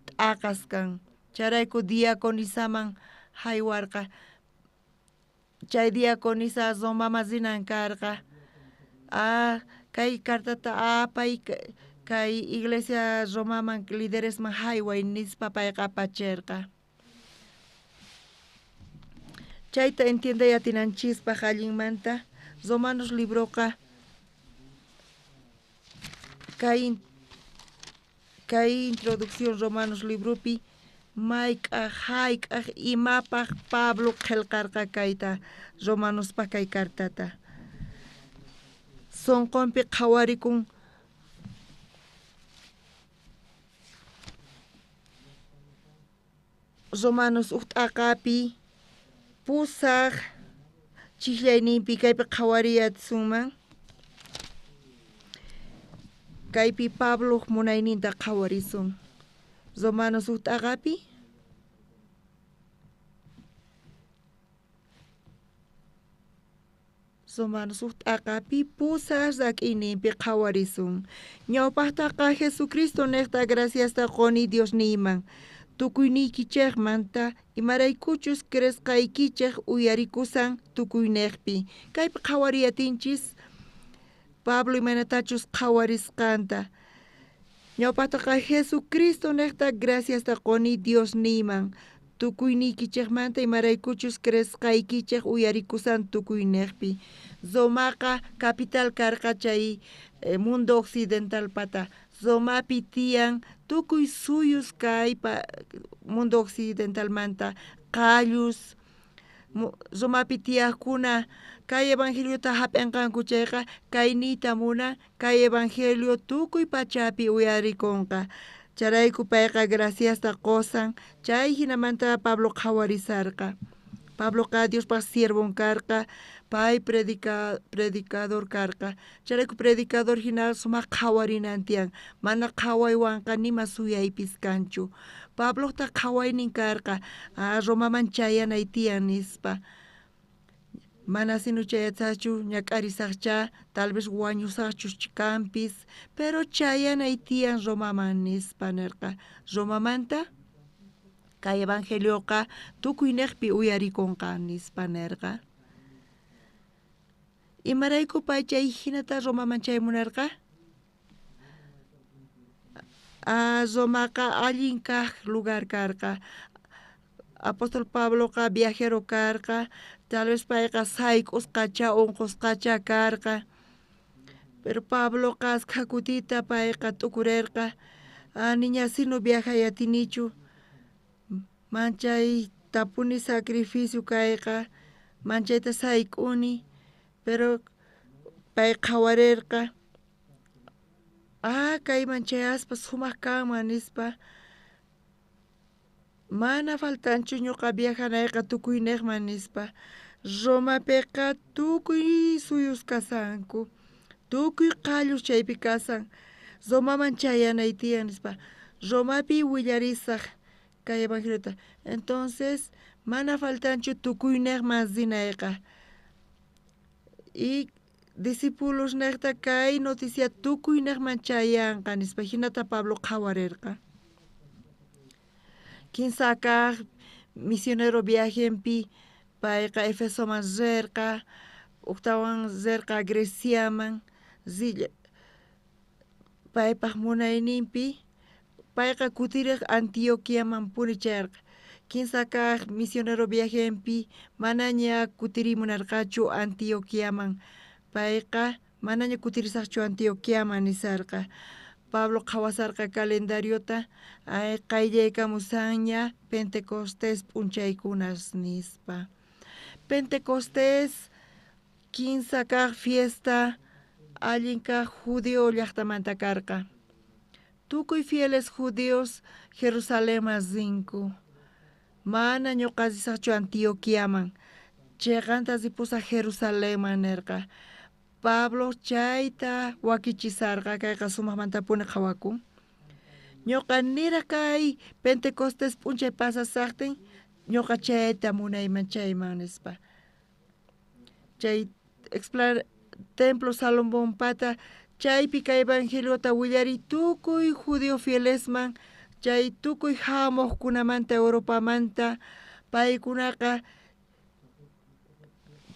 t'aqas kan charayku diaconisaman haywarqa chay diaconisa Romaman rinan karqa kay cartata apay kay iglesia Romaman líderes man highway nispa payqa pacherqa. Chayta entiende yatinanchispa hallinmanta Romanos libroqa kay introducción Romanos libropi mayqa hayk'aq imapaq Pablo qillqarqa kayta Romanospa kay cartata. Sonqonpi qhawarikun Romanos uht'aqapi pusaq chiklayninpi kaypi qhawariyatsunman kaypi Pablo munayninta qhawarisun Romanos uht'aqapi pusaq rak'iyninpi qhawarisun ñawpaqtaqa Jesucristo niqta graciasta quni Dios niyman tukuyniykichikmanta imaraykuchus cresqaykichik uyarikusan tukuyniqpi kaypi qhawariyatinchis Pablo imanatachus qhawarisqanta ñawpaqtaqa Jesucristo niqta graciasta quni Dios niyman tukuyniykichikmanta imaraykuchus cresqaykichik uyarikusan tukuyniqpi Romaqa capital karqa chay mundo occidental pata Romapi tiyan tukuy suyus kay mundo occidental manta qallus Romapi tiyaqkuna kay evangeliota hap'inqanku chayqa kay niyta munan kay evangelio tukuy pachapi uyarikunqa charayku payqa graciasta qosan chay hinamanta Pablo qhawarisarqa Pabloqa Diospaq siervon karqa pay predicador karqa charayku predicador hina sumaq qhawarinan tiyan mana qhawaywanqa nima suyaypis kanchu Pabloqta qhawaynin karqa Romaman chayanay tiyan nispa mana sinu chayachachu ñak'arisaqcha tal vez wañusaqchus kanpis pero chayanay tiyan Romaman nispa nirqa Romamanta kay evangelioqa tukuyniqpi uyarikunqa nispa nirqa imarayku pay chay hinata Romaman chaymunarqa Romaqa allin kaq lugar karqa apóstol Pabloqa viajero karqa tal vez payqa sayk'usqacha unqusqacha karqa pero Pabloqa asqa kutita payqa t'ukurirqa niña sino viajayatinichu manchay tapuni sacrificio kayqa manchayta sayk'uni pero pay qhawarirqa kay manchayaspa sumaq kanman nispa mana faltanchu ñuqa viajanayqa tukuyniqman nispa Romapiqa tukuy suyus kasanku tukuy qallus chaypi kasan Romaman chayanay tiyan nispa Romapi willarisaq kay evangeliota entonces mana faltanchu tukuyniqman zinayqa y discípulos niqta kay noticia tukuyniqman chayanqa nispa hinata Pablo qhawarirqa kinsa kaq misionero viajenpi payqa Efesoman rirqa octawan rirqa Greciaman paypaq munayninpi payqa kutiriq Antioquiaman punicharqa kinsa kaq misionero viajenpi manaña kutirimunarqachu Antioquiaman payqa manaña kutirisaqchu Antioquiaman nisarqa Pablo qhawasarqa calendariota qayllaykamusanña Pentecostés p'unchaykunas nispa Pentecostés kinsa kaq fiesta allin kaq judío llaqtamanta karqa tukuy fieles judíos Jerusalemman rinku mana ñuqasisaqchu Antioquiaman chayqanta ripusaq Jerusalemman nirqa Pablo chayta wakichisarqa kayqa sumaqmantapuni qhawakun ñuqa niraq kay Pentecostés p'unchay pasasaqtin ñuqa chayta munayman chayman nispa chay templo Salomón pata chaypi kay evangeliota willari tukuy judío fielesman chay tukuy hamuqkunamanta Europamanta paykunaqa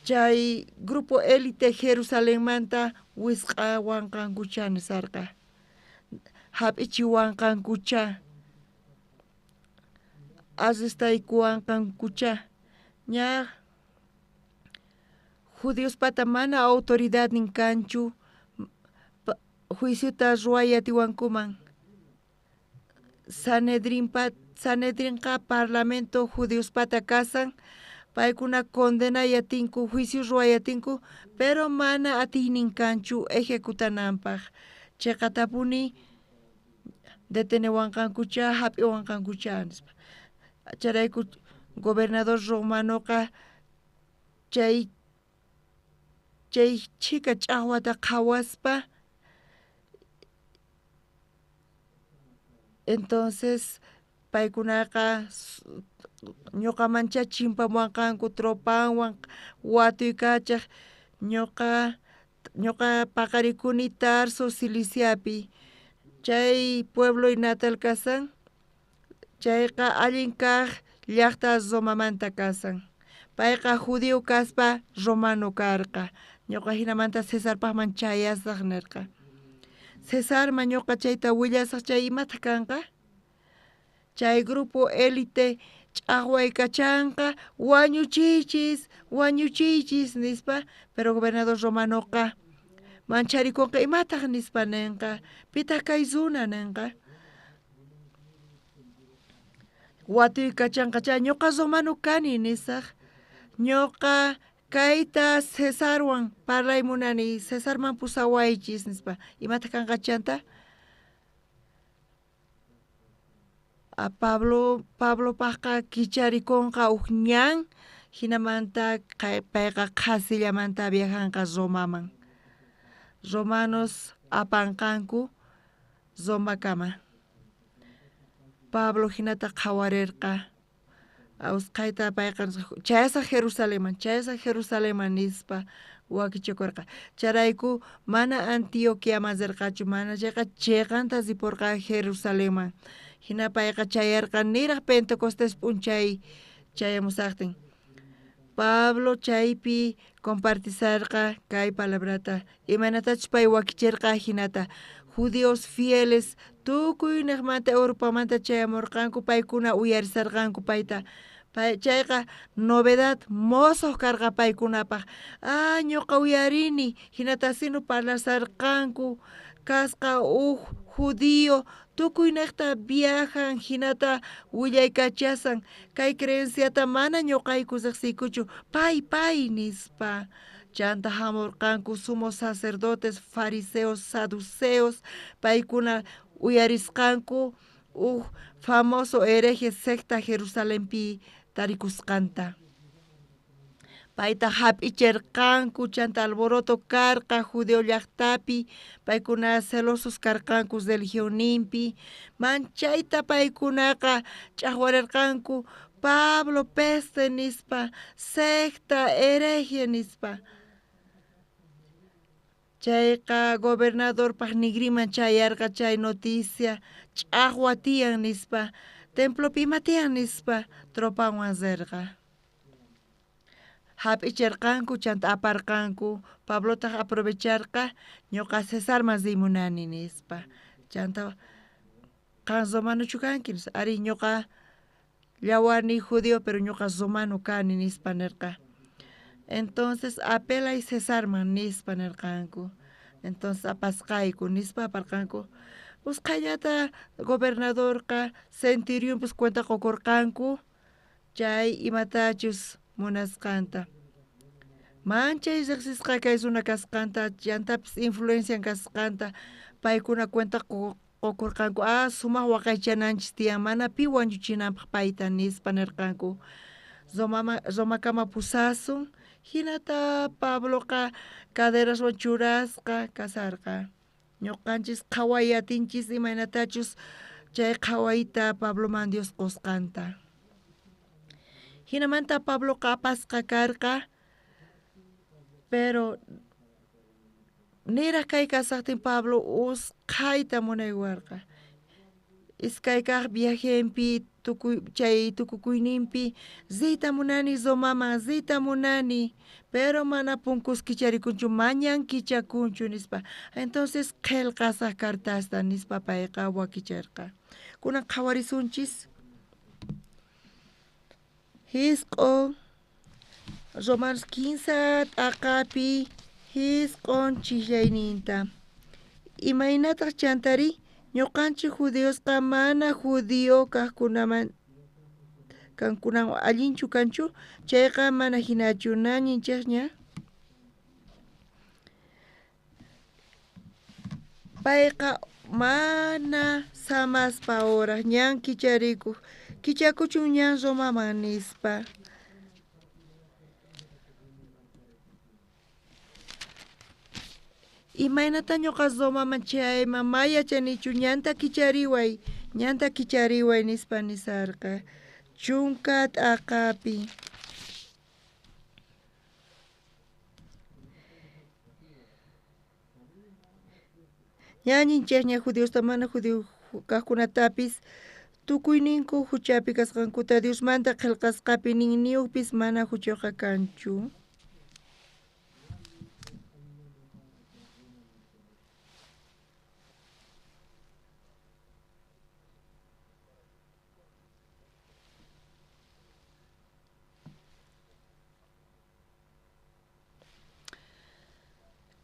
chay grupo élite Jerusalenmanta wisq'awanqankucha nisarqa hap'ichiwanqankucha asistaykuwanqankucha ña judíos pata mana autoridad ninkanchu juiciota ruayatiwankuman Sanedrinqa parlamento judíos pata kasan paykuna condenayatinku juicio ruayatinku pero mana atiyninkanchu ejecutananpaq chayqatapuni detenewanqankucha hap'iwanqankucha nispa charayku gobernador Romanoqa chay chika ch'aqwata qhawaspa entonces paykunaqa ñuqamancha chimpamuwanqanku tropanwan watuykachaq ñuqa paqarikuni Tarso Ciliciapi chay pueblo natal kasan chayqa allin kaq llaqta Romamanta kasan payqa judío kaspa romano karqa ñuqa hinamanta Cesarpaqman chayasaq nirqa Cesarman ñuqa chayta willasaq chay imata kanqa chay grupo élite ch'aqwaykachanqa wañuchiychis nispa pero gobernador Romanoqa mancharikunqa imataq nispa ninqa pitaq kay zona ninqa watuykachanqa chay ñuqa Romano kani nisaq ñuqa kayta Cesarwan parlay munani Cesarman pusawaychis nispa imata kanqa chanta Pablopaqqa kicharikunqa huk ñan hinamanta payqa qasillamanta viajanqa Romaman romanos apanqanku Romakama Pablo hinata qhawarirqa awsqayta payqa chayasaq Jerusalenman nispa wakichikurqa charayku mana Antioquia mazirqachu mana chayqa chiqanta sipurqa Jerusalenman hina payqa chayarqa niraq Pentecostes p'unchay chayamusaqtin Pablo chaypi compartisarqa kay palabrata imanatachus pay wakichirqa hinata judíos fieles tukuy niqmanta Europamanta chayamurqanku paykuna uyarisarqanku payta chayqa novedad mosoq karqa paykunapaq ñuqa uyarini hinata sinu parlasarqanku kasqa judío tukuy niqta viajan hinata willaykachasan kay creenciata mana ñuqayku riqsiykuchu pay nispa chanta hamurqanku sumos sacerdotes fariseos saduceos paykuna uyarisqanku famoso hereje secta Jerusalenpi tarikusqanta payta hap'ichirqanku chanta alboroto karqa judeo llaqtapi paykuna celosos karqanku religionninpi manchayta paykunaqa ch'aqwarirqanku Pablo peste nispa secta hereje nispa chayqa gobernadorpaq nigriman chayarqa chay noticia ch'aqwa tiyan nispa templopi ima tiyan nispa tropanwan rirqa hap'ichirqanku chanta aparqanku Pablotaq aprovecharqa ñuqa Cesarman rimunani nispa chanta qan Romanochu kanki ari ñuqa llawarni judío pero ñuqa Romano kani nispa nirqa entonces apelay Cesarman nispa nirqanku entonces apasqayku nispa aparqanku usqhallata gobernadorqa centurión cuenta qukurqanku chay imatachus munasqanta manchay riqsisqa kay runa kasqanta chantapis influencian kasqanta paykuna cuenta qukurqanku sumaq waqaychananchis tiyan mana pi wañuchinanpaq payta nispa nirqanku Romakama pusasun hinata Pabloqa caderaswan churasqa kasarqa ñuqanchis qhawayatinchis imanatachus chay qhawayta Pabloman Dios qusqanta hinamanta Pabloqa apasqa karqa pero niraq kay kasaqtin Pablo usqhayta munaywarqa iskay kaq viajenpi chay tukukuyninpi zita munani zomama zita munani pero mana punkus kicharikunchu mañan kichakunchu nispa entonces qelqasaq kartasta nispa payqa wakicharqa kunan qhawarisunchis hisq'un Romanos 15 t'aqapi hisq'un chillayninta imaynataq chantari ñuqanchik judiosqa mana judío kaqkunaman kankunawan allinchu kanchu chayqa mana hinachu nañinchikña payqa mana samaspa hora ñan kicharikuq kichakuchun ñan Romaman nispa imaynata ñuqa Romaman chayman mayachanichu ñanta kichariway nispa nisarqa chunka t'aqapi ñañinchikña judiosta mana judío kaqkunatapis tukuyninku huchapi kasqankuta Diosmanta qillqasqapi ningniupis mana huchuqa kanchu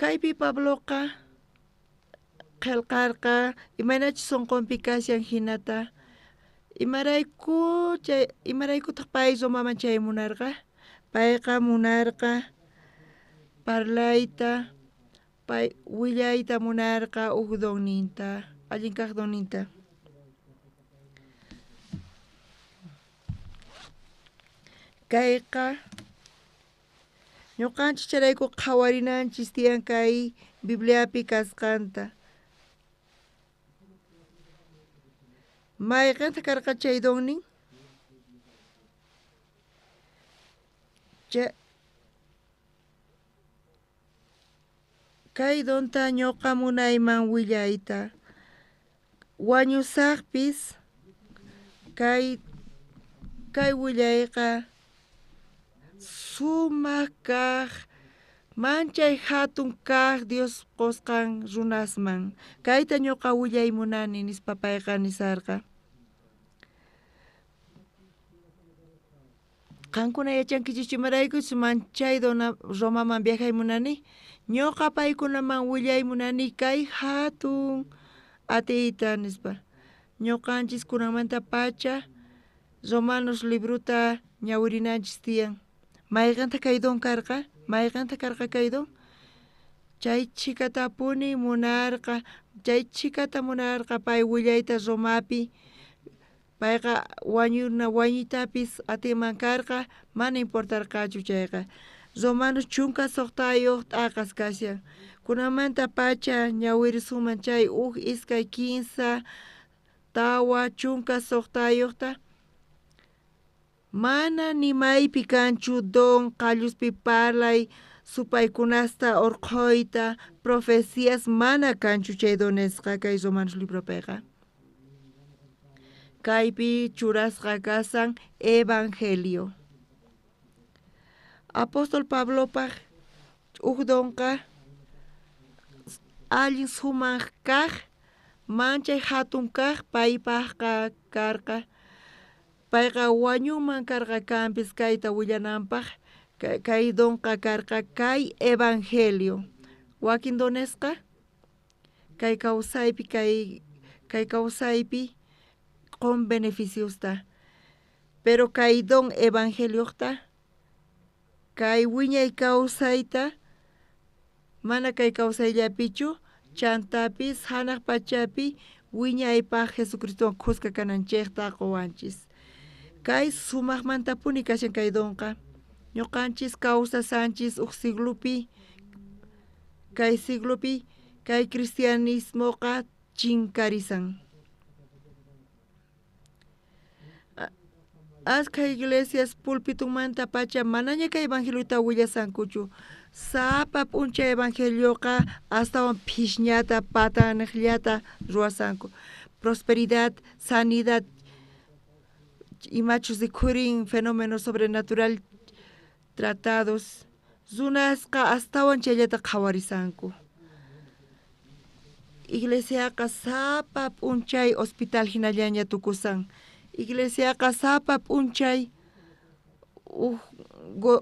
kaypi Pabloqa qillqarqa imanachus sunqunpi kashan hinata imaraykutaq pay Romaman chay munarqa payqa munarqa parlayta pay willayta munarqa donninta allin kaq donninta kayqa ñuqanchik charayku qhawarinanchis tiyan kay Bibliapi kasqanta mayqanta karqa chay donnin kay donta ñuqa munayman willayta wañusaqpis kay willayqa sumaq kaq manchay hatun kaq Dios qusqan runasman kayta ñuqa willay munani nispa payqa nisarqa qankuna yachankichis imaraykuchus manchay Romaman viajay munani ñuqa paykunaman willay munani kay hatun atiyta nispa ñuqanchis kunanmanta pacha Romanos libruta ñawirinanchis tiyan mayqanta kay don karqa mayqanta karqa kay don chay chikatapuni munarqa chay chikata munarqa pay willayta Romapi payqa wañuytapis atiman karqa mana importarqachu chayqa Romanos chunka suqtayuq t'aqas kashan kunamanta pacha ñawirisuman chay iskay 15 tawa chunka suqtayuqta mana nimaypi kanchu don qalluspi parlay supaykunasta urquyta profecías mana kanchu chay donesqa kay Romanos libropayqa kaypi churasqa kasan evangelio apóstol Pablopaq donqa allin sumaq kaq manchay hatun kaq paypaqqa karqa payqa wañuman karqa kanpis kayta willananpaq kay donqa karqa kay evangelio wakin donesqa kay kawsaypi qon beneficiosta pero kay don evangelioqta kay wiñay kawsayta mana kay kawsayllapichu chantapis hanaq pachapi wiñaypaq Jesucristowan qusqa kananchikta quwanchis kay sumaqmantapuni kashan kay donqa ñuqanchis kawsasanchis siglupi kay cristianismoqa chinkarisan ashka iglesias pulpitumanta pacha manaña kay evangeliota willasankuchu sapa p'uncha evangelioqa astawan phishñata patanaqllata ruwasanku prosperidad sanidad imachos de curin, fenómenos sobrenatural tratados. Zunasqa astawan chayllata qhawarisanku. Iglesiaqa sapa p'unchay hospital hinallaña tukusan. Iglesiaqa sapa p'unchay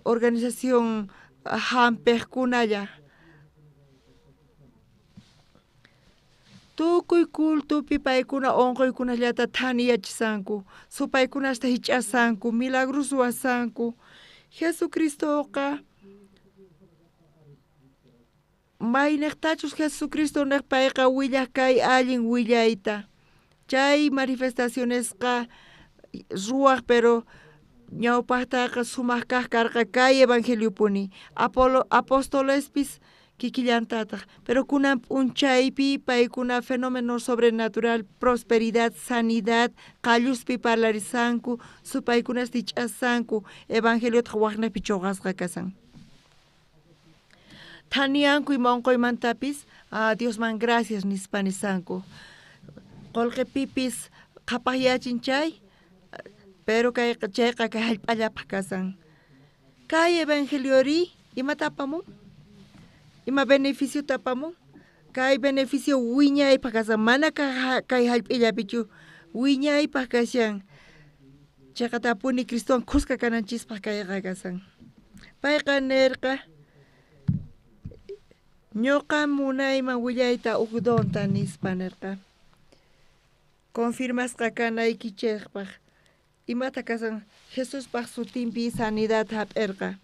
organización hampiqkunalla. Tukuy cultupi paykuna onquykunallata thaniyachisanku. Supaykunasta hich'asanku, milagros ruwasanku. Jesucristoqa mayniqtachus Jesucristo niq payqa willaq kay allin willayta. Chay manifestacionesqa ruwaq pero ñawpaqtaqa sumaq kaq karqa kay evangeliopuni. Apostolespis kikillantataq, pero kunan p'unchaypi paykuna fenómeno sobrenatural, prosperidad, sanidad, qalluspi parlarisanku, supaykunasta hich'asanku, evangeliota waqnapi chuqasqa kasan. Thanianku ima unquymantapis, Diosman gracias nispanisanku. Qolqipipis qhapaqyachinchay, pero chayqa kay hallp'allapaq kasan. Kay evangeliori imata apamun? Ima beneficio tapamun? Kay beneficio wiñaypaq kasan, mana kay hallp'illapichu wiñaypaq kashan. Chayqa tapuni Cristowan qusqa kananchispaq kayqa kasan. Payqa nirqa ñuqa munayman willayta uqdonta nispa nirqa. Confirmasqa kanaykichaypaq. Imata kasan Jesuspaq sutinpi sanidad hap'irqa.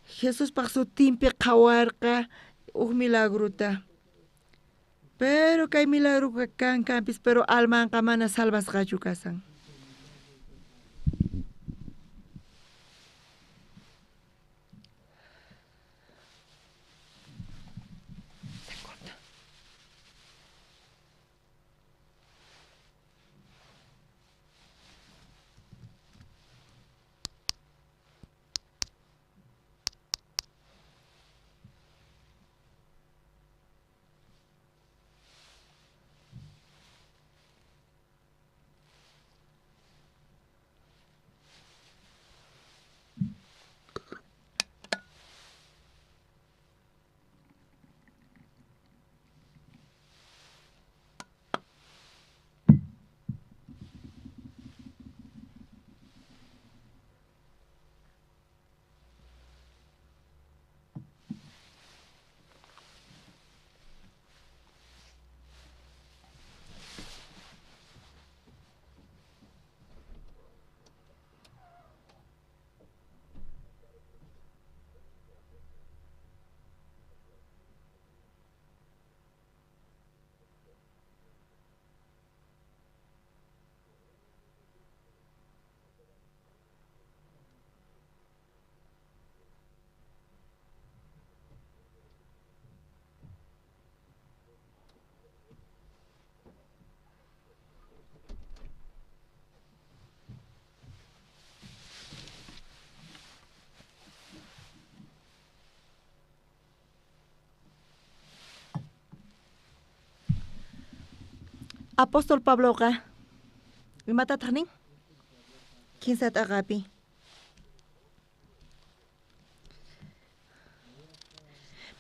Jesuspaq sutinpi qhawarqa milagruta. Pero kay milagro kankanpis, pero almanqa mana salvasqachu kasan. Apóstol Pabloqa imatataq nin? Kinsat aqapi.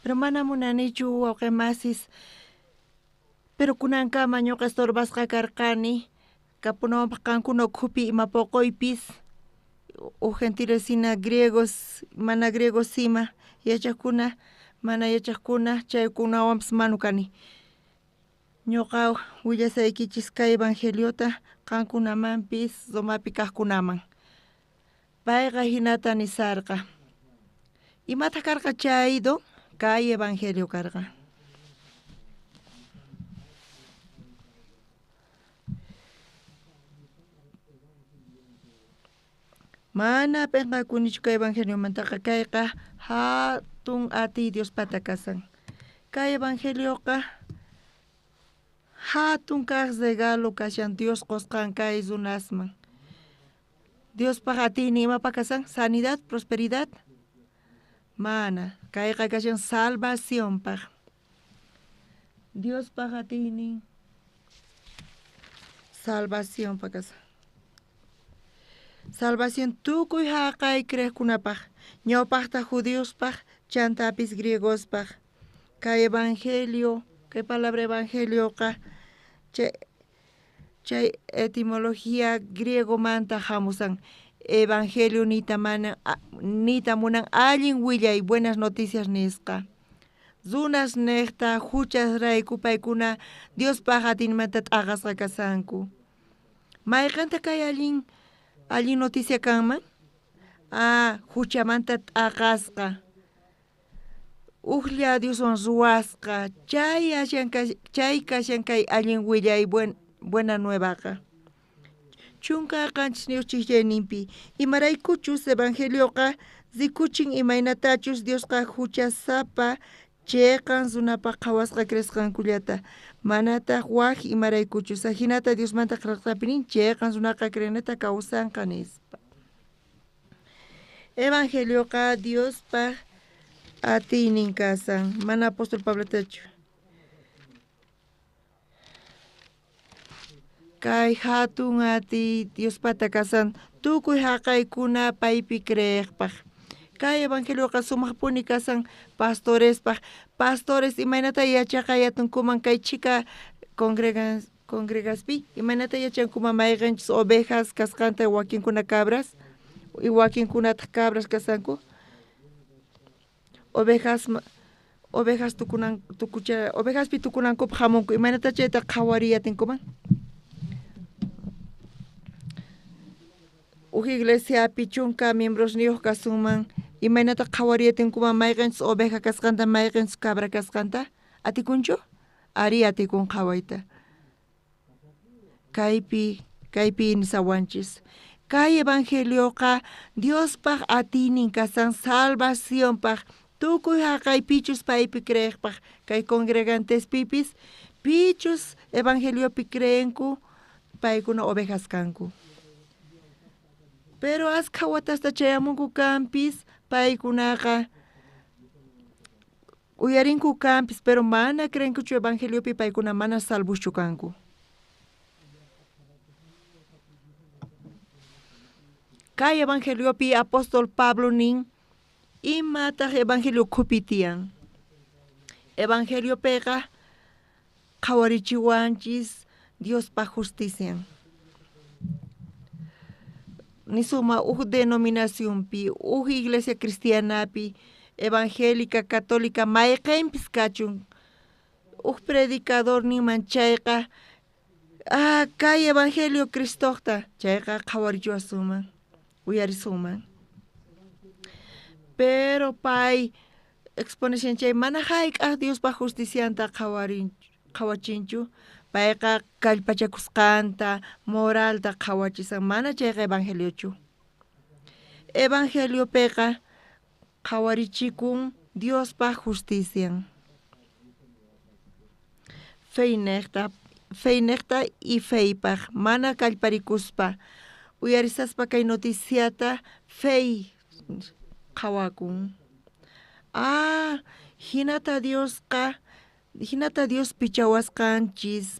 Pero mana munanichu wawqimasis, pero kunankama ñuqa estorbasqa karqani, kapunawanpaq qankuna ukhupi ima poqoypis, gentilesina griegos, mana griegos sima, yachaqkuna, mana yachaqkuna, chaykunawanpas manu kani. Ñuqa willasaykichis kay evangeliota qankunamanpis Romapi kaqkunaman. Payqa hinata nisarqa. Imata karqa chaydo kay evangelio karqa. Mana penqakunichu kay evangelio mantaqa kayqa hatun ati Dios patakasan. Kay evangelioqa hatun kaq regalo kashan Dios qosqan kay runasman. Dios paqatini ima pakasan sanidad, prosperidad. Mana, kayqa kashan salvación paq. Dios paqatini salvación pakasan. salvación tukuy haqay crekunapaq, ñawpaqta judiospaq, chantapis griegospaq. Kay evangelio, kay palabra evangelioqa chay etimología griego manta hamusan. Evangelio nita munan allin willay buenas noticias nisqa. Zunas nehta huchas rayku paykuna Dios pajatinmanta t'aqasqa kasanku. Mayqanta kay allin noticia kanman? Huchamanta t'aqasqa. Uqlla Dioswan ruwasqa. Chay kashan kay allin willay buena nuevaqa. Chunka qanchis Dios chiqllayninpi imaraykuchus evangelioqa zikuchin imaynatachus Diosqa huchasapa cheqan runapa qhawasqa cresqankullata manataq waq imaraykuchus hinata Diosmanta qraqsapinin cheqan runaqa crenata kawsanqa nispa. Evangelioqa Diospa atiynin kasan mana apóstol Pablo tachu. Kay hatun ati Diospata kasan tukuy haqaykuna paypi creeqpaq. Kay evangelioqa sumaqpuni kasan pastores imaynata yachaqayatun kay chika congregaspi imaynata yachankuman mayqanchis ovejas kasqanta wakinkuna cabras y wakinkunata cabras kasanku. Ovejaspi tukunankup hamunku imaynata chayta qhawariyatinkuman. Iglesia pichunka miembros niyuq kasunman imaynata qhawariyatinkuman mayqanchis oveja kasqanta mayqanchis cabra kasqanta atikunchu? Ari atikun qhawayta. Kaypi nisawanchis. Kay evangelioqa Diospaq atiynin kasan salvacionpaq tukuy haqaypichus paypi creeqpaq kay congregantespipis pichus evangeliopi creenku paykuna ovejas kanku. Pero asqa watasta chayamunku kampis paykunaqa uyarinku kampis pero mana creenkuchu evangeliopi paykuna mana salvuschu kanku. Kay evangeliopi apóstol Pablo nin imataq evangelio kupitian. Evangelio pega qhawarichiwanchis Diospa justician. Nisuma denominacionpi, iglesia cristianapi, evangélica, católica, mayqanpis kachun. Predicador niman chayqa, kay evangelio Cristoqta, chayqa qhawarichiwasuman, uyarisuman. Pero pay exponencian chay mana hayk'aq Diospa justicianta qhawachinchu. Payqa kallpachakusqanta, moralta qhawachisan mana chayqa evangeliochu. Evangelio payqa qhawarichikun Diospa justician. Feynekta y feypaq mana kallparikuspa uyarisaspa kay noticiata fey qhawakun. Hinata Dios pichawasqanchis,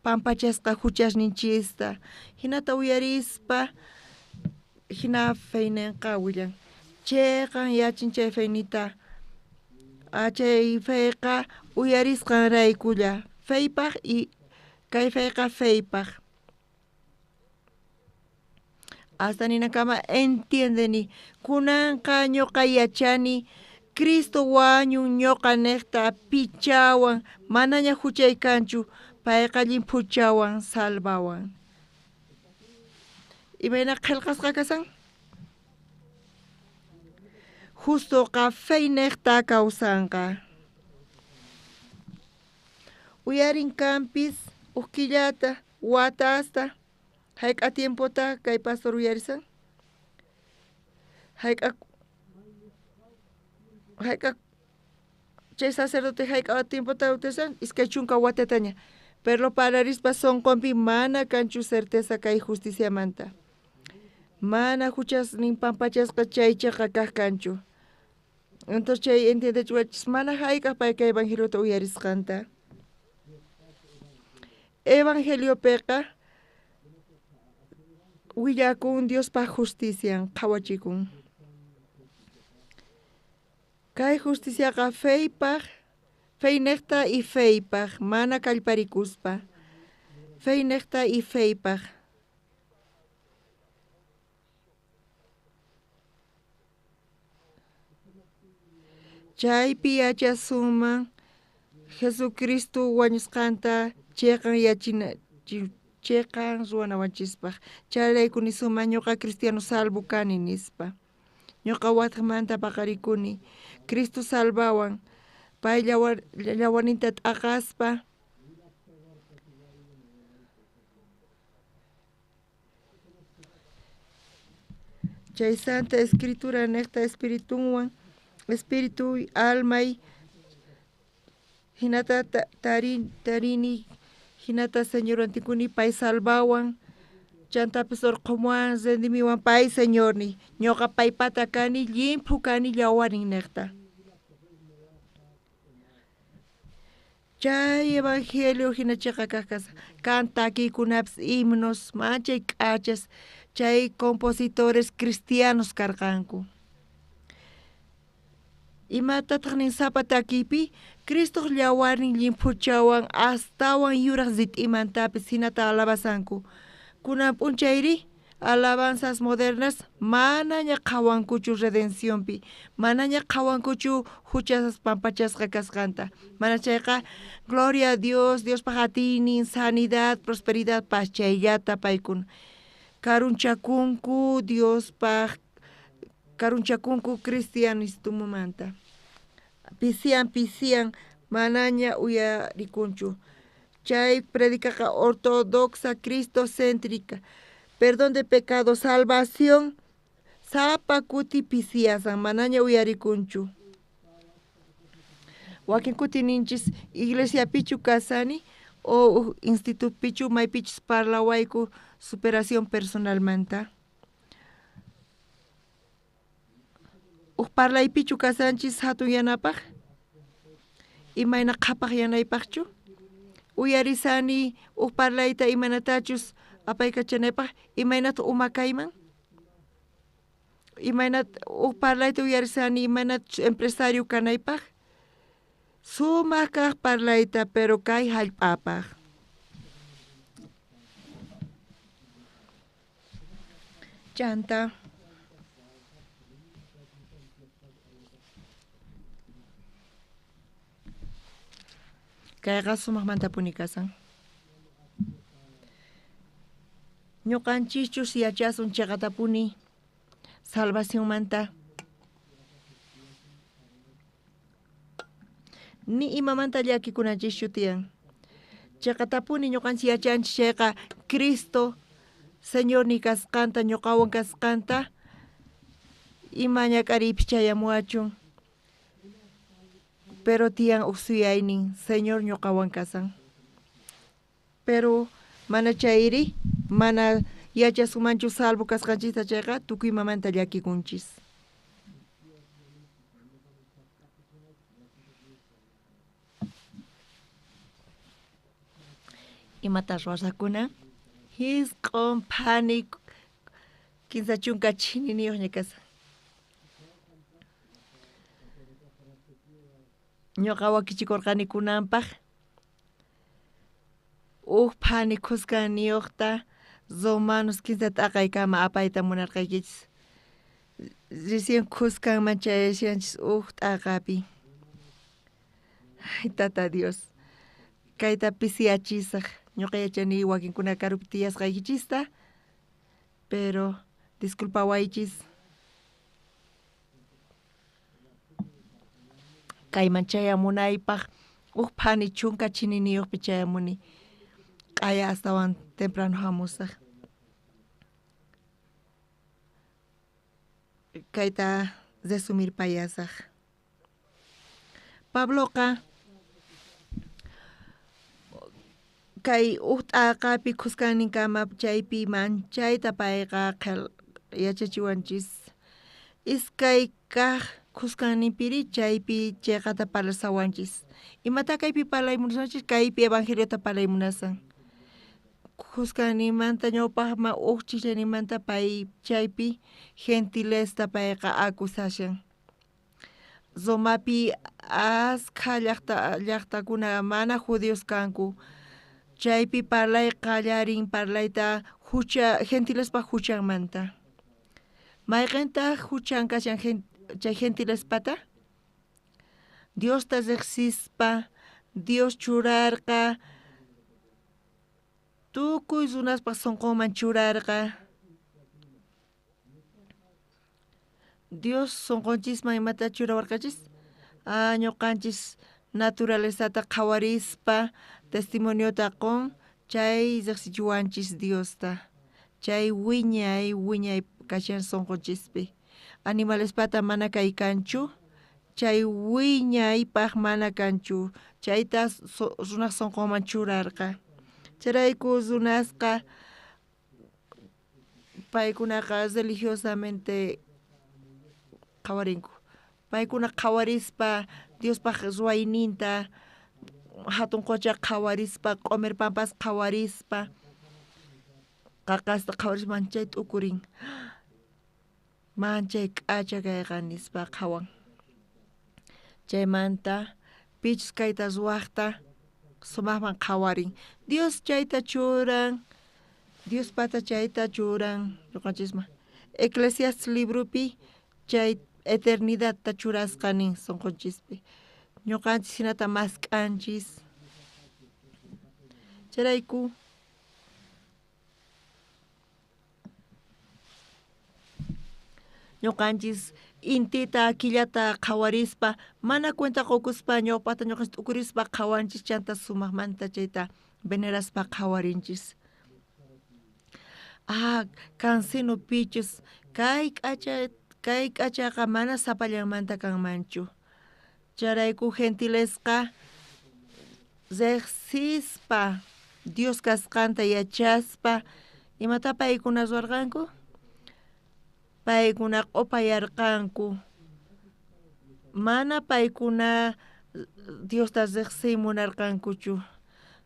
pampachasqa huchasninchista, hinata uyarispa, hina feynenqa willan. Chayqan yachin chay feynita, chay feyqa uyarisqan raykulla, feypaq y kay feyqa feypaq. Hasta ninakama entiendeni, kunanqa ñuqa yachani, Cristo wañun ñuqa nekta pichawan manaña huchaykanchu payqa llimpuchawan salvawan. Imayna qillqasqa kasan? Justoqa feynekta kawsanqa. Uyarinkampis uqkillata watasta hayk'a tiempota kay pastor uyarisan? Hayk'a chay sacerdote hayk'a tiempota utisan iskay chunka watataña. Pero pararispa sonqonpi mana kanchu certeza kay justiciamanta. Mana huchas nin pampachasqa chaychaqa kaq kanchu. Entonces chay entiendechuachis mana hayk'a payqa evangeliota uyarisqanta. Evangelio payqa willakun Diospa justician qhawachikun. Kay justiciaqa feynekta y feypaq mana kallparikuspa. Feynekta y feypaq. Chaypi yachasuman Jesucristo wañusqanta chayqan ruwanawanchispaq. Chayraykuni suma ñuqa cristiano salvo kani nispa. Ñuqa wataqmanta paqarikuni. Cristo salvawan. Pay llawaninta t'aqaspa. Chay Santa Escritura nekta espiritunwan. Espíritu, alma y hinata tarini hinata Señor antikuni pay salvawan chanta pesor qomuan zendimiwan pay Señor ni ñoqa paypata kani limpu kani llawarin nekta. Chay evangelio hinachiqa kaqkas cantaquikunapas himnos manchay k'achas chay compositores cristianos karqanku. Imatataq nin sapatakipi Cristo llawarin limpuchawan astawan yuraq zit'imantapis hinata alabasanku. Kunan p'unchayri alabanzas modernas manaña qhawankuchu redencionpi, manaña qhawankuchu huchasas pampachasqa kasqanta. Mana chayqa gloria a Dios, Diospaq atinin, sanidad, prosperidad paschayllata paykuna. Karunchakunku Diospaq karunchakunku cristianistumumanta. Pisian manaña uyarikunchu. Chay predicaqa ortodoxa cristocéntrica. Perdón de pecado, salvación. Sapa kuti pisiasan manaña uyarikunchu. Wakin kuti ninchis iglesia pichu kasani o instituto pichu maypichis parlawayku superación personalmanta. Parlay pichu kasanchis hatun yanapaq imayna qhapaq yanaypaqchu uyarisani parlayta imanatachus apaykachanaypaq imaynata umakayman imaynata parlayta uyarisani imanata empresario kanaypaq sumaq kaq parlayta pero kay hallp'apaq chanta kayqa sumaqmanta punikasan. Ñuqanchikchus yachasun chaqatapuni salvacionmanta. Ni imamanta llakikunanchikchu tiyan. Chaqatapuni ñuqanchik yachanchik chayqa Cristo Señor ni kasqanta ñuqawan kasqanta imaña k'ariypis chayamuachun. Pero tiyan uksuyaynin Señor ñuqawan kasan. Pero mana chayri, mana yachasumanchu salvo kasqanchista chayqa tukuymamanta llakikunchis. Imata ruwasakuna? Hisq'un panic kinsa chunka chininiyuqña kasan. Ñuqa wakichikurqani kunanpaq pani kuskaniyuqta zomanos kinsa t'aqaykama apayta munarqaykichis. Recién kuskanman chayashanchis t'aqapi. Ay tata Dios. Kayta pisiyachisaq. Ñuqa yachani wakinkuna karupi tiyasqaykichista. Pero disculpawaychis. Kayman chayamunaypaq pani chunka chininiyuqpi chayamuni. Kaya astawan temprano hamusaq. Kayta resumir payasaq. Pabloqa kay t'aqapi kuskanninkama chaypi manchayta payqa yachachiwanchis. Iskay kaq kuskanninpiri chaypi chayqata parlasawanchis. Imata kaypi parlaymunasanchis kaypi evangeliota parlaymunasan. Kuskanimanta ñawpaqma uqchillanimanta pay chaypi gentilesta payqa acusashan. Zomapi asqa llaqtakuna mana judíos kanku. Chaypi parlay qallarin parlayta gentilespa huchanmanta. Mayqanta huchan kashan chay gentilespata? Dios ta riqsispa, Dios churarqa, tukuy runaspa sunqunman churarqa. Dios sunqunchisman imata churawarqachis? Ñuqanchis naturalezata qhawarispa testimoniota qun, chay riqsichiwanchis Diosta. Chay wiñay kashan sunqunchispi. Animalespata mana kaykanchu, chay wiñaypaq mana kanchu. Chayta runaq sunqunman churarqa. Charayku runasqa paykunaqa religiosamente qhawarinku. Paykuna qhawarispa Diospaq ruwayninta hatun qucha qhawarispa, q'umir pampas qhawarispa, qaqasta qhawarispa manchay t'ukurin. Manchay k'acha kayqa nispa qhawan. Chaymanta pichus kayta ruwaqta sumaqman qhawarin. Dios chayta churan, Dios pata chayta churan ñuqanchisman. Eclesiastes libropi chay eternidadta churasqanin sunqunchispi. Ñuqanchis hinata mask'anchis. Charayku ñuqanchis intita killata qhawarispa mana cuenta qukuspa ñawpata ñuqanchis t'ukurispa qhawanchis chanta sumaqmanta chayta veneraspa qhawarinchis. Cansino pichus kay k'achaqa mana sapallanmanta kanmanchu. Charayku gentilesqa riqsispa Dios kasqanta yachaspa imata paykuna ruwarqanku? Paykuna q'upayarqanku. Mana paykuna Diosta riqsiyta munarqankuchu.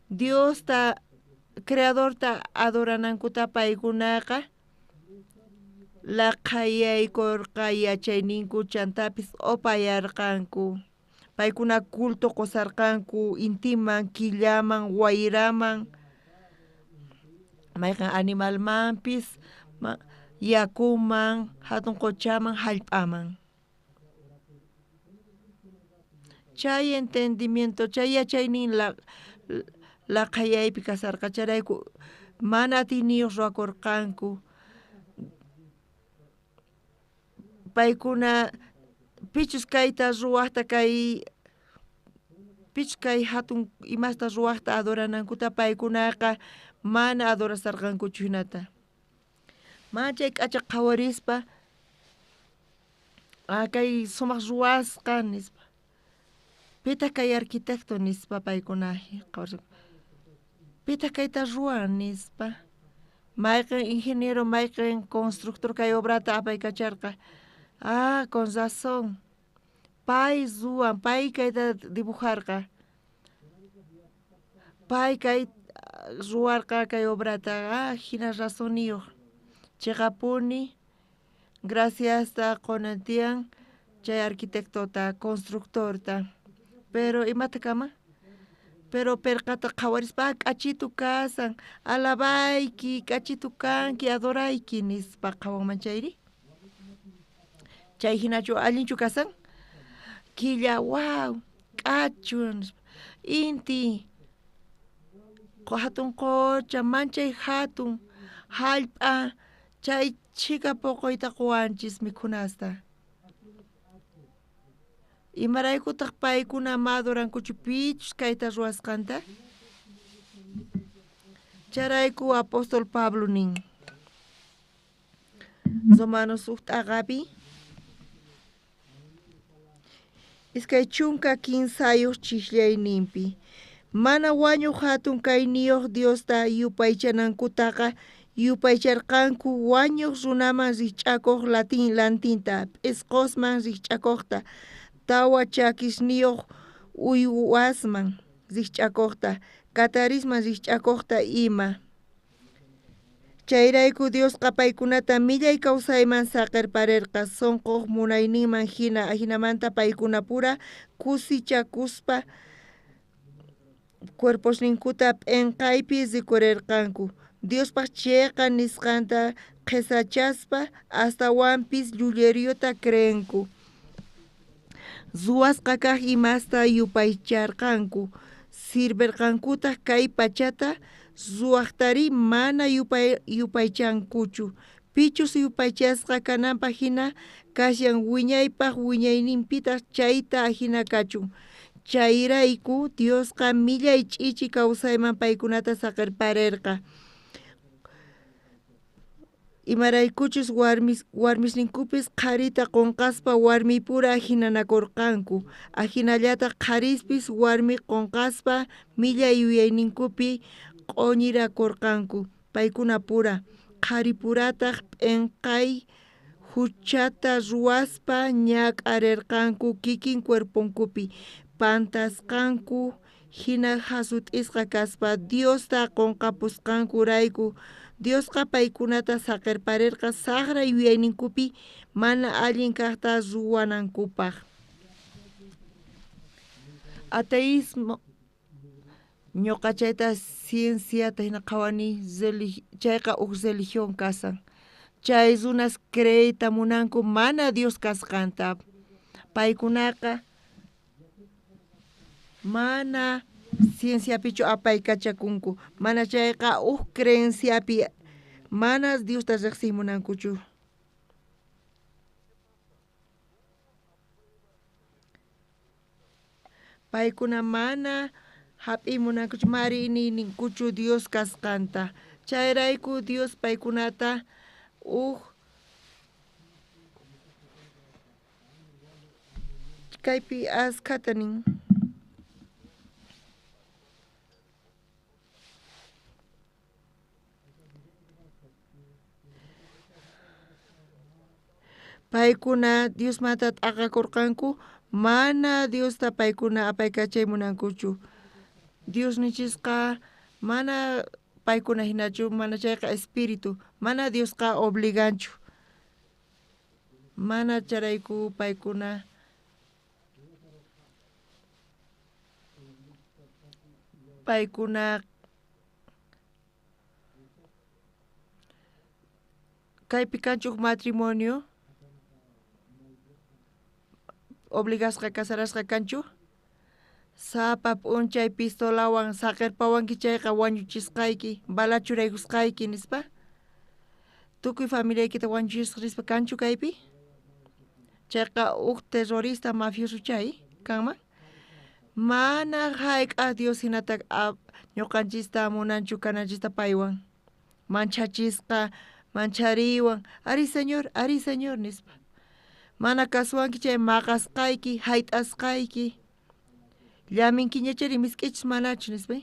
Diosta creadorta adoranankuta paykunaqa laqayaykurqa yachayninku chantapis upayarqanku. Paykuna culto qusarqanku intiman, killaman, wayraman, mayqan animalmanpis, yakuman, hatun quchaman, hallp'aman. Chay entendimiento, chay yachaynin laqayaypi kasarqa charayku mana atiniyuq ruwakurqanku. Paykuna pichus kayta ruwaqta pichus kay hatun imasta ruwaqta adoranankuta paykunaqa mana adorasarqankuchu hinata. Manchay k'acha qhawarispa kay sumaq ruwasqa nispa. Pita kay arquitecto nispa paykuna pita kayta ruwan nispa. Mayqin ingeniero, mayqin constructor kay obrata apaykacharqa. Con razón. Pay ruwan, pay kayta dibujarqa. Pay kay ruwarqa kay obrata. Hina razoniyuq. Chiqapuni graciasta qunantiyan chay arquitectota, constructorta. Pero imata kama? Pero perqata qhawarispa k'achitu kasan, alabayki, k'achitu kanki, adorayki nispa qhawanman chayri. Chay hinachu allinchu kasan? Killa, wow, k'achu, inti, hatun qucha, manchay hatun, hallp'a, chay chika puquyta quwanchis mikhunasta. Imaraykutaq paykuna madurankuchu pichus kayta ruwasqanta? Charayku apóstol Pablo nin. Romanos uht'aqapi iskay chunka kinsayuq chishlayninpi mana wañuq hatun kayniyuq Diosta yupaychanankutaqa yupaycharqanku wañuq runaman rikch'akuq lantinta p'isqusman rikch'akuqta tawa chakisniyuq uywasman rikch'akuqta katarisman rikch'akuqta ima Chayrayku Dios paykunata millay kawsayman saqirparirqa sunquq munayninman hinamanta paykuna pura kusichakuspa cuerposninkuta p'inqaypi rikurirqanku. Diospaq chayqa nisqanta qisachaspa astawanpis llullariyuta creenku. Ruwasqa kaq imasta yupaycharqanku. Sirvirqankutaq kay pachata ruwaqtari mana yupaychankuchu. Pichus yupaychasqa kananpaq hina kashan wiñaypaq wiñayninpita chayta hina kachun. Chayrayku Diosqa millay ch'ichi kawsayman paykunata saqirparirqa. Imaraykuchus warmisninkupis qharita qunqaspa warmi pura hinanakurqanku. Ahinallataq qharispis warmi qunqaspa millay yuyayninkupi q'uñirakurqanku. Paykuna pura qhari purataq p'inqay huchata ruwaspa ñak'arirqanku kikin cuerpunkupi. Pantasqanku hina hasut'isqa kaspa Diosta qunqapusqankurayku. Diosqa paykunata saqirparirqa saqray yuyayninkupi mana allin kaqta ruwanankupaq. Ateísmo ñuqa chayta cienciata hina qhawani chayqa huk religión kasan. Chay runas creita munanku mana Dios kasqanta. Paykunaqa mana cienciapichu apaykachakunku. Mana chayqa huk creenciapi mana Diosta riqsimunankuchu. Paykuna mana hap'imunankuchu ninkuchu Dios kasqanta. Chayrayku Dios paykunata kaypi askata nin. Paykuna Diosmanta t'aqakurqanku mana Diosta paykuna apaykachaymunankuchu. Dios nichisqa mana paykuna hinachu mana chayqa espíritu mana Diosqa obliganchu. Mana charayku paykuna kaypi kanchuk matrimonio obligasqa casarasqa kanchu. Sapa p'unchay pistolawan saqirpawanki chayqa wañuchisqayki bala churaykusqayki nispa. Tukuy familiaykita wañuchisqa kanchu kaypi. Chayqa huk terrorista mafioso chay kanman. Mana hayk'aq Dios hinata ñuqanchista munanchu kananchista paywan. Manchachisqa manchariwan ari señor nispa. Mana kasuwanki chay maqasqayki hayt'asqayki. Llaminkiñachari misk'ichis manachu nispa.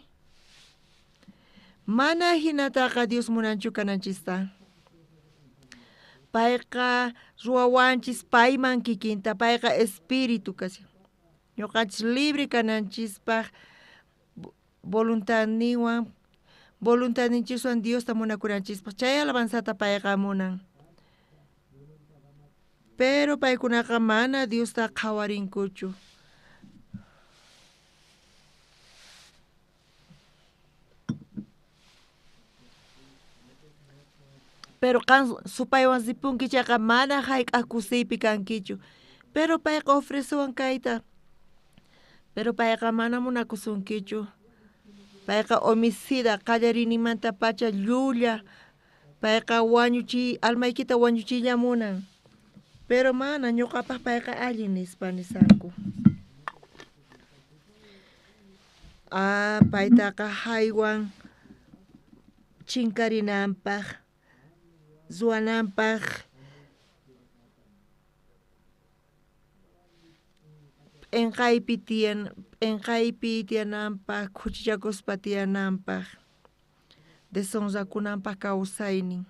Mana hinataqa Dios munanchu kananchista. Payqa ruwawanchis payman kikinta payqa espíritu kasi. Ñuqanchis libre kananchispaq voluntadninchikwan Diosta munakuranchispaq chay alabanzata payqa munan. Pero paykunaqa mana Diosta qhawarinkuchu. Pero supaywan sipunki chayqa mana hayk'aq kusiypi kankichu. Pero payqa ofrecewan kayta. Pero payqa mana munakusunkichu. Payqa homicida qallarinimanta pacha llulla. Payqa almaykita wañuchilla munan. Pero mana ñuqapaq payqa allin nispa nisanku. Paytaqa haywan chinkarinanpaq, ruwananpaq, p'inqaypi tiyananpaq, kuchichakuspa tiyananpaq, deshonrakunanpaq kawsaynin.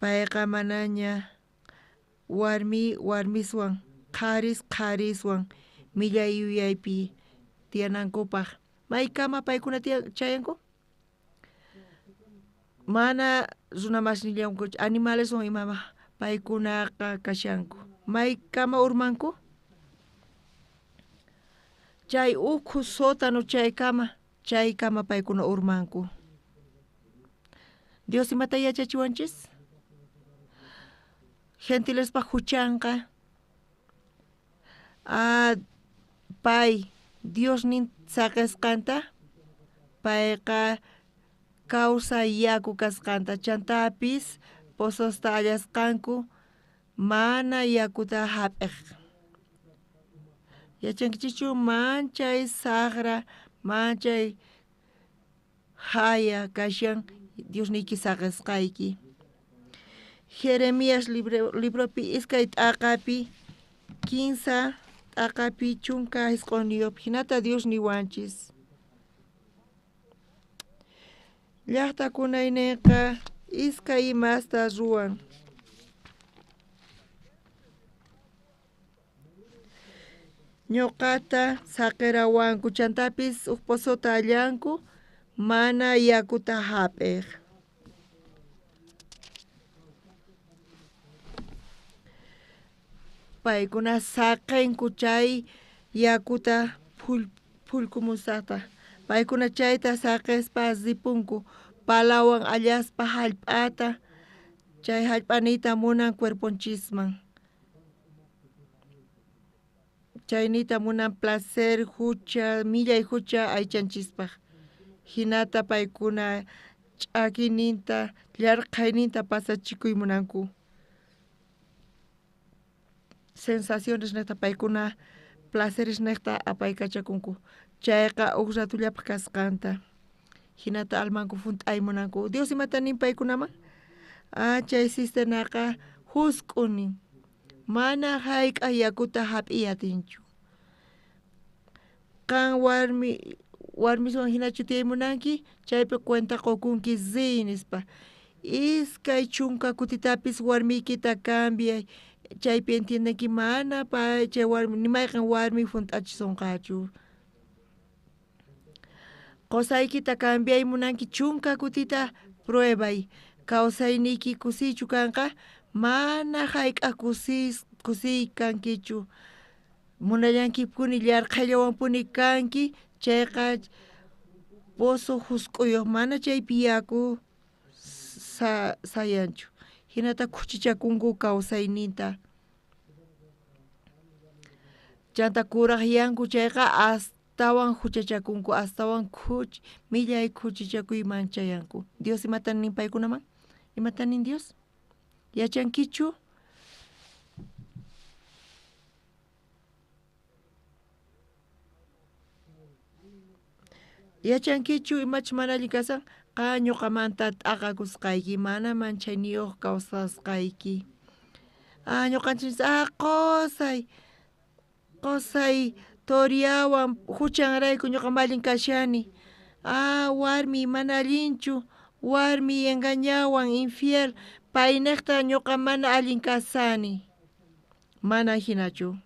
Payqa manaña warmiswan, qhariswan millay yuyaypi tiyanankupaq. Maykama paykuna chayanku? mana runamashnillawanku animales son imama paykunaqa kashanku maykama urmanku chay ukhu sótano chaykama paykuna urmanku. Dios imata yachachiwanchis gentilespa huchanqa pay Dios nin saqasqanta payqa kawsay yaku kasqanta chantapis pozosta allasqanku mana yakuta hap'iq. Yachankichichu manchay saqra manchay haya kashan Dios niki saqasqayki. Jeremías libropi iskay t'aqapi 15 t'aqapi chunka hisq'uniyupi hinata Dios niwanchis. Llaqtakunayninqa iskay imasta ruwan. Ñuqata saqirawanku chantapis huk pozota allanku mana yakuta hap'iq. Paykuna saqinku chay yakuta pulkumusaqta. Paykuna chayta saqispa zipunku palawan allaspa hallp'ata chay hallp'anita munan cuerponchisman. Chaynita munan placer hucha millay hucha aychanchispaq. Hinata paykuna ch'akininta llarqayninta pasachikuy munanku. Sensaciones neta paykuna placeres neta apaykachakunku. Chayqa huk ratullapi kasqanta. Hinata almanku funt'ay munanku. Dios imata nin paykunaman? Chay sistenaqa husk'unin. Mana hayk'a yakuta hap'iy atinchu. Kan warmiswan hinachu tiyaymunanki chaypi cuenta qukunki nispa. Iskay chunka kutitapis warmiykita cambiay. Chaypi entiendenki mana chay warmi nimayqan warmi funt'achisunqachu. Qussaykita cambiay munanki chunka kutita pruebay. Kawsayniki kusiychu kanqa mana hayk'a kusiykankichu. Munallankipuni llarqhallawanpuni kanki chayqa pozo husk'uyuq mana chaypi yaku sayanchu. Hinata kuchichakunku kawsayninta. Chanta kuraqyanku chayqa astawan huchachakunku astawan millay kuchichakuyman chayanku. Dios imata nin paykunaman? Imata nin Dios? Yachankichu? Yachankichu imachu mana allin kasan? Ñuqamanta t'aqakusqayki mana manchayniyuq kawsasqayki. Ñuqanchis qusay turiawan huchanrayku ñuqa mallin kashani. Warmi mana allinchu, warmi engañawan infiel, paynaqta ñuqa mana allin kasani. Mana hinachu.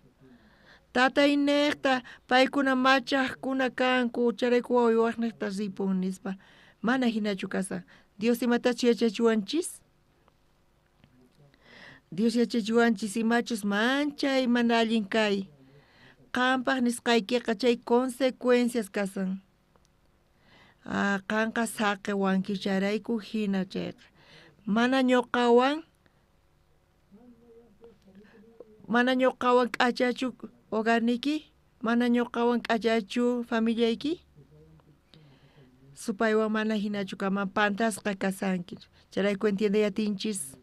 Tataynaqta paykuna machaqkuna kanku charayku wawiwaqniqta ripun nispa. Mana hinachu kasan. Dios imatachu yachachiwanchis? Dios yachachiwanchis imachus manchay mana allin kay. Qampaq nisqaykiqa chay consecuencias kasan. Qanqa saqiwanki charayku hina chayqa. Mana ñuqawan k'achachu hogarniki, mana ñuqawan k'achachu familiayki. Supaywan mana hinachu kaman pantasqa kasanki. Charayku entiende yatinchis.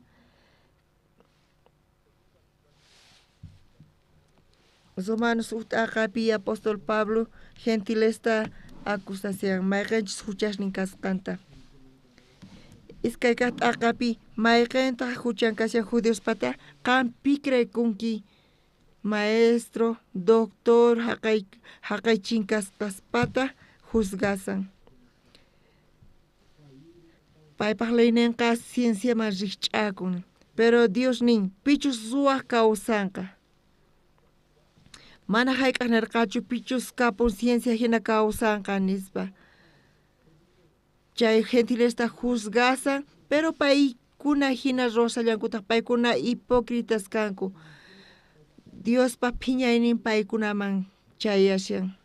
Romanos ut'aqapi apóstol Pablo gentilesta acusación mayqanchis huchashnin kasqanta. Iskay t'aqapi mayqanta huchan kashan judíos pata qampi creykunki maestro, doctor, haqaychin kaspata juzgasan. Paypaq leyninqa cienciaman rikch'akun. Pero Dios nin pichus ruwaq kawsanqa. Mana hayk'aqnirqachu pichus kapun ciencia hina kawsanqa nispa. chay gentilesta juzgasan, pero paykuna hina rosallankuta paykuna hipócritas kanku. Dios pa phiñaynin paykunaman chayashan.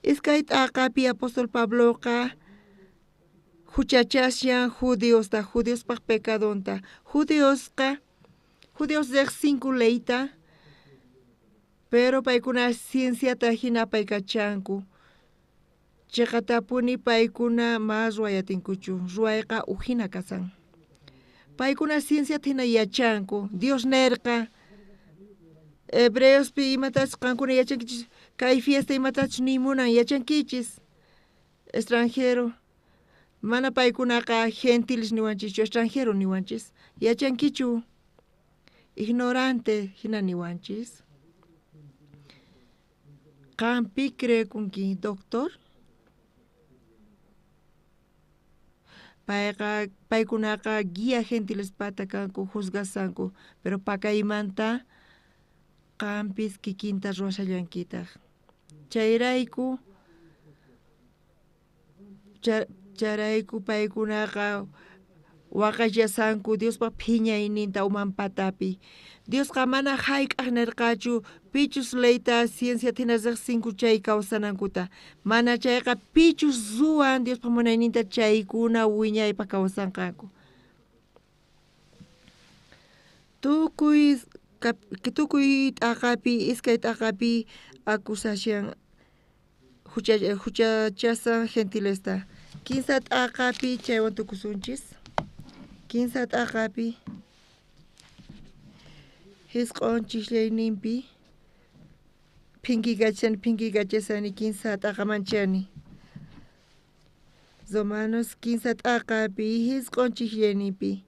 Iskay t'aqapi apóstol Pabloqa huchachashan Judios pa pecadonta. Judios de 5 leyta, pero paykuna cienciata hina paykachanku. Chekatapuni paykuna mas ruayatinkuchu, ruayqa ujina kasan. Paykuna ciencia hina yachanku, Dios nerqa. Hebreos pi imatach kankuna yachankichis, kay fiesta imatach nimunan yachankichis. Extranjero, mana paykunaqa gentiles niwanchis, extranjero niwanchis, yachankichu. Ignorante hina niwanchis. Kampi crekunki, doctor? Paykunaqa guía gentiles pata kanku, juzgasanku, pero pakaymanta kampis kikinta ruwasallankitaq. Chayrayku paykunaqa waqallasanku Diospa phiñayninta uman patapi. Diosqa mana hayk'aq nirqachu pichus leyta ciencia tinasaq 5 chay kawsanankuta. Mana chayqa pichus ruwan Diospa munayninta chaykuna wiñaypa kawsanqaku. Tukuy t'aqapi, iskay t'aqapi acusación huchachasan gentilesta. 15 t'aqapi chaywan tukusunchis. 15 t'aqapi hisq'unchiklayninpi phinkigachasani 15 t'aqamanchani. Romanos 15 t'aqapi hisq'unchiklayninpi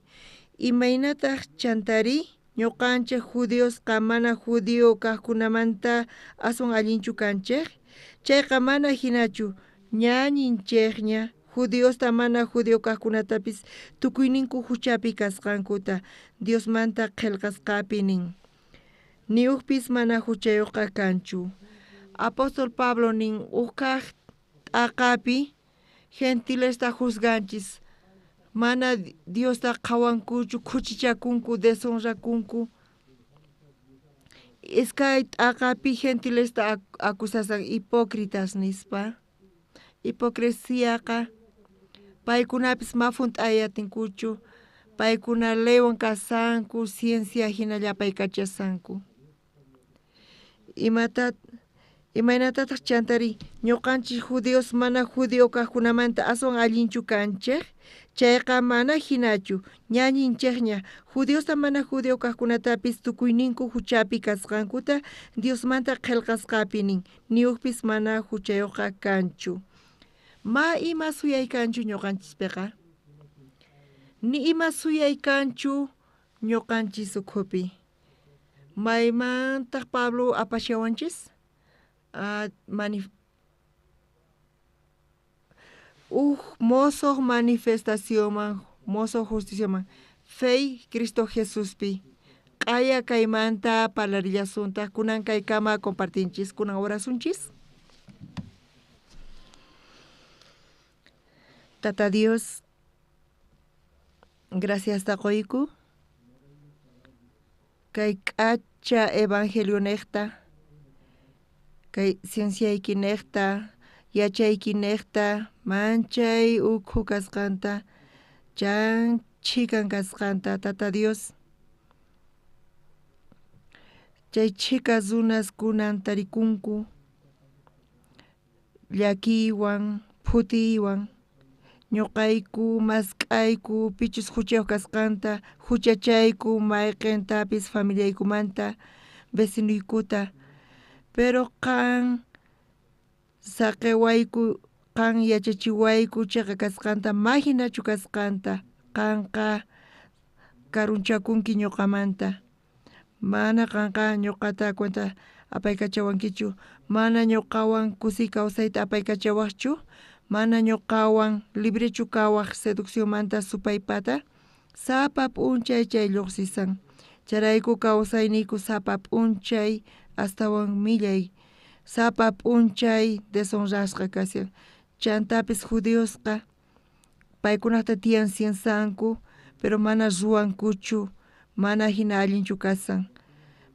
imaynataq chantari ñuqanchik Judiosqa mana judío kaqkunamanta aswan allinchu kanchik. Chayqa mana hinachu ñañinchikña Judiosta mana judío kaqkunatapis tukuyninku huchapi kasqankuta Diosmanta qillqasqapi nin. Ni ukpis mana huchayuqqa kanchu. Apóstol Pablo nin uqaq t'aqapi gentilesta juzganchis. Mana Diosta qawankuchu, kuchichakunku, deshonrakunku. Iskay t'aqapi gentilesta acusasan hipócritas nispa. Hipocresíaqa paykunapis mafunt'ayatinkuchu. Paykuna leywan kasanku, ciencia hinalla paykachasanku. Imaynatataq chantari ñuqanchik Judios mana judío kaqkunamanta aswan allinchu kanchik. Chayqa mana hinachu ñañinchikña Judiosta mana judío kaqkunatapis tukuyninku huchapi kasqankuta Diosmanta qillqasqapi nin. Ni ukpis mana huchayuqqa kanchu. Ma ima suyaykanchu ñuqanchispiqa. Ni ima suyaykanchu ñuqanchis ukhupi. Maymantaq Pablo apashawanchis? Mozo manifestación, mozo justicia, fe Cristo Jesús pi. Kaya kaymanta palarillasunta, kunan kaykama compartinchis, kunan orasunchis. Tata Dios, gracias takoiku. Kay kacha evangelio necta, kay ciencia ikinecta, yachayki necta, manchay ukhu kasqanta, chan chikan kasqanta, Tata Dios. Chay chicas unas kunan tarikunku, llakiwan, phutiwan, ñuqayku, mask'ayku, pichus huchayuq kasqanta, huchachayku, mayqintapis familiaykumanta, vecinuykuta, pero qan saqewayku, qan yachachiwayku chayqa kasqanta, mahinachu kasqanta, qanqa karunchakunki ñuqamanta. Mana qanqa ñuqata cuenta apaykachawankichu, mana ñuqawan kusi kawsayta apaykachawaqchu, mana ñuqawan librechu kawaq seducciónmanta supaypata, sapa p'unchay chay lluqsisan. Charayku kawsayniyku sapa p'unchay astawan millay, sapa p'unchay deshonrasqa kasyan. Chantapis Judiosqa paykunata tiyan siensanku, pero mana ruankuchu, mana hina allinchu kasan.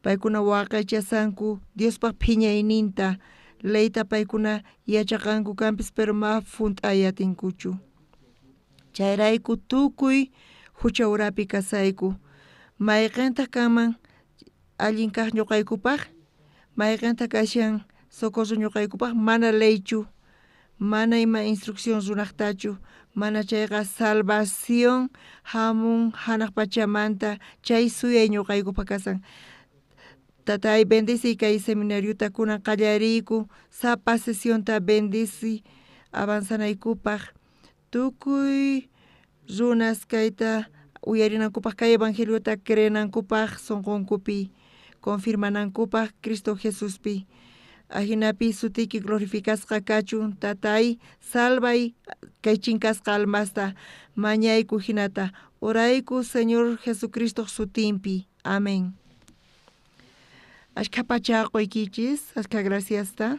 Paykuna waqaychasanku, Diospaq phiñayninta, leyta paykuna yachaqanku kampis, pero ma funt'ayatinkuchu. Chayrayku tukuy hucha urapi kasayku. Mayqanta kaman allin kaq ñuqaykupaq, mayqanta kashan socorro ñuqaykupaq, mana leychu, mana ima instrucción runaqtachu, mana chayqa salvación hamun hanaq pachamanta, chay suyay ñuqaykupaq kasan. Tatay bendici kay seminariuta kunan qallariyku, sapa sesionta bendici avanzanaykupaq, tukuy runas kayta uyarinankupaq, kay evangeliota creenankupaq, sonqunkupi confirmanankupaq Cristo Jesuspi. Ajinapi sutiki glorificasqa kachun, tatay salvay kay chinkasqa almasta, mañayku hinata, orayku Señor Jesucristo sutimpi. Amén. Ashka pacha qoykichis, ashka graciasta.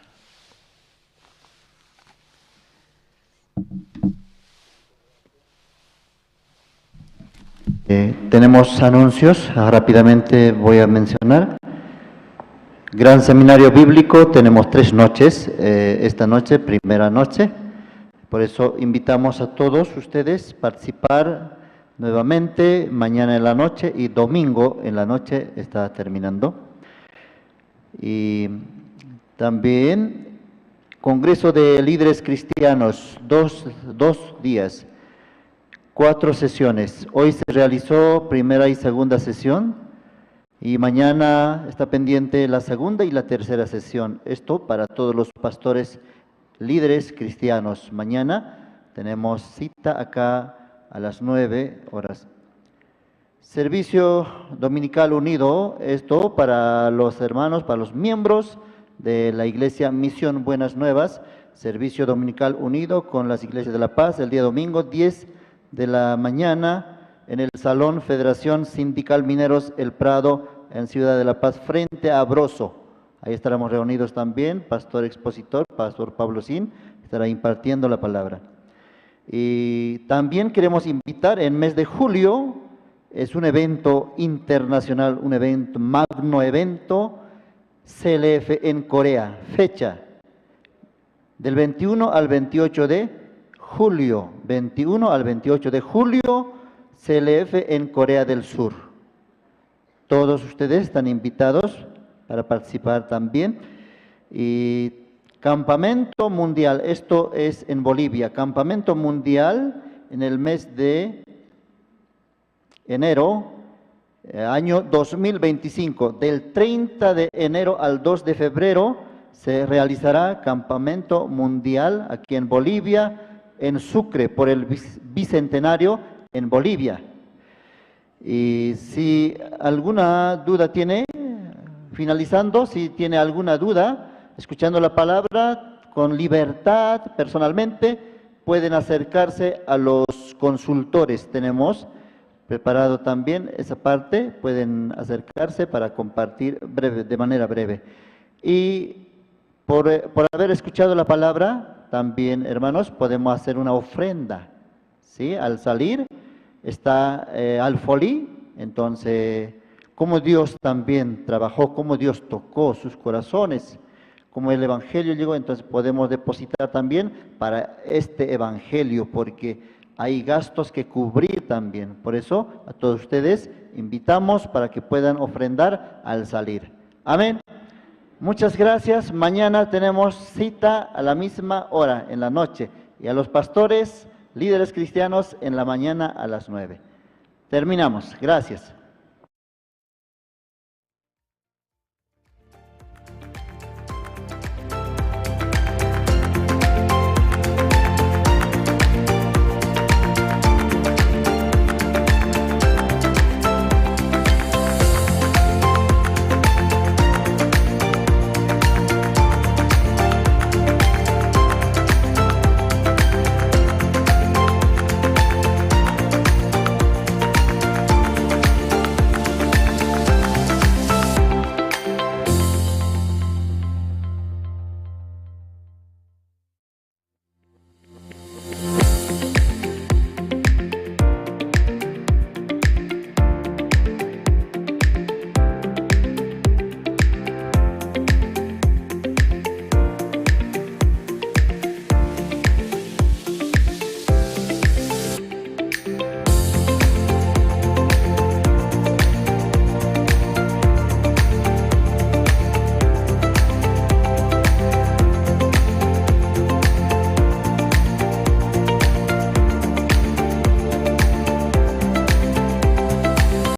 Tenemos anuncios, rápidamente voy a mencionar. Gran Seminario Bíblico, tenemos 3 noches, esta noche, primera noche, por eso invitamos a todos ustedes a participar nuevamente, mañana en la noche y domingo en la noche está terminando. Y también Congreso de Líderes Cristianos, dos días, 4 sesiones. Hoy se realizó primera y segunda sesión y mañana está pendiente la segunda y la tercera sesión. Esto para todos los pastores líderes cristianos. Mañana tenemos cita acá a las 9 horas. Servicio Dominical Unido, esto para los hermanos, para los miembros de la Iglesia Misión Buenas Nuevas. Servicio Dominical Unido con las Iglesias de La Paz el día domingo, 10 de la mañana, en el Salón Federación Sindical Mineros El Prado, en Ciudad de La Paz, frente a Broso. Ahí estaremos reunidos también, pastor expositor, pastor Pablo Sin, estará impartiendo la palabra. Y también queremos invitar en mes de julio, es un evento internacional, un evento, magno evento, CLF en Corea, fecha del 21 al 28 de julio, 21 al 28 de julio, CLF en Corea del Sur. Todos ustedes están invitados para participar también. Y Campamento Mundial, esto es en Bolivia, Campamento Mundial en el mes de enero, año 2025, del 30 de enero al 2 de febrero, se realizará Campamento Mundial aquí en Bolivia, en Sucre, por el bicentenario en Bolivia. Y si alguna duda tiene, finalizando, si tiene alguna duda, escuchando la palabra con libertad, personalmente, pueden acercarse a los consultores. Tenemos preparado también esa parte, pueden acercarse para compartir de manera breve. Y por haber escuchado la palabra, también, hermanos, podemos hacer una ofrenda, ¿sí? Al salir está alfolí, entonces, cómo Dios también trabajó, cómo Dios tocó sus corazones, cómo el Evangelio llegó, entonces podemos depositar también para este Evangelio, porque hay gastos que cubrir también. Por eso, a todos ustedes invitamos para que puedan ofrendar al salir. Amén. Muchas gracias. Mañana tenemos cita a la misma hora, en la noche. Y a los pastores, líderes cristianos, en la mañana a las 9. Terminamos. Gracias.